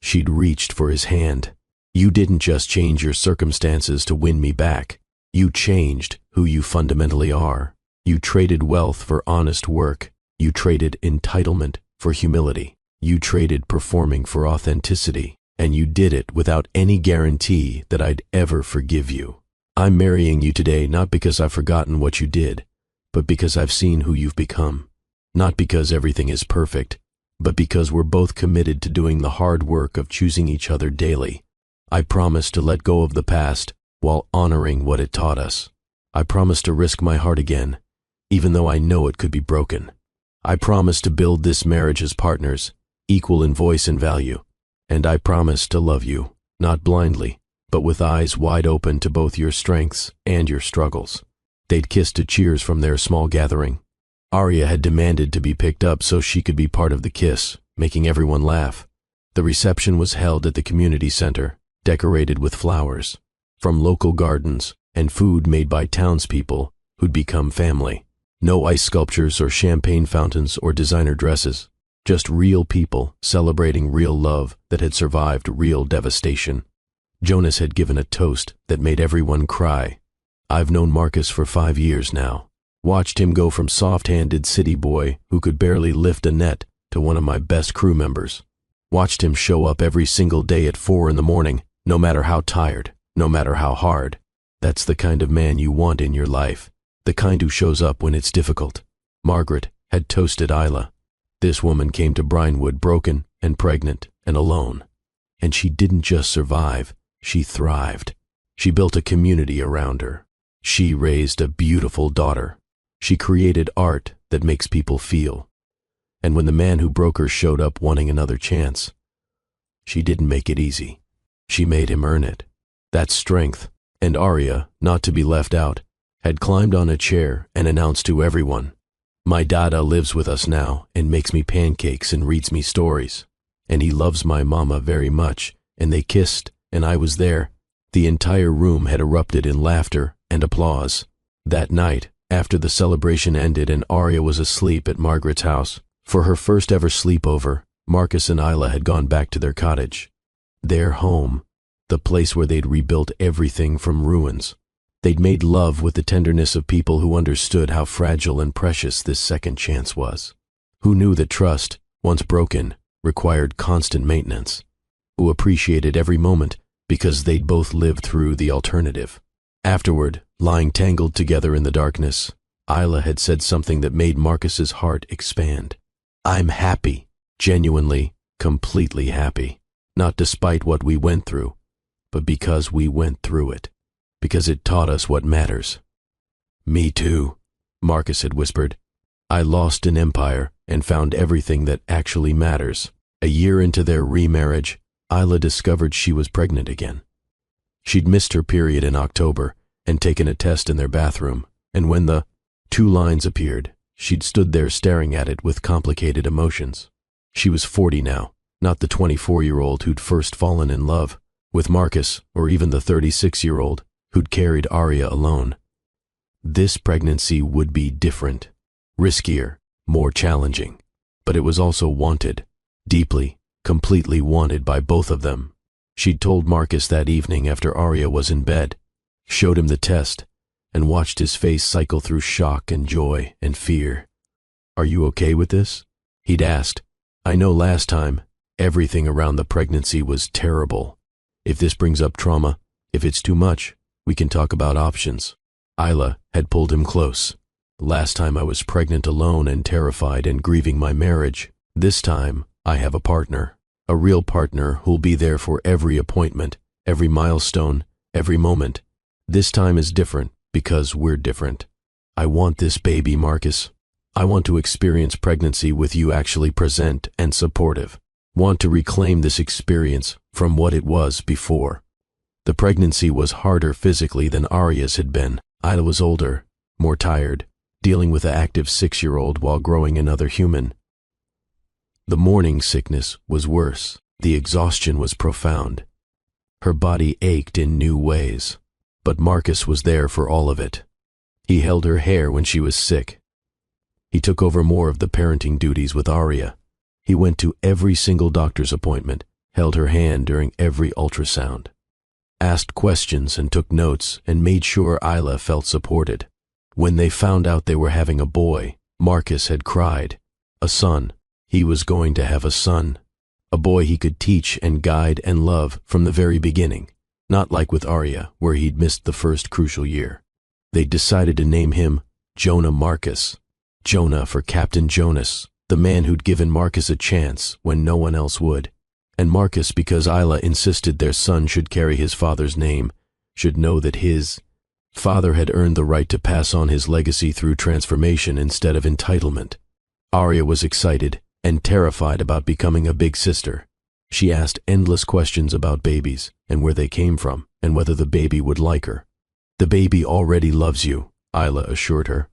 She'd reached for his hand. You didn't just change your circumstances to win me back. You changed who you fundamentally are. You traded wealth for honest work. You traded entitlement for humility. You traded performing for authenticity. And you did it without any guarantee that I'd ever forgive you. I'm marrying you today not because I've forgotten what you did, but because I've seen who you've become. Not because everything is perfect, but because we're both committed to doing the hard work of choosing each other daily. I promise to let go of the past while honoring what it taught us. I promise to risk my heart again, even though I know it could be broken. I promise to build this marriage as partners, equal in voice and value. And I promise to love you, not blindly, but with eyes wide open to both your strengths and your struggles. They'd kissed to cheers from their small gathering. Arya had demanded to be picked up so she could be part of the kiss, making everyone laugh. The reception was held at the community center, decorated with flowers from local gardens and food made by townspeople who'd become family. No ice sculptures or champagne fountains or designer dresses. Just real people celebrating real love that had survived real devastation. Jonas had given a toast that made everyone cry. I've known Marcus for 5 years now. Watched him go from soft-handed city boy who could barely lift a net to one of my best crew members. Watched him show up every single day at 4 in the morning, no matter how tired, no matter how hard. That's the kind of man you want in your life, the kind who shows up when it's difficult. Margaret had toasted Isla. This woman came to Brinewood broken and pregnant and alone. And she didn't just survive, she thrived. She built a community around her. She raised a beautiful daughter. She created art that makes people feel. And when the man who broke her showed up wanting another chance, she didn't make it easy. She made him earn it. That's strength. And Arya, not to be left out, had climbed on a chair and announced to everyone, my dada lives with us now and makes me pancakes and reads me stories. And he loves my mama very much, and they kissed, and I was there. The entire room had erupted in laughter and applause. That night, after the celebration ended and Arya was asleep at Margaret's house, for her first ever sleepover, Marcus and Isla had gone back to their cottage. Their home, the place where they'd rebuilt everything from ruins. They'd made love with the tenderness of people who understood how fragile and precious this second chance was. Who knew that trust, once broken, required constant maintenance. Who appreciated every moment because they'd both lived through the alternative. Afterward, lying tangled together in the darkness, Isla had said something that made Marcus's heart expand. I'm happy, genuinely, completely happy. Not despite what we went through, but because we went through it. Because it taught us what matters. Me too, Marcus had whispered. I lost an empire and found everything that actually matters. A year into their remarriage, Isla discovered she was pregnant again. She'd missed her period in October and taken a test in their bathroom, and when the 2 lines appeared, she'd stood there staring at it with complicated emotions. She was 40 now, not the 24-year-old who'd first fallen in love with Marcus, or even the 36-year-old who'd carried Arya alone. This pregnancy would be different, riskier, more challenging. but it was also wanted, deeply, completely wanted by both of them. She'd told Marcus that evening after Arya was in bed, showed him the test, and watched his face cycle through shock and joy and fear. "Are you okay with this?" he'd asked. "I know last time, everything around the pregnancy was terrible. If this brings up trauma, if it's too much, we can talk about options." Isla had pulled him close. "Last time I was pregnant alone and terrified and grieving my marriage. This time, I have a partner. A real partner who'll be there for every appointment, every milestone, every moment. This time is different because we're different. I want this baby, Marcus. I want to experience pregnancy with you actually present and supportive. Want to reclaim this experience from what it was before." The pregnancy was harder physically than Arya's had been. Isla was older, more tired, dealing with an active 6-year-old while growing another human. The morning sickness was worse. The exhaustion was profound. Her body ached in new ways, but Marcus was there for all of it. He held her hair when she was sick. He took over more of the parenting duties with Arya. He went to every single doctor's appointment, held her hand during every ultrasound, asked questions and took notes and made sure Isla felt supported. When they found out they were having a boy, Marcus had cried. A son. He was going to have a son. A boy he could teach and guide and love from the very beginning, not like with Arya, where he'd missed the first crucial year. They decided to name him Jonah Marcus. Jonah for Captain Jonas, the man who'd given Marcus a chance when no one else would. And Marcus because Isla insisted their son should carry his father's name, should know that his father had earned the right to pass on his legacy through transformation instead of entitlement. Arya was excited and terrified about becoming a big sister. She asked endless questions about babies and where they came from and whether the baby would like her. "The baby already loves you," Isla assured her.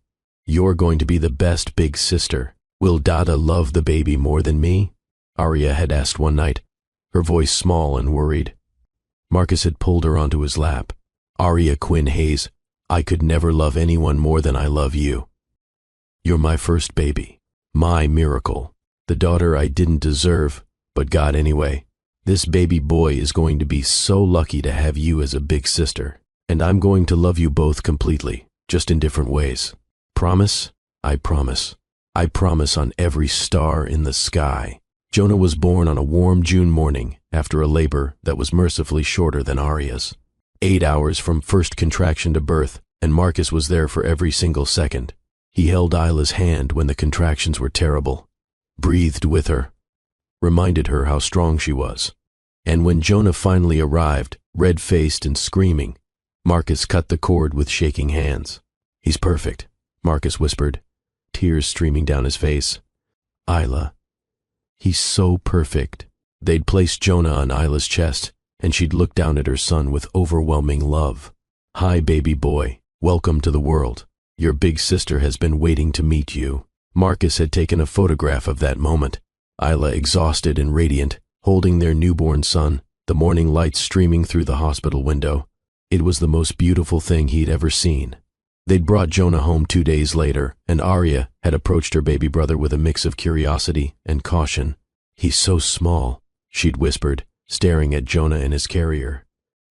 "You're going to be the best big sister. Will Dada love the baby more than me?" Arya had asked one night, her voice small and worried. Marcus had pulled her onto his lap. "Arya Quinn Hayes, I could never love anyone more than I love you. You're my first baby, my miracle, the daughter I didn't deserve, but got anyway. This baby boy is going to be so lucky to have you as a big sister, and I'm going to love you both completely, just in different ways. Promise? I promise. I promise on every star in the sky." Jonah was born on a warm June morning after a labor that was mercifully shorter than Arya's. 8 hours from first contraction to birth, and Marcus was there for every single second. He held Isla's hand when the contractions were terrible, breathed with her, reminded her how strong she was. And when Jonah finally arrived, red-faced and screaming, Marcus cut the cord with shaking hands. "He's perfect," Marcus whispered, tears streaming down his face. "Isla, he's so perfect." They'd placed Jonah on Isla's chest, and she'd look down at her son with overwhelming love. "Hi, baby boy. Welcome to the world. Your big sister has been waiting to meet you." Marcus had taken a photograph of that moment. Isla exhausted and radiant, holding their newborn son, the morning lights streaming through the hospital window. It was the most beautiful thing he'd ever seen. They'd brought Jonah home 2 days later, and Arya had approached her baby brother with a mix of curiosity and caution. "He's so small," she'd whispered, staring at Jonah and his carrier.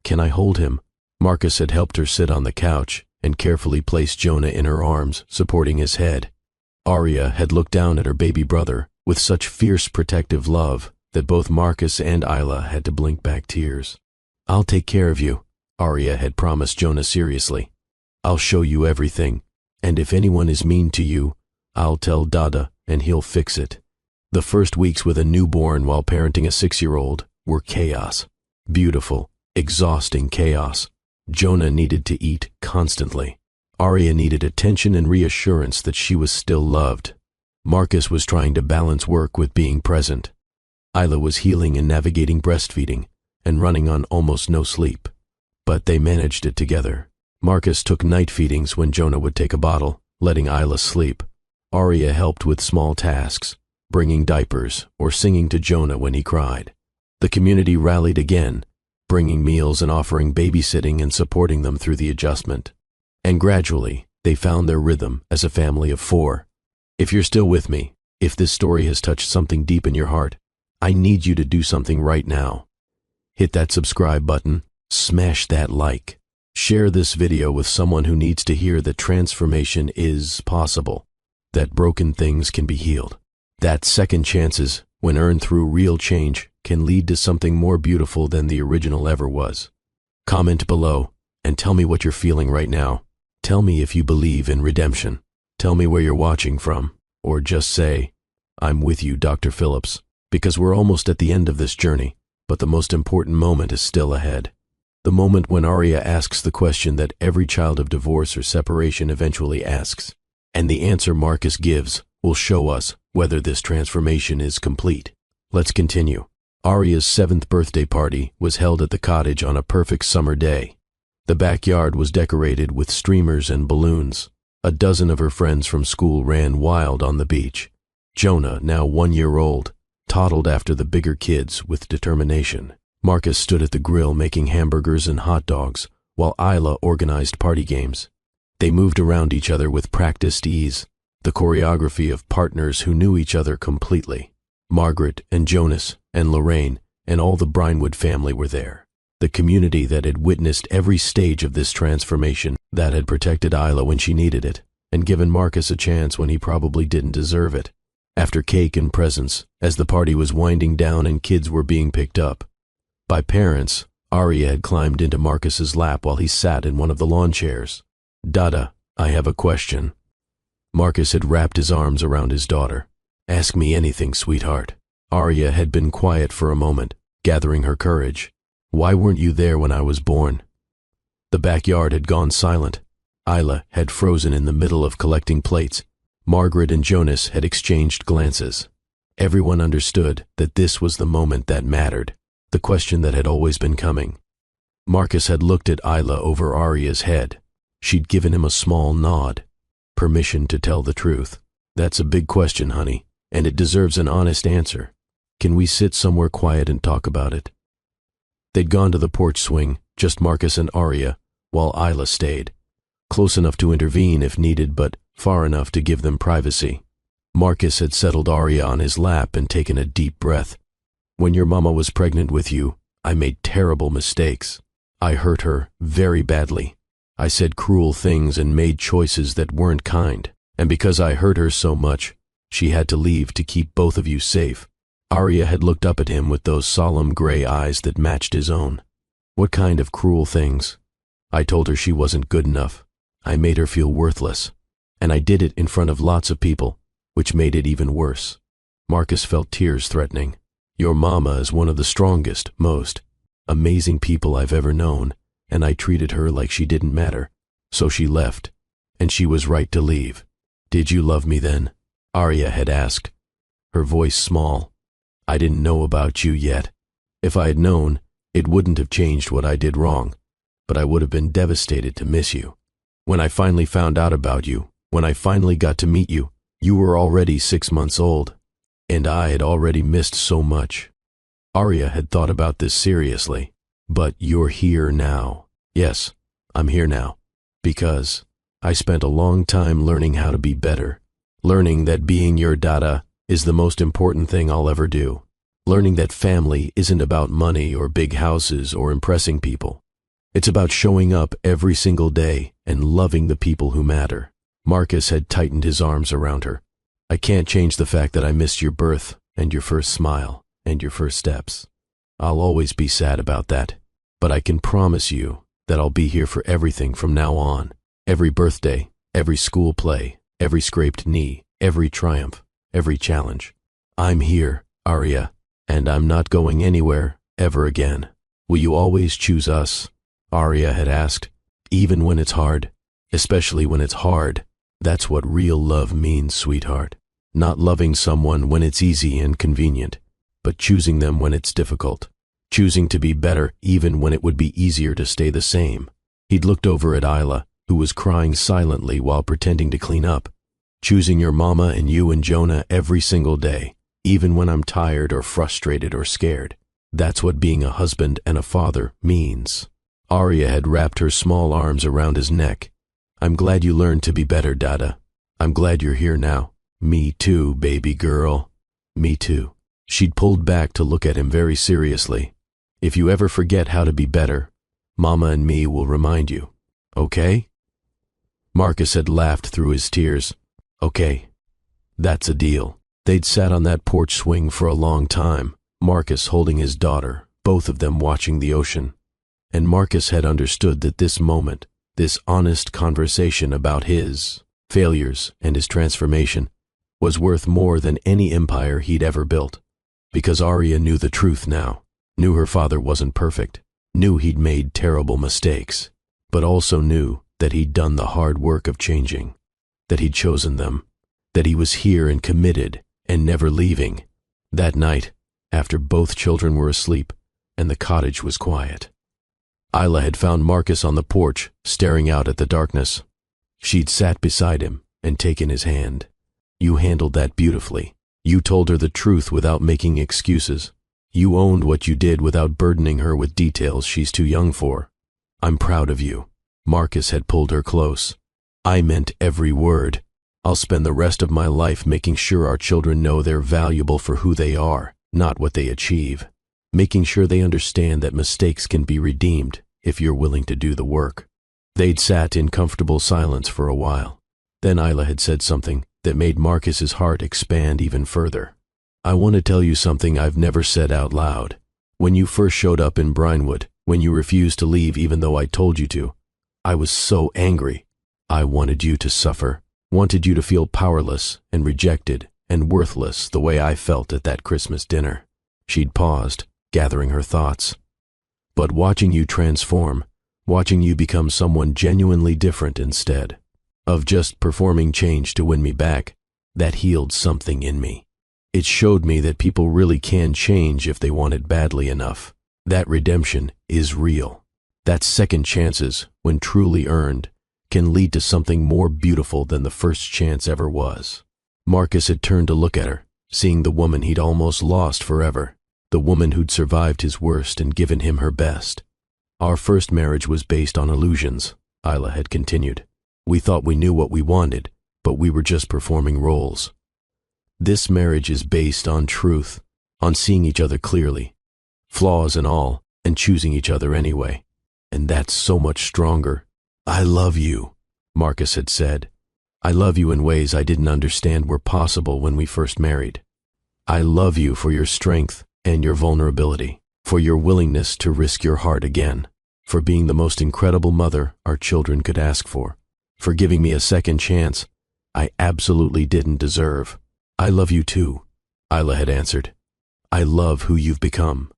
"Can I hold him?" Marcus had helped her sit on the couch and carefully placed Jonah in her arms, supporting his head. Arya had looked down at her baby brother with such fierce protective love that both Marcus and Isla had to blink back tears. "I'll take care of you," Arya had promised Jonah seriously. "I'll show you everything, and if anyone is mean to you, I'll tell Dada and he'll fix it." The first weeks with a newborn while parenting a 6-year-old were chaos. Beautiful, exhausting chaos. Jonah needed to eat constantly. Arya needed attention and reassurance that she was still loved. Marcus was trying to balance work with being present. Isla was healing and navigating breastfeeding and running on almost no sleep. But they managed it together. Marcus took night feedings when Jonah would take a bottle, letting Isla sleep. Arya helped with small tasks, bringing diapers or singing to Jonah when he cried. The community rallied again, bringing meals and offering babysitting and supporting them through the adjustment. And gradually, they found their rhythm as a family of 4. If you're still with me, If this story has touched something deep in your heart, I need you to do something right now. Hit that subscribe button, smash that like. Share this video with someone who needs to hear that transformation is possible, that broken things can be healed, that second chances, when earned through real change, can lead to something more beautiful than the original ever was. Comment below and tell me what you're feeling right now. Tell me if you believe in redemption. Tell me where you're watching from, or just say, "I'm with you, Dr. Phillips," because we're almost at the end of this journey, but the most important moment is still ahead. The moment when Arya asks the question that every child of divorce or separation eventually asks, and the answer Marcus gives will show us whether this transformation is complete. Let's continue. Arya's 7th birthday party was held at the cottage on a perfect summer day. The backyard was decorated with streamers and balloons. A dozen of her friends from school ran wild on the beach. Jonah, now 1 year old, toddled after the bigger kids with determination. Marcus stood at the grill making hamburgers and hot dogs, while Isla organized party games. They moved around each other with practiced ease, the choreography of partners who knew each other completely. Margaret and Jonas and Lorraine and all the Brinewood family were there. The community that had witnessed every stage of this transformation, that had protected Isla when she needed it, and given Marcus a chance when he probably didn't deserve it. After cake and presents, as the party was winding down and kids were being picked up by parents, Arya had climbed into Marcus's lap while he sat in one of the lawn chairs. "Dada, I have a question." Marcus had wrapped his arms around his daughter. "Ask me anything, sweetheart." Arya had been quiet for a moment, gathering her courage. "Why weren't you there when I was born?" The backyard had gone silent. Isla had frozen in the middle of collecting plates. Margaret and Jonas had exchanged glances. Everyone understood that this was the moment that mattered, the question that had always been coming. Marcus had looked at Isla over Arya's head. She'd given him a small nod. Permission to tell the truth. "That's a big question, honey, and it deserves an honest answer. Can we sit somewhere quiet and talk about it?" They'd gone to the porch swing, just Marcus and Arya, while Isla stayed, close enough to intervene if needed, but far enough to give them privacy. Marcus had settled Arya on his lap and taken a deep breath. "When your mama was pregnant with you, I made terrible mistakes. I hurt her very badly. I said cruel things and made choices that weren't kind, and because I hurt her so much, she had to leave to keep both of you safe." Arya had looked up at him with those solemn gray eyes that matched his own. "What kind of cruel things?" "I told her she wasn't good enough. I made her feel worthless. And I did it in front of lots of people, which made it even worse." Marcus felt tears threatening. "Your mama is one of the strongest, most amazing people I've ever known, and I treated her like she didn't matter. So she left, and she was right to leave." "Did you love me then?" Arya had asked, her voice small. "I didn't know about you yet. If I had known, it wouldn't have changed what I did wrong, but I would have been devastated to miss you. When I finally found out about you, when I finally got to meet you, you were already 6 months old, and I had already missed so much." Arya had thought about this seriously. "But you're here now." "Yes, I'm here now, because I spent a long time learning how to be better, learning that being your dada is the most important thing I'll ever do, learning that family isn't about money or big houses or impressing people. It's about showing up every single day and loving the people who matter." Marcus had tightened his arms around her. "I can't change the fact that I missed your birth and your first smile and your first steps. I'll always be sad about that, but I can promise you that I'll be here for everything from now on. Every birthday, every school play, every scraped knee, every triumph, every challenge. I'm here, Arya, and I'm not going anywhere ever again. Will you always choose us?" Arya had asked. "Even when it's hard, especially when it's hard. That's what real love means, sweetheart. Not loving someone when it's easy and convenient, but choosing them when it's difficult. Choosing to be better even when it would be easier to stay the same." He'd looked over at Isla, who was crying silently while pretending to clean up. "Choosing your mama and you and Jonah every single day, even when I'm tired or frustrated or scared. That's what being a husband and a father means." Arya had wrapped her small arms around his neck. "I'm glad you learned to be better, Dada. I'm glad you're here now. Me too, baby girl. Me too. She'd pulled back to look at him very seriously. If you ever forget how to be better, Mama and me will remind you. Okay? Marcus had laughed through his tears. Okay. That's a deal. They'd sat on that porch swing for a long time, Marcus holding his daughter, both of them watching the ocean. And Marcus had understood that this moment, this honest conversation about his failures and his transformation, was worth more than any empire he'd ever built. Because Arya knew the truth now, knew her father wasn't perfect, knew he'd made terrible mistakes, but also knew that he'd done the hard work of changing, that he'd chosen them, that he was here and committed and never leaving. That night, after both children were asleep and the cottage was quiet, Isla had found Marcus on the porch, staring out at the darkness. She'd sat beside him and taken his hand. You handled that beautifully. You told her the truth without making excuses. You owned what you did without burdening her with details she's too young for. I'm proud of you. Marcus had pulled her close. I meant every word. I'll spend the rest of my life making sure our children know they're valuable for who they are, not what they achieve. Making sure they understand that mistakes can be redeemed if you're willing to do the work. They'd sat in comfortable silence for a while. Then Isla had said something that made Marcus's heart expand even further. I want to tell you something I've never said out loud. When you first showed up in Brinewood, when you refused to leave even though I told you to, I was so angry. I wanted you to suffer, wanted you to feel powerless and rejected and worthless the way I felt at that Christmas dinner. She'd paused, gathering her thoughts. But watching you transform, watching you become someone genuinely different instead of just performing change to win me back, that healed something in me. It showed me that people really can change if they want it badly enough. That redemption is real. That second chances, when truly earned, can lead to something more beautiful than the first chance ever was. Marcus had turned to look at her, seeing the woman he'd almost lost forever, the woman who'd survived his worst and given him her best. Our first marriage was based on illusions, Isla had continued. We thought we knew what we wanted, but we were just performing roles. This marriage is based on truth, on seeing each other clearly, flaws and all, and choosing each other anyway. And that's so much stronger. I love you, Marcus had said. I love you in ways I didn't understand were possible when we first married. I love you for your strength and your vulnerability, for your willingness to risk your heart again, for being the most incredible mother our children could ask for giving me a second chance I absolutely didn't deserve. I love you too, Isla had answered. I love who you've become.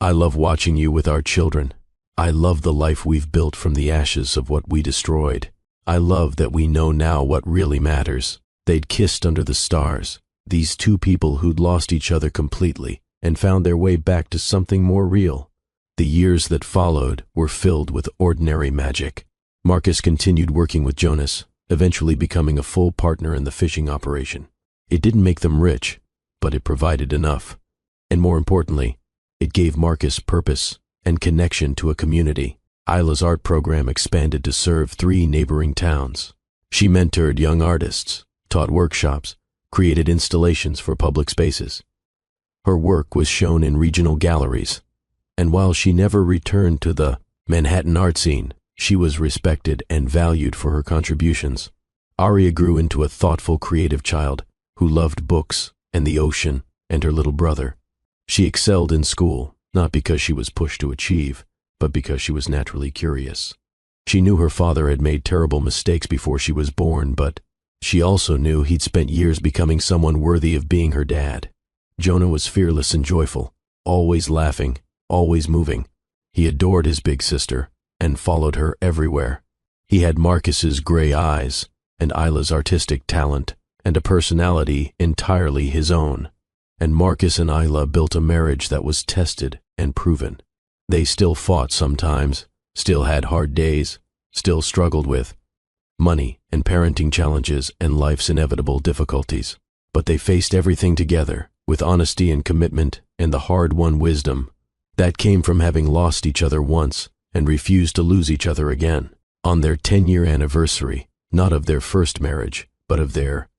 I love watching you with our children. I love the life we've built from the ashes of what we destroyed. I love that we know now what really matters. They'd kissed under the stars, these two people who'd lost each other completely and found their way back to something more real. The years that followed were filled with ordinary magic. Marcus continued working with Jonas, eventually becoming a full partner in the fishing operation. It didn't make them rich, but it provided enough. And more importantly, it gave Marcus purpose and connection to a community. Isla's art program expanded to serve 3 neighboring towns. She mentored young artists, taught workshops, created installations for public spaces. Her work was shown in regional galleries, and while she never returned to the Manhattan art scene, she was respected and valued for her contributions. Arya grew into a thoughtful, creative child who loved books and the ocean and her little brother. She excelled in school, not because she was pushed to achieve, but because she was naturally curious. She knew her father had made terrible mistakes before she was born, but she also knew he'd spent years becoming someone worthy of being her dad. Jonah was fearless and joyful, always laughing, always moving. He adored his big sister and followed her everywhere. He had Marcus's gray eyes and Isla's artistic talent and a personality entirely his own. And Marcus and Isla built a marriage that was tested and proven. They still fought sometimes, still had hard days, still struggled with money and parenting challenges and life's inevitable difficulties. But they faced everything together with honesty and commitment and the hard-won wisdom that came from having lost each other once and refused to lose each other again. On their 10-year anniversary, not of their first marriage, but of their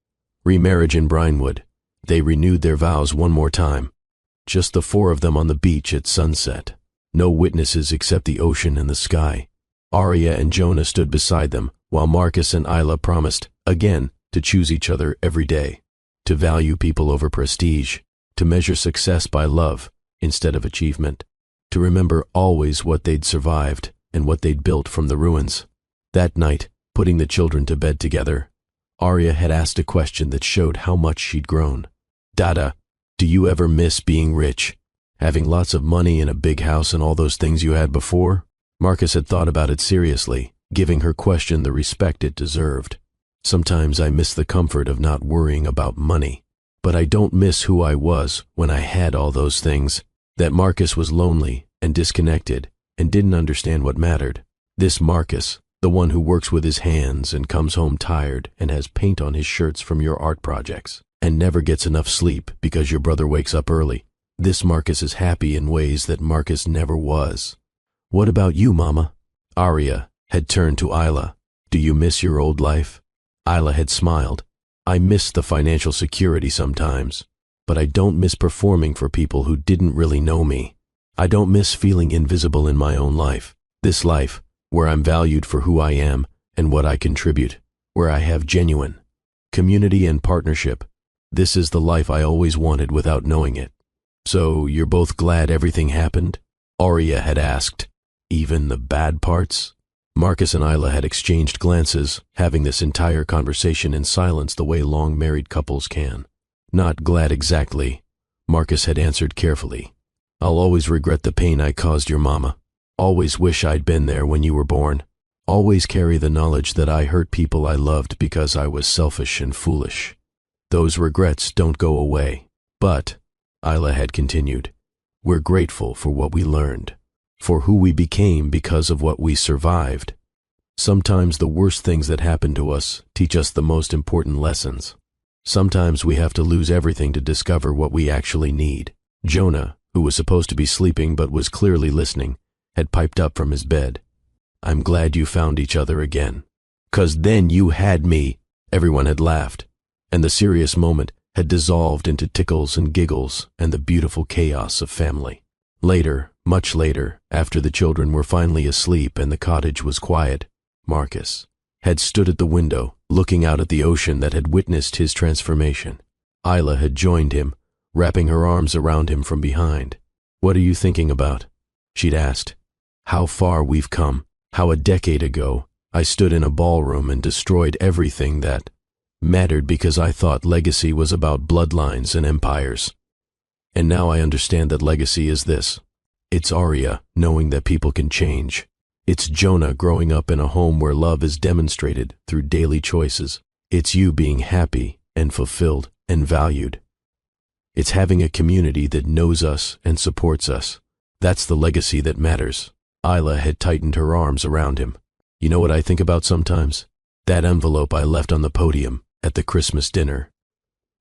Remarriage in Brinewood. They renewed their vows one more time. Just the four of them on the beach at sunset. No witnesses except the ocean and the sky. Arya and Jonah stood beside them, while Marcus and Isla promised, again, to choose each other every day, to value people over prestige, to measure success by love instead of achievement, to remember always what they'd survived and what they'd built from the ruins. That night, putting the children to bed together, Arya had asked a question that showed how much she'd grown. Dada, do you ever miss being rich? Having lots of money and a big house and all those things you had before? Marcus had thought about it seriously, giving her question the respect it deserved. Sometimes I miss the comfort of not worrying about money, but I don't miss who I was when I had all those things. That Marcus was lonely and disconnected and didn't understand what mattered. This Marcus, the one who works with his hands and comes home tired and has paint on his shirts from your art projects and never gets enough sleep because your brother wakes up early. This Marcus is happy in ways that Marcus never was. What about you, Mama? Arya had turned to Isla. Do you miss your old life? Isla had smiled. I miss the financial security sometimes, but I don't miss performing for people who didn't really know me. I don't miss feeling invisible in my own life. This life, where I'm valued for who I am and what I contribute, where I have genuine community and partnership. This is the life I always wanted without knowing it. So you're both glad everything happened? Arya had asked. Even the bad parts? Marcus and Isla had exchanged glances, having this entire conversation in silence the way long married couples can. Not glad exactly, Marcus had answered carefully. I'll always regret the pain I caused your mama. Always wish I'd been there when you were born. Always carry the knowledge that I hurt people I loved because I was selfish and foolish. Those regrets don't go away. But, Isla had continued, we're grateful for what we learned, for who we became because of what we survived. Sometimes the worst things that happen to us teach us the most important lessons. Sometimes we have to lose everything to discover what we actually need. Jonah, who was supposed to be sleeping but was clearly listening, had piped up from his bed. I'm glad you found each other again. 'Cause then you had me. Everyone had laughed, and the serious moment had dissolved into tickles and giggles and the beautiful chaos of family. Later, much later, after the children were finally asleep and the cottage was quiet, Marcus had stood at the window, looking out at the ocean that had witnessed his transformation. Isla had joined him, wrapping her arms around him from behind. What are you thinking about? She'd asked. How far we've come. How a decade ago, I stood in a ballroom and destroyed everything that mattered because I thought legacy was about bloodlines and empires. And now I understand that legacy is this. It's Arya knowing that people can change. It's Jonah growing up in a home where love is demonstrated through daily choices. It's you being happy and fulfilled and valued. It's having a community that knows us and supports us. That's the legacy that matters. Isla had tightened her arms around him. You know what I think about sometimes? That envelope I left on the podium at the Christmas dinner.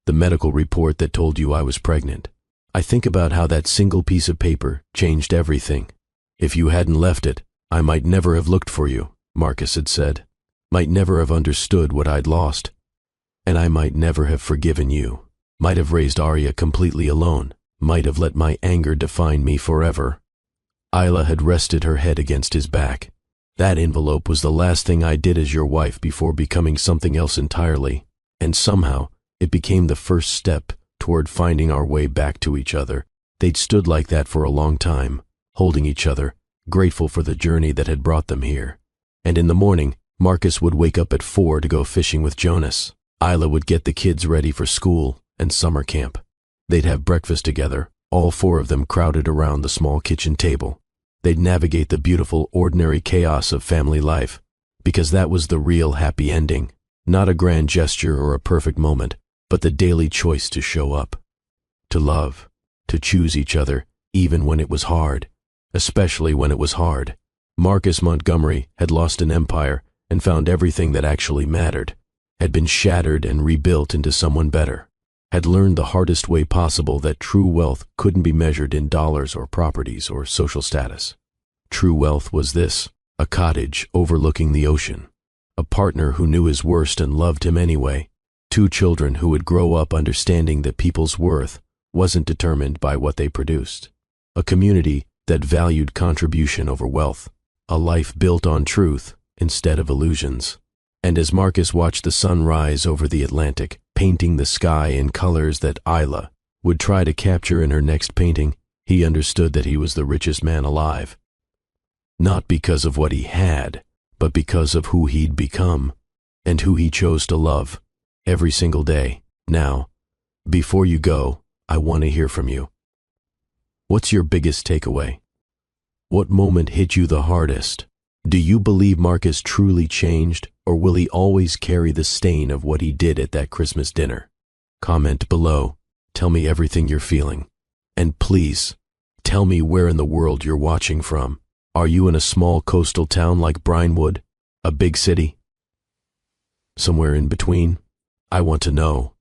The medical report that told you I was pregnant. I think about how that single piece of paper changed everything. If you hadn't left it, I might never have looked for you, Marcus had said. Might never have understood what I'd lost. And I might never have forgiven you. Might have raised Arya completely alone. Might have let my anger define me forever. Isla had rested her head against his back. That envelope was the last thing I did as your wife before becoming something else entirely. And somehow, it became the first step toward finding our way back to each other. They'd stood like that for a long time, holding each other, grateful for the journey that had brought them here. And in the morning, Marcus would wake up at 4 to go fishing with Jonas. Isla would get the kids ready for school and summer camp. They'd have breakfast together, all four of them crowded around the small kitchen table. They'd navigate the beautiful, ordinary chaos of family life, because that was the real happy ending. Not a grand gesture or a perfect moment, but the daily choice to show up, to love, to choose each other, even when it was hard, especially when it was hard. Marcus Montgomery had lost an empire and found everything that actually mattered, had been shattered and rebuilt into someone better, had learned the hardest way possible that true wealth couldn't be measured in dollars or properties or social status. True wealth was this: a cottage overlooking the ocean, a partner who knew his worst and loved him anyway, Two children who would grow up understanding that people's worth wasn't determined by what they produced. A community that valued contribution over wealth. A life built on truth instead of illusions. And as Marcus watched the sun rise over the Atlantic, painting the sky in colors that Isla would try to capture in her next painting, he understood that he was the richest man alive. Not because of what he had, but because of who he'd become, and who he chose to love, every single day. Now, before you go, I want to hear from you. What's your biggest takeaway? What moment hit you the hardest? Do you believe Marcus truly changed, or will he always carry the stain of what he did at that Christmas dinner? Comment below. Tell me everything you're feeling. And please, tell me where in the world you're watching from. Are you in a small coastal town like Brinewood? A big city? Somewhere in between? I want to know.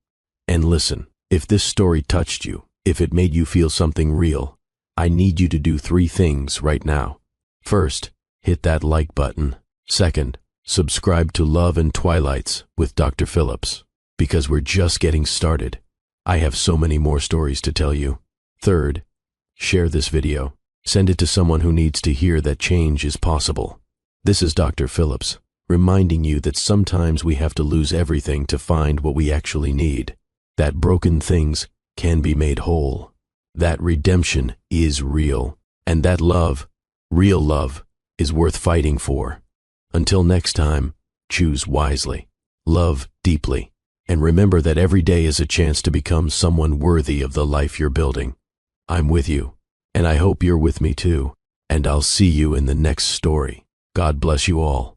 And listen, if this story touched you, if it made you feel something real, I need you to do 3 things right now. First, hit that like button. Second, subscribe to Love and Twilights with Dr. Phillips, because we're just getting started. I have so many more stories to tell you. Third, share this video. Send it to someone who needs to hear that change is possible. This is Dr. Phillips, reminding you that sometimes we have to lose everything to find what we actually need. That broken things can be made whole. That redemption is real. And that love, real love, is worth fighting for. Until next time, choose wisely, love deeply, and remember that every day is a chance to become someone worthy of the life you're building. I'm with you, and I hope you're with me too, and I'll see you in the next story. God bless you all.